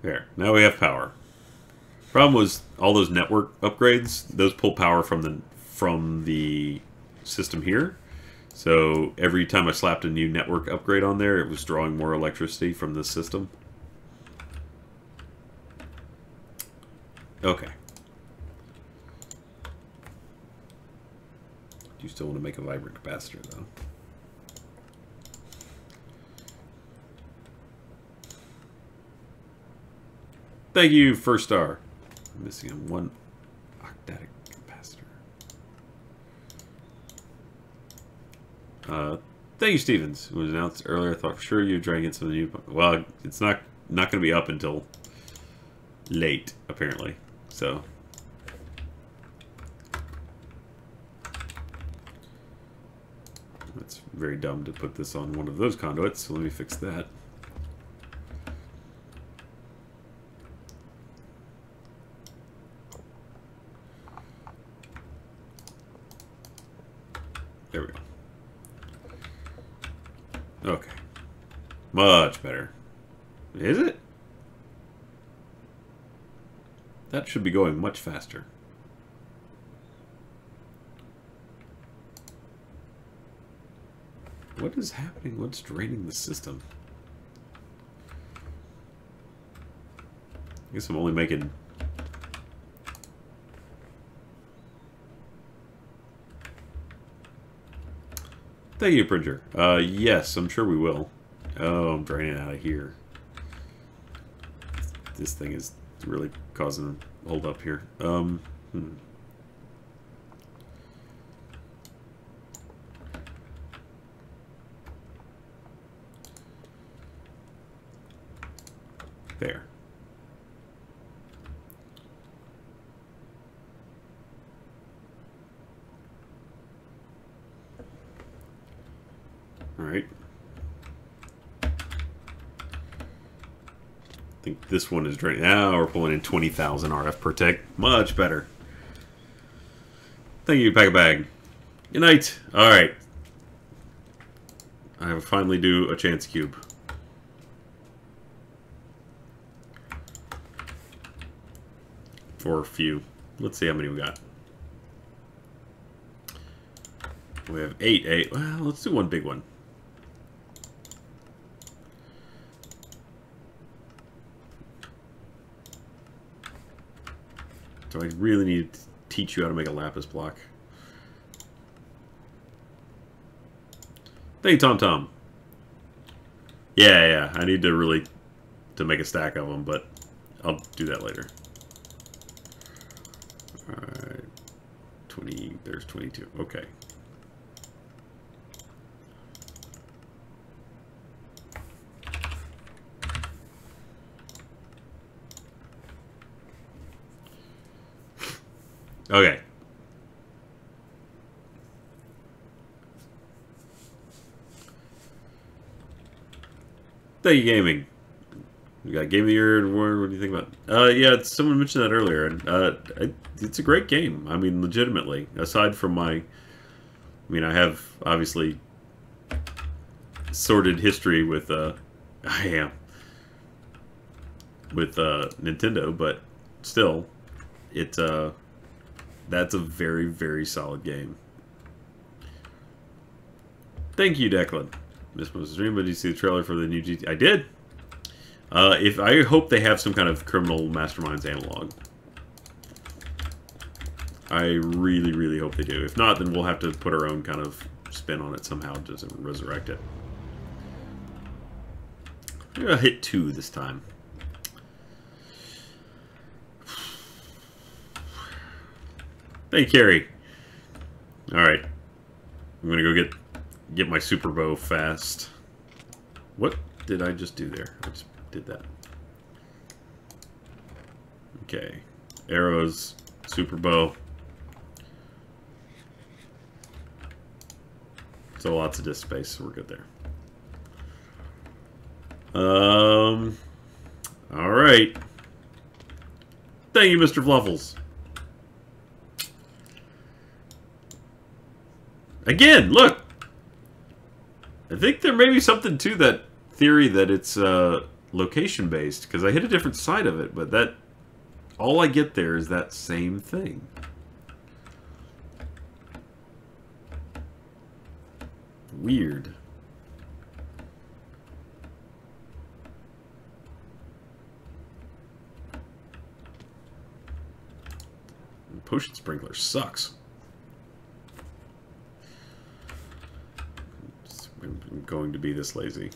There. Now we have power. Problem was all those network upgrades, those pull power from the system here. So every time I slapped a new network upgrade on there, it was drawing more electricity from the system. Okay. You still want to make a vibrant capacitor, though. Thank you, first star. I'm missing one octatic capacitor. Thank you, Stevens. It was announced earlier. I thought for sure you'd try and get some of the new. Well, it's not going to be up until late, apparently. So. It's very dumb to put this on one of those conduits, so let me fix that. There we go. Okay. Much better. Is it? That should be going much faster. What is happening? What's draining the system? I guess I'm only making... Thank you, Printer. Yes, I'm sure we will. Oh, I'm draining out of here. This thing is really causing a hold up here. There. All right. I think this one is draining. Now we're pulling in 20,000 RF per tick. Much better. Thank you, Pack a Bag. Good night. All right. I will finally do a chance cube. For a few. Let's see how many we got. We have 8. Well, let's do one big one. So I really need to teach you how to make a lapis block. Thank you, Tom Tom. Yeah, yeah. I need to make a stack of them, but I'll do that later. Alright. 20, there's 22. Okay. Okay. Thank you, gaming. We got Game of the Year award. What do you think about? Yeah, someone mentioned that earlier, and it's a great game. I mean, legitimately. Aside from I have obviously sordid history with Nintendo, but still, that's a very, very solid game. Thank you, Declan. Missed most of the stream, but did you see the trailer for the new GT? I did. I hope they have some kind of Criminal Masterminds analog. I really, really hope they do. If not, then we'll have to put our own kind of spin on it somehow to resurrect it. I'm gonna hit 2 this time. Hey, Carrie. Alright. I'm gonna go get my super bow fast. What did I just do there? I just did that. Okay. Arrows, super bow. So lots of disk space, so we're good there. Alright. Thank you, Mr. Fluffles. Again, look! I think there may be something to that theory that it's location-based, because I hit a different side of it, but that... all I get there is that same thing. Weird. Potion sprinkler sucks. I'm going to be this lazy.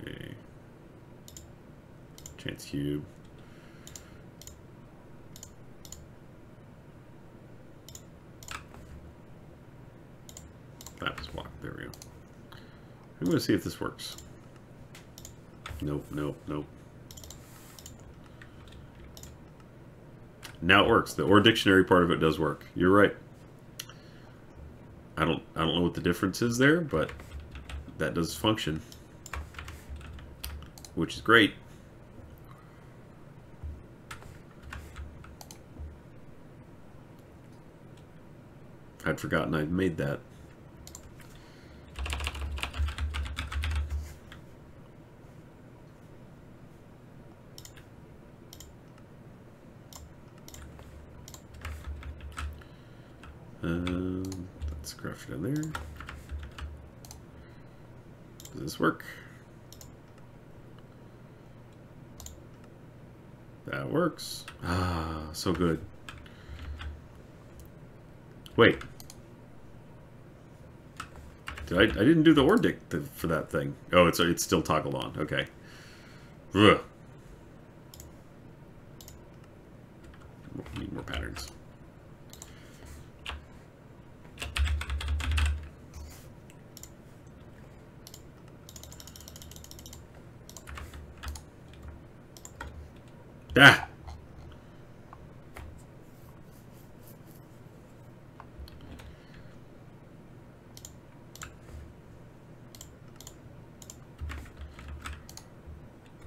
Okay. Chance cube. That was blocked. There we go. I'm going to see if this works. Nope, nope, nope. Now it works. The or dictionary part of it does work. You're right. I don't know what the difference is there, but that does function. Which is great. I'd forgotten I'd made that. Let's craft it in there. Does this work? That works. Ah, so good. Wait. I didn't do the or dict for that thing. Oh, it's still toggled on. Okay. Ugh. Need more patterns. Ah!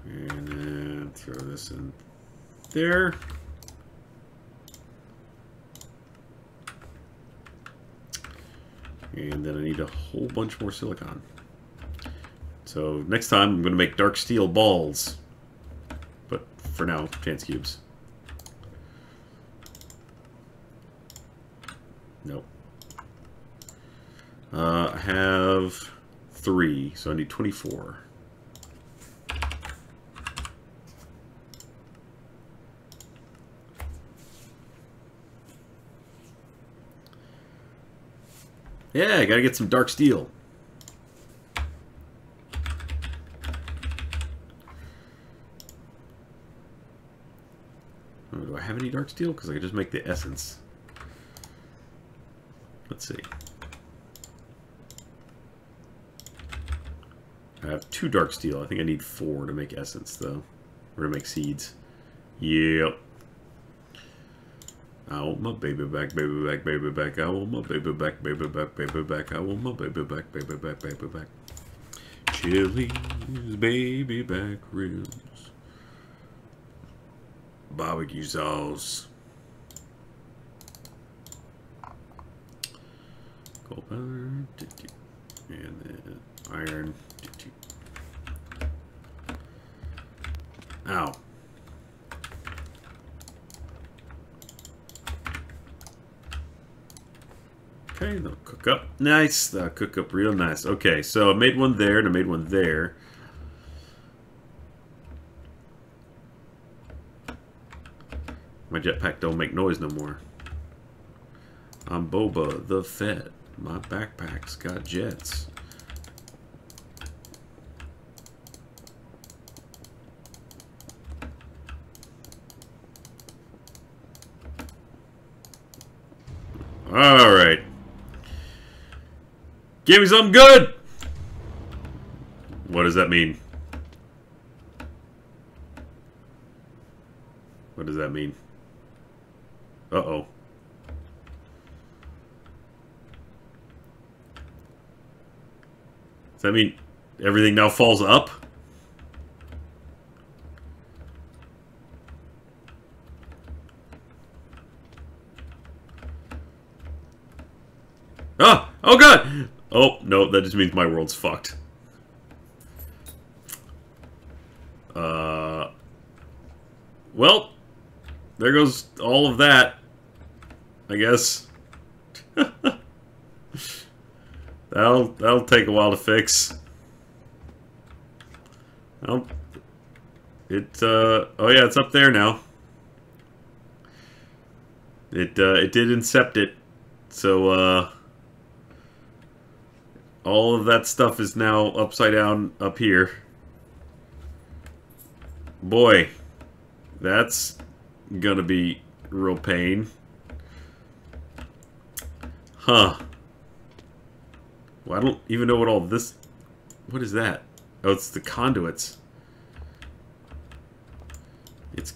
And then throw this in there. And then I need a whole bunch more silicon. So next time I'm going to make dark steel balls. But for now, chance cubes. Nope. I have 3, so I need 24. Yeah, I gotta get some dark steel. Oh, do I have any dark steel? Because I could just make the essence. Let's see. I have 2 dark steel. I think I need 4 to make essence, though. Or to make seeds. Yep. I want my baby back, baby back, baby back. I want my baby back, baby back, baby back. I want my baby back, baby back, baby back. Chili's baby back ribs. Barbecue sauce. Copper. And then iron. Ow. Okay, they'll cook up. Nice. They'll cook up real nice. Okay, so I made one there and I made one there. My jetpack don't make noise no more. I'm Boba the Fett. My backpack's got jets. Alright. Give me something good! What does that mean? What does that mean? Uh-oh. Does that mean everything now falls up? Ah! Oh god! Oh, no, that just means my world's fucked. Well, there goes all of that, I guess. That'll take a while to fix. Well, oh yeah, it's up there now. It did incept it, so all of that stuff is now upside down up here. Boy, that's gonna be real pain. Huh. Well, I don't even know what all this... What is that? Oh, it's the conduits. It's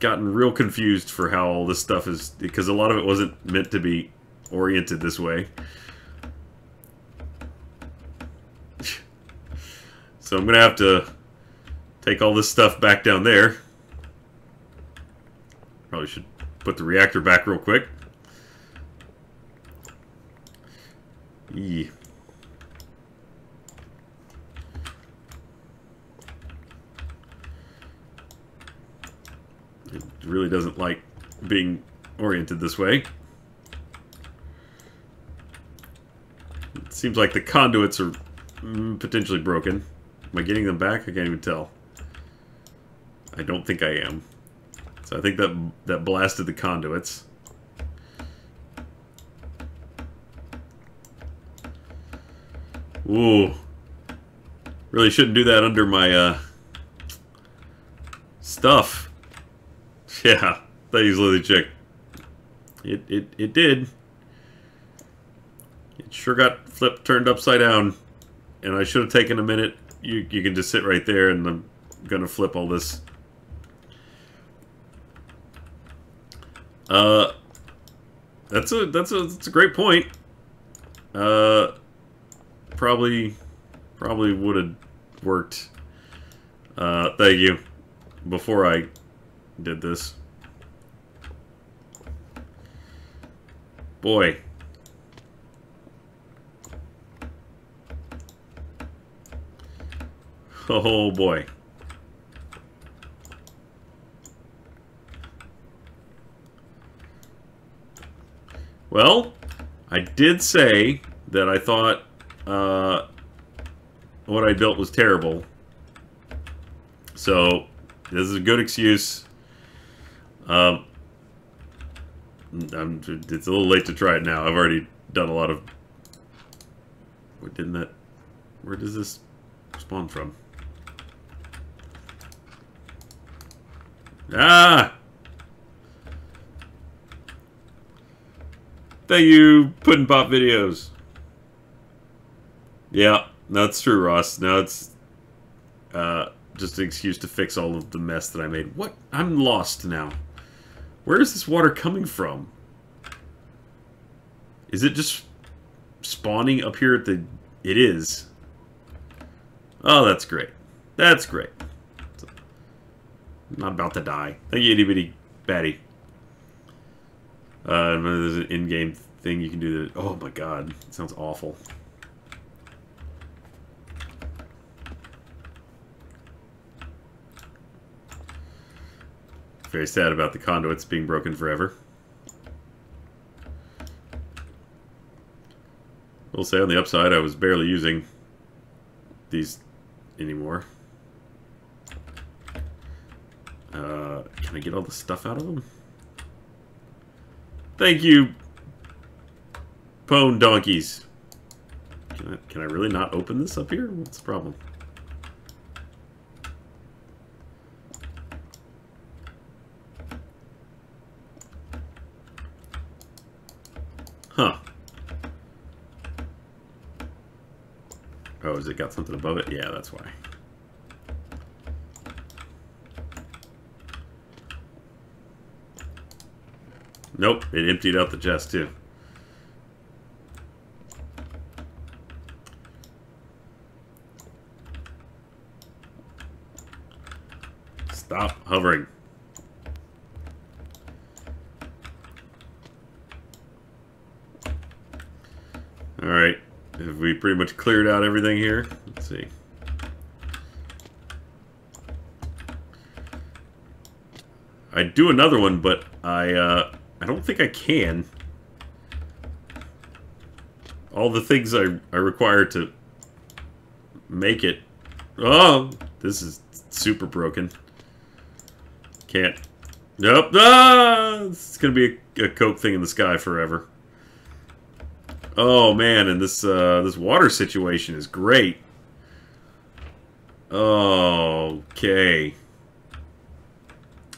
gotten real confused for how all this stuff is... Because a lot of it wasn't meant to be oriented this way. So I'm gonna have to take all this stuff back down there. Probably should put the reactor back real quick. Eee. It really doesn't like being oriented this way. It seems like the conduits are potentially broken. Am I getting them back? I can't even tell. I don't think I am. So I think that blasted the conduits. Ooh. Really shouldn't do that under my stuff. Yeah, that usually check. It did. It sure got flipped, turned upside down. And I should have taken a minute. You can just sit right there, and I'm gonna flip all this. That's a great point. Probably would have worked. Thank you. Before I did this. Boy. Oh boy. Well, I did say that I thought what I built was terrible. So, this is a good excuse. It's a little late to try it now. I've already done a lot of What didn't that... Where does this spawn from? Ah! Thank you, Puddin' Pop Videos. Yeah, that's true, Ross. Now it's just an excuse to fix all of the mess that I made. What? I'm lost now. Where is this water coming from? Is it just spawning up here at the... It is. Oh, that's great. That's great. I'm not about to die. Thank you, itty bitty batty. There's an in-game thing you can do that. Oh my god, it sounds awful. Very sad about the conduits being broken forever. We'll say on the upside, I was barely using these anymore. Can I get all the stuff out of them? Thank you, Pone Donkeys. Can I really not open this up here? What's the problem? Huh. Oh, has it got something above it? Yeah, that's why. Nope, it emptied out the chest too. Stop hovering. Alright, have we pretty much cleared out everything here? Let's see. I'd do another one, but I don't think I can. All the things I require to make it... Oh! This is super broken. Can't... Nope! Ah! It's gonna be a Coke thing in the sky forever. Oh man, and this water situation is great. Okay.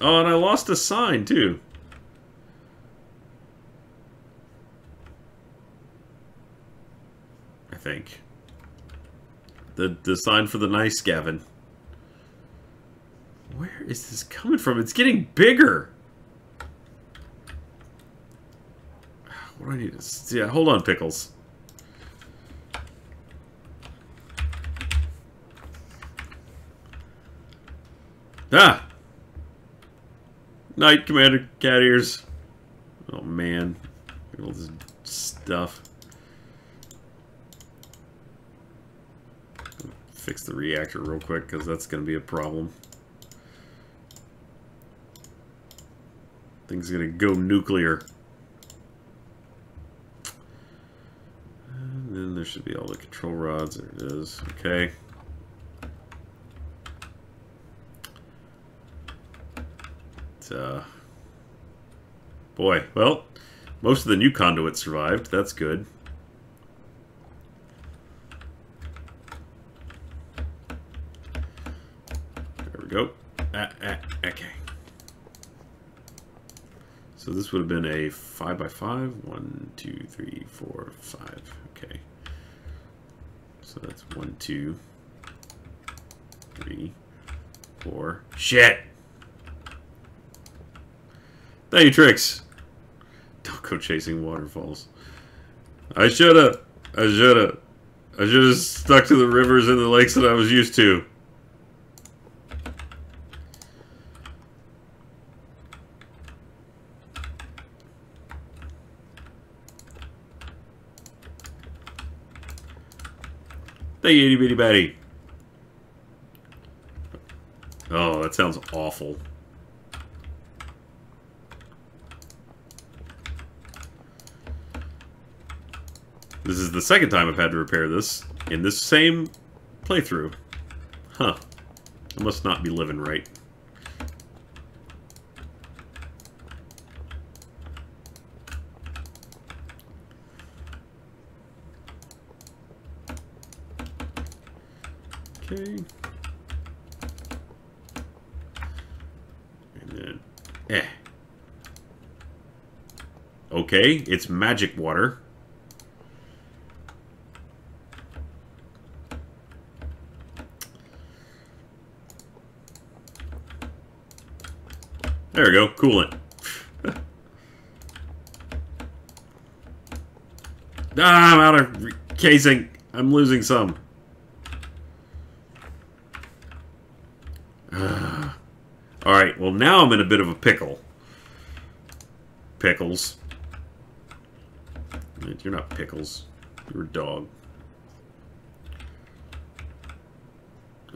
Oh, and I lost a sign too. I think. The sign for the nice Gavin. Where is this coming from? It's getting bigger. What do I need to... Yeah, hold on, Pickles. Ah! Night, Commander Cat Ears. Oh, man. All this stuff. Fix the reactor real quick, because that's going to be a problem. Thing's going to go nuclear. And then there should be all the control rods. There it is. Okay. Boy, well, most of the new conduits survived. That's good. There we go. Okay. So this would have been a 5x5. 1, 2, 3, 4, 5. Okay. So that's 1, 2, 3, 4. Shit! Thank you, Tricks. Don't go chasing waterfalls. I shoulda stuck to the rivers and the lakes that I was used to. Thank you, itty bitty batty. Oh, that sounds awful. This is the second time I've had to repair this in this same playthrough. Huh. I must not be living right. Okay. And then, okay, it's magic water. There we go, coolant. I'm out of casing. I'm losing some. Alright, well now I'm in a bit of a pickle. Pickles. You're not Pickles. You're a dog.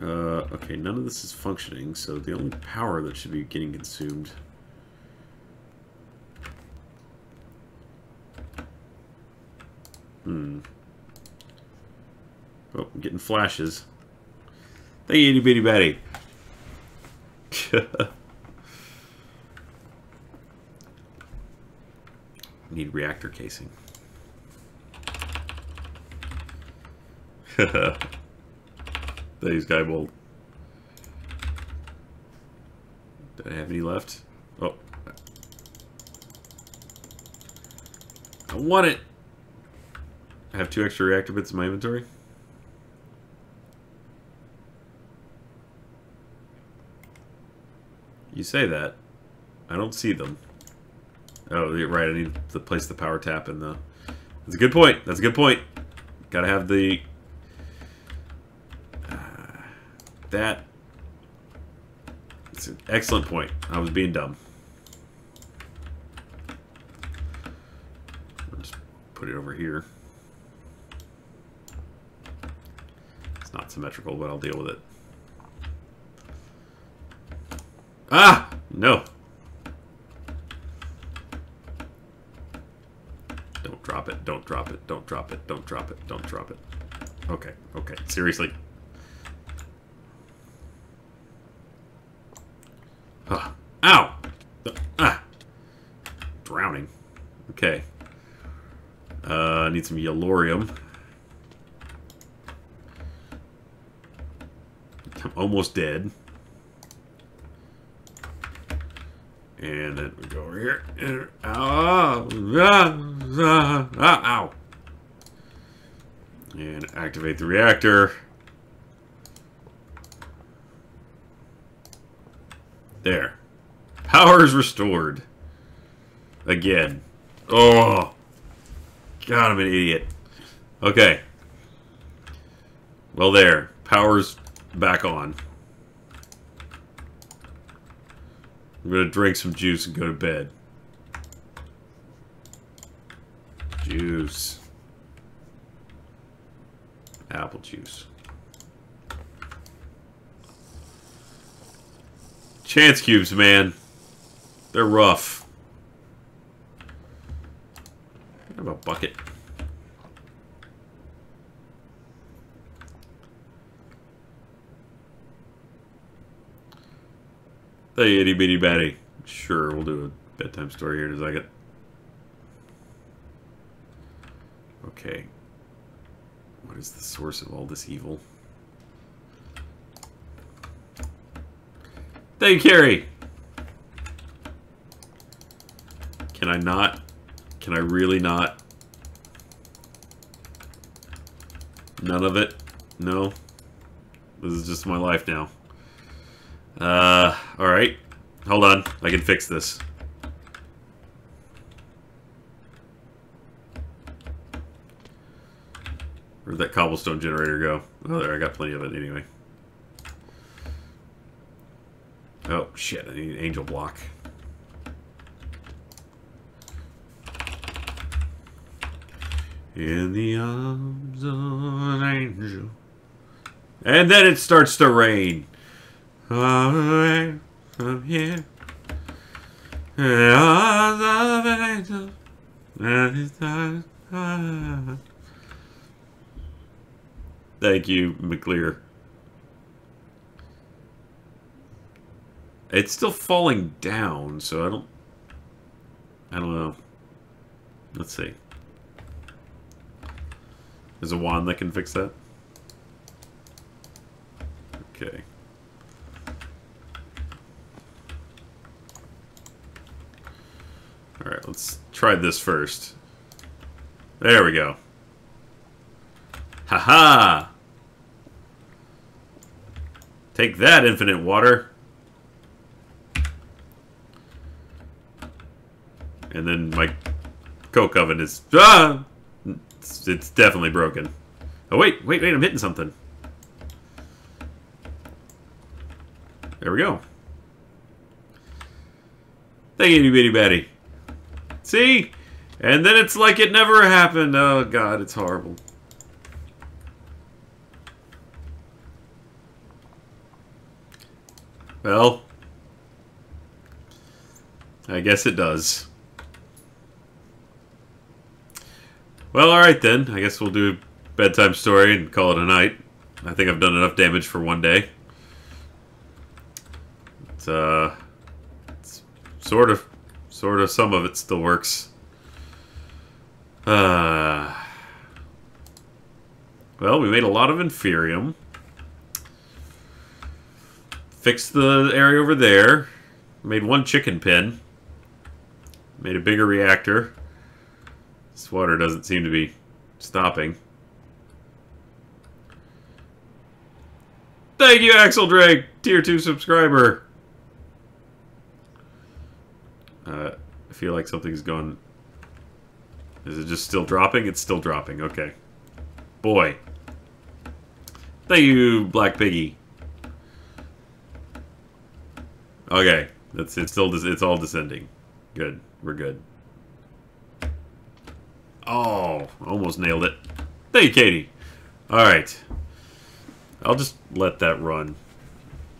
Okay, none of this is functioning, so the only power that should be getting consumed... Oh, I'm getting flashes. Thank you, itty bitty batty. Need reactor casing. Thanks, Skybolt. Do I have any left? Oh. I want it! I have 2 extra reactor bits in my inventory. You say that. I don't see them. Oh, you're right. I need to place the power tap in the... That's a good point. That's a good point. Gotta have the... that... It's an excellent point. I was being dumb. I'll just put it over here. It's not symmetrical, but I'll deal with it. Ah! No. Don't drop it. Don't drop it. Don't drop it. Don't drop it. Don't drop it. Okay. Okay. Seriously. Ow! Ah! Drowning. Okay. I need some yellorium. I'm almost dead. And then we go over here. And, ow! And activate the reactor. There. Power is restored. Again. Oh! God, I'm an idiot. Okay. Well, there. Power's back on. I'm gonna drink some juice and go to bed. Juice. Apple juice. Chance cubes, man. They're rough. I have a bucket. Hey, itty bitty batty. Sure, we'll do a bedtime story here in a second. Okay. What is the source of all this evil? Thank you, Carrie! Can I not? Can I really not? None of it? No? This is just my life now. Alright. Hold on. I can fix this. Where'd that cobblestone generator go? Oh, there. I got plenty of it anyway. Oh, shit. I need an angel block. In the arms of an angel. And then it starts to rain. Away from here. In the arms of an angel. And it starts to rain. Thank you, McClear. It's still falling down, so I don't know. Let's see. There's a wand that can fix that. Okay. Alright, let's try this first. There we go. Haha! Take that, infinite water! And then my coke oven is... Ah! It's definitely broken. Oh, wait, I'm hitting something. There we go. Thank you, bitty batty. See? And then it's like it never happened. Oh, God, it's horrible. Well, I guess it does. Well, alright then. I guess we'll do a bedtime story and call it a night. I think I've done enough damage for one day. It's sort of, some of it still works. Well, we made a lot of Inferium. Fixed the area over there. Made one chicken pen. Made a bigger reactor. This water doesn't seem to be stopping. Thank you, Axel Drake, Tier 2 subscriber. I feel like something's gone... Is it just still dropping? It's still dropping, okay. Boy. Thank you, Black Piggy. Okay, it's all descending. Good, we're good. Oh, almost nailed it. Thank you, Katie. Alright. I'll just let that run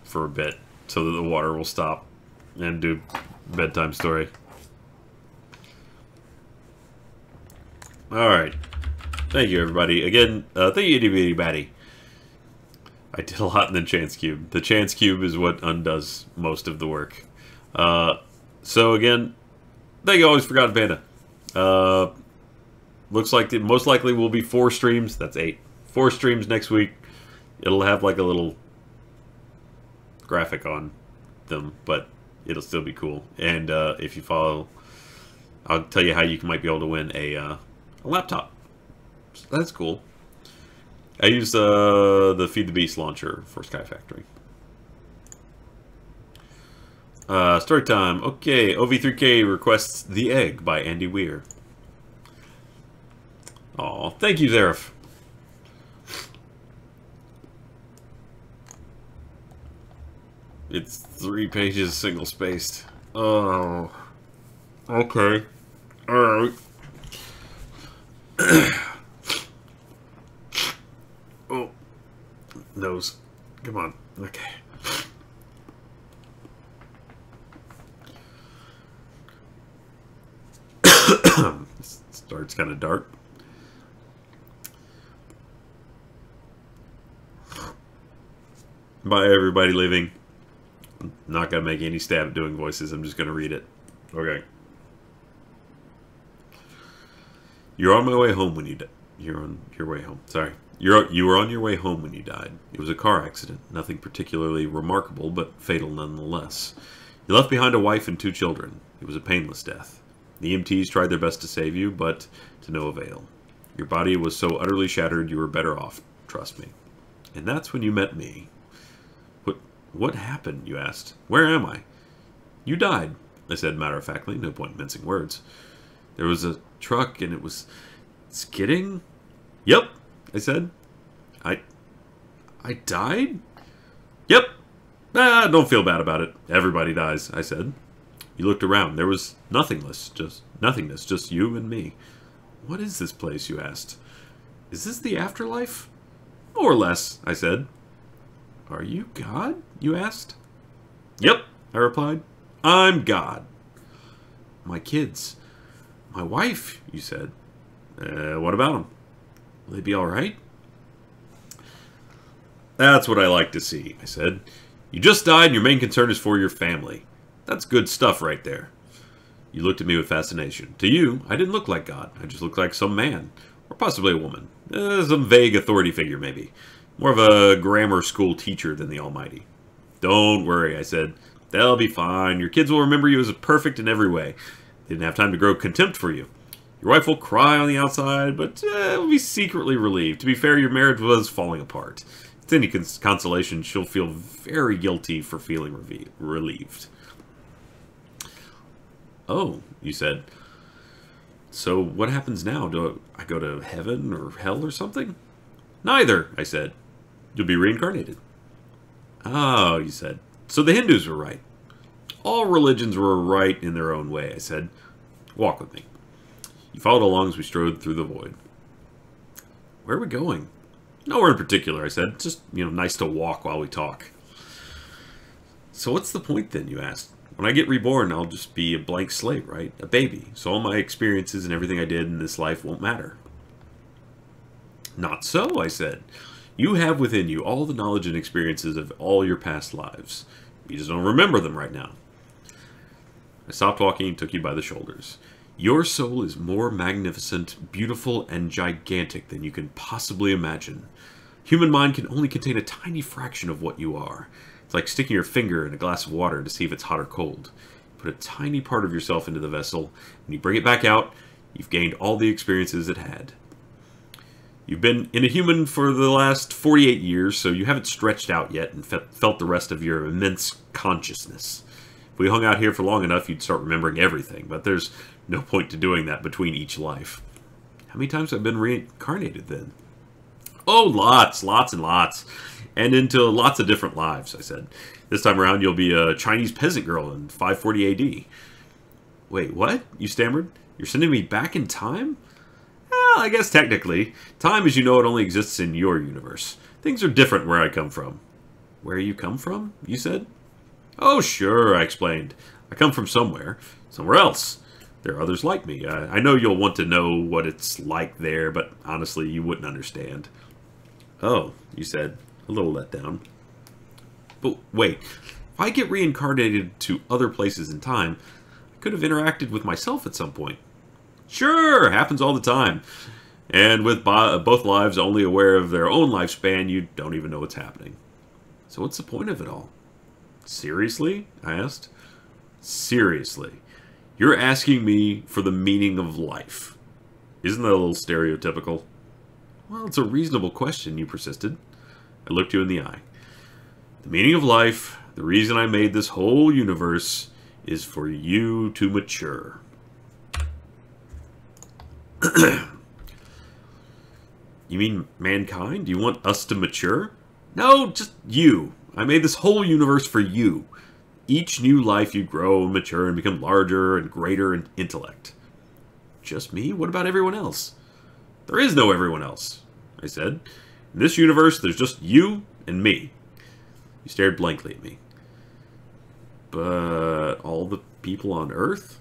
for a bit so that the water will stop and do bedtime story. Alright. Thank you, everybody. Again, thank you, itty bitty batty. I did a lot in the chance cube. The chance cube is what undoes most of the work. So again, thank you, Always Forgotten Panda. Looks like it most likely will be 4 streams. That's 8. 4 streams next week. It'll have like a little graphic on them, but it'll still be cool. And if you follow, I'll tell you how you might be able to win a laptop. That's cool. I use the Feed the Beast launcher for Skyfactory. Story time. Okay, OV3K requests The Egg by Andy Weir. Aw, thank you, Zaref. It's 3 pages single-spaced. Oh. Okay. Alright. Oh. Nose. Come on. Okay. Starts kind of dark. Bye, everybody leaving. I'm not going to make any stab at doing voices. I'm just going to read it. Okay. You're on my way home when you died. You're on your way home. Sorry. You were on your way home when you died. It was a car accident. Nothing particularly remarkable, but fatal nonetheless. You left behind a wife and 2 children. It was a painless death. The EMTs tried their best to save you, but to no avail. Your body was so utterly shattered you were better off. Trust me. And that's when you met me. What happened, you asked? Where am I? You died, I said matter-of-factly, no point in mincing words. There was a truck and it was skidding? Yep, I said. I died? Yep. Don't feel bad about it. Everybody dies, I said. You looked around. There was nothingness, just you and me. What is this place, you asked? Is this the afterlife? More or less, I said. Are you God? You asked. Yep, I replied. I'm God. My kids. My wife, you said. What about them? Will they be alright? That's what I like to see, I said. You just died and your main concern is for your family. That's good stuff right there. You looked at me with fascination. To you, I didn't look like God. I just looked like some man. Or possibly a woman. Some vague authority figure, maybe. More of a grammar school teacher than the Almighty. Don't worry, I said. They'll be fine. Your kids will remember you as perfect in every way. They didn't have time to grow contempt for you. Your wife will cry on the outside, but will be secretly relieved. To be fair, your marriage was falling apart. If it's any consolation, she'll feel very guilty for feeling relieved. Oh, you said. So what happens now? Do I go to heaven or hell or something? Neither, I said. You'll be reincarnated. Oh, you said. So the Hindus were right. All religions were right in their own way, I said. Walk with me. He followed along as we strode through the void. Where are we going? Nowhere in particular, I said. Just, nice to walk while we talk. So what's the point then, you asked? When I get reborn, I'll just be a blank slate, right? A baby. So all my experiences and everything I did in this life won't matter. Not so, I said. You have within you all the knowledge and experiences of all your past lives. You just don't remember them right now. I stopped walking and took you by the shoulders. Your soul is more magnificent, beautiful, and gigantic than you can possibly imagine. Human mind can only contain a tiny fraction of what you are. It's like sticking your finger in a glass of water to see if it's hot or cold. You put a tiny part of yourself into the vessel, and you bring it back out, you've gained all the experiences it had. You've been in a human for the last 48 years, so you haven't stretched out yet and felt the rest of your immense consciousness. If we hung out here for long enough, you'd start remembering everything, but there's no point to doing that between each life. How many times have I been reincarnated then? Oh, lots and lots. And into lots of different lives, I said. This time around, you'll be a Chinese peasant girl in 540 AD. Wait, what? You stammered. You're sending me back in time? Well, I guess technically. Time as you know it only exists in your universe. Things are different where I come from. Where you come from? You said? Oh, sure, I explained. I come from somewhere. Somewhere else. There are others like me. I know you'll want to know what it's like there, but honestly, you wouldn't understand. Oh, you said, a little let down. But wait, if I get reincarnated to other places in time, I could have interacted with myself at some point. Sure, happens all the time. And with both lives only aware of their own lifespan, you don't even know what's happening. So what's the point of it all? Seriously? I asked. Seriously. You're asking me for the meaning of life. Isn't that a little stereotypical? Well, it's a reasonable question, you persisted. I looked you in the eye. The meaning of life, the reason I made this whole universe, is for you to mature. You mean mankind? You want us to mature? No, just you. I made this whole universe for you. Each new life you grow and mature and become larger and greater in intellect. Just me? What about everyone else? There is no everyone else, I said. In this universe, there's just you and me. You stared blankly at me. But all the people on Earth?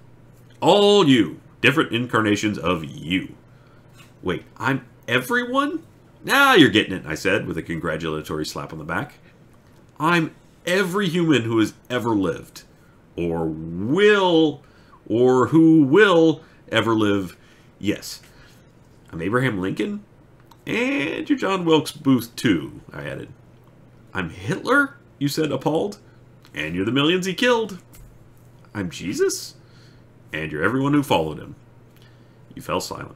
All you. Different incarnations of you. Wait, I'm everyone? Now you're getting it, I said, with a congratulatory slap on the back. I'm every human who has ever lived, or who will ever live. Yes, I'm Abraham Lincoln, and you're John Wilkes Booth too, I added. I'm Hitler, you said, appalled, and you're the millions he killed. I'm Jesus, and you're everyone who followed him. You fell silent.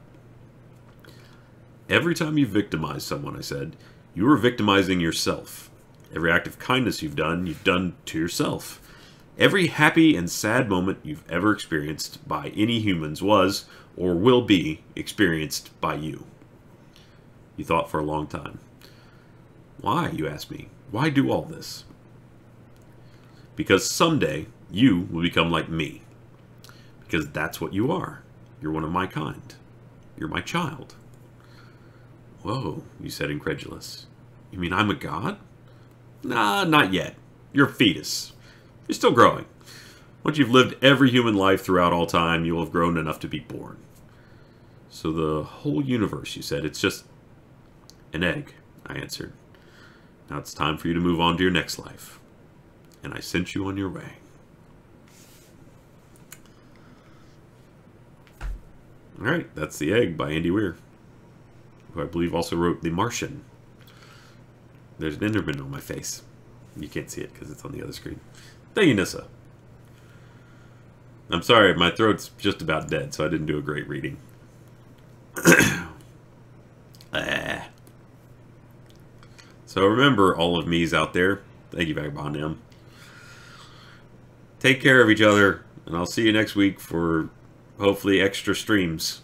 Every time you victimize someone, I said, you are victimizing yourself. Every act of kindness you've done to yourself. Every happy and sad moment you've ever experienced by any humans was, or will be, experienced by you. You thought for a long time. Why, you asked me, why do all this? Because someday, you will become like me. Because that's what you are. You're one of my kind. You're my child. Whoa, you said, incredulous. You mean I'm a god? Nah, not yet. You're a fetus. You're still growing. Once you've lived every human life throughout all time, you will have grown enough to be born. So the whole universe, you said, it's just an egg, I answered. Now it's time for you to move on to your next life. And I sent you on your way. Alright, that's The Egg by Andy Weir, who I believe also wrote The Martian. There's an Enderman on my face. You can't see it because it's on the other screen. Thank you, Nissa. I'm sorry, my throat's just about dead, so I didn't do a great reading. So remember, all of me's out there. Thank you, Vagabond M. Take care of each other, and I'll see you next week for hopefully extra streams.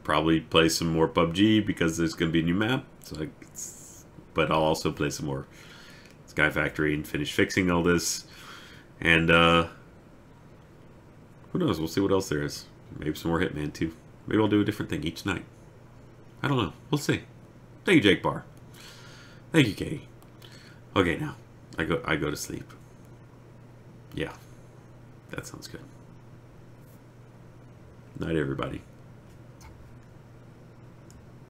Probably play some more PUBG because there's going to be a new map. But I'll also play some more Skyfactory and finish fixing all this. And who knows? We'll see what else there is. Maybe some more Hitman too. Maybe I'll do a different thing each night. I don't know. We'll see. Thank you, Jake Barr. Thank you, Katie. Okay, now I go to sleep. Yeah, that sounds good. Night, everybody.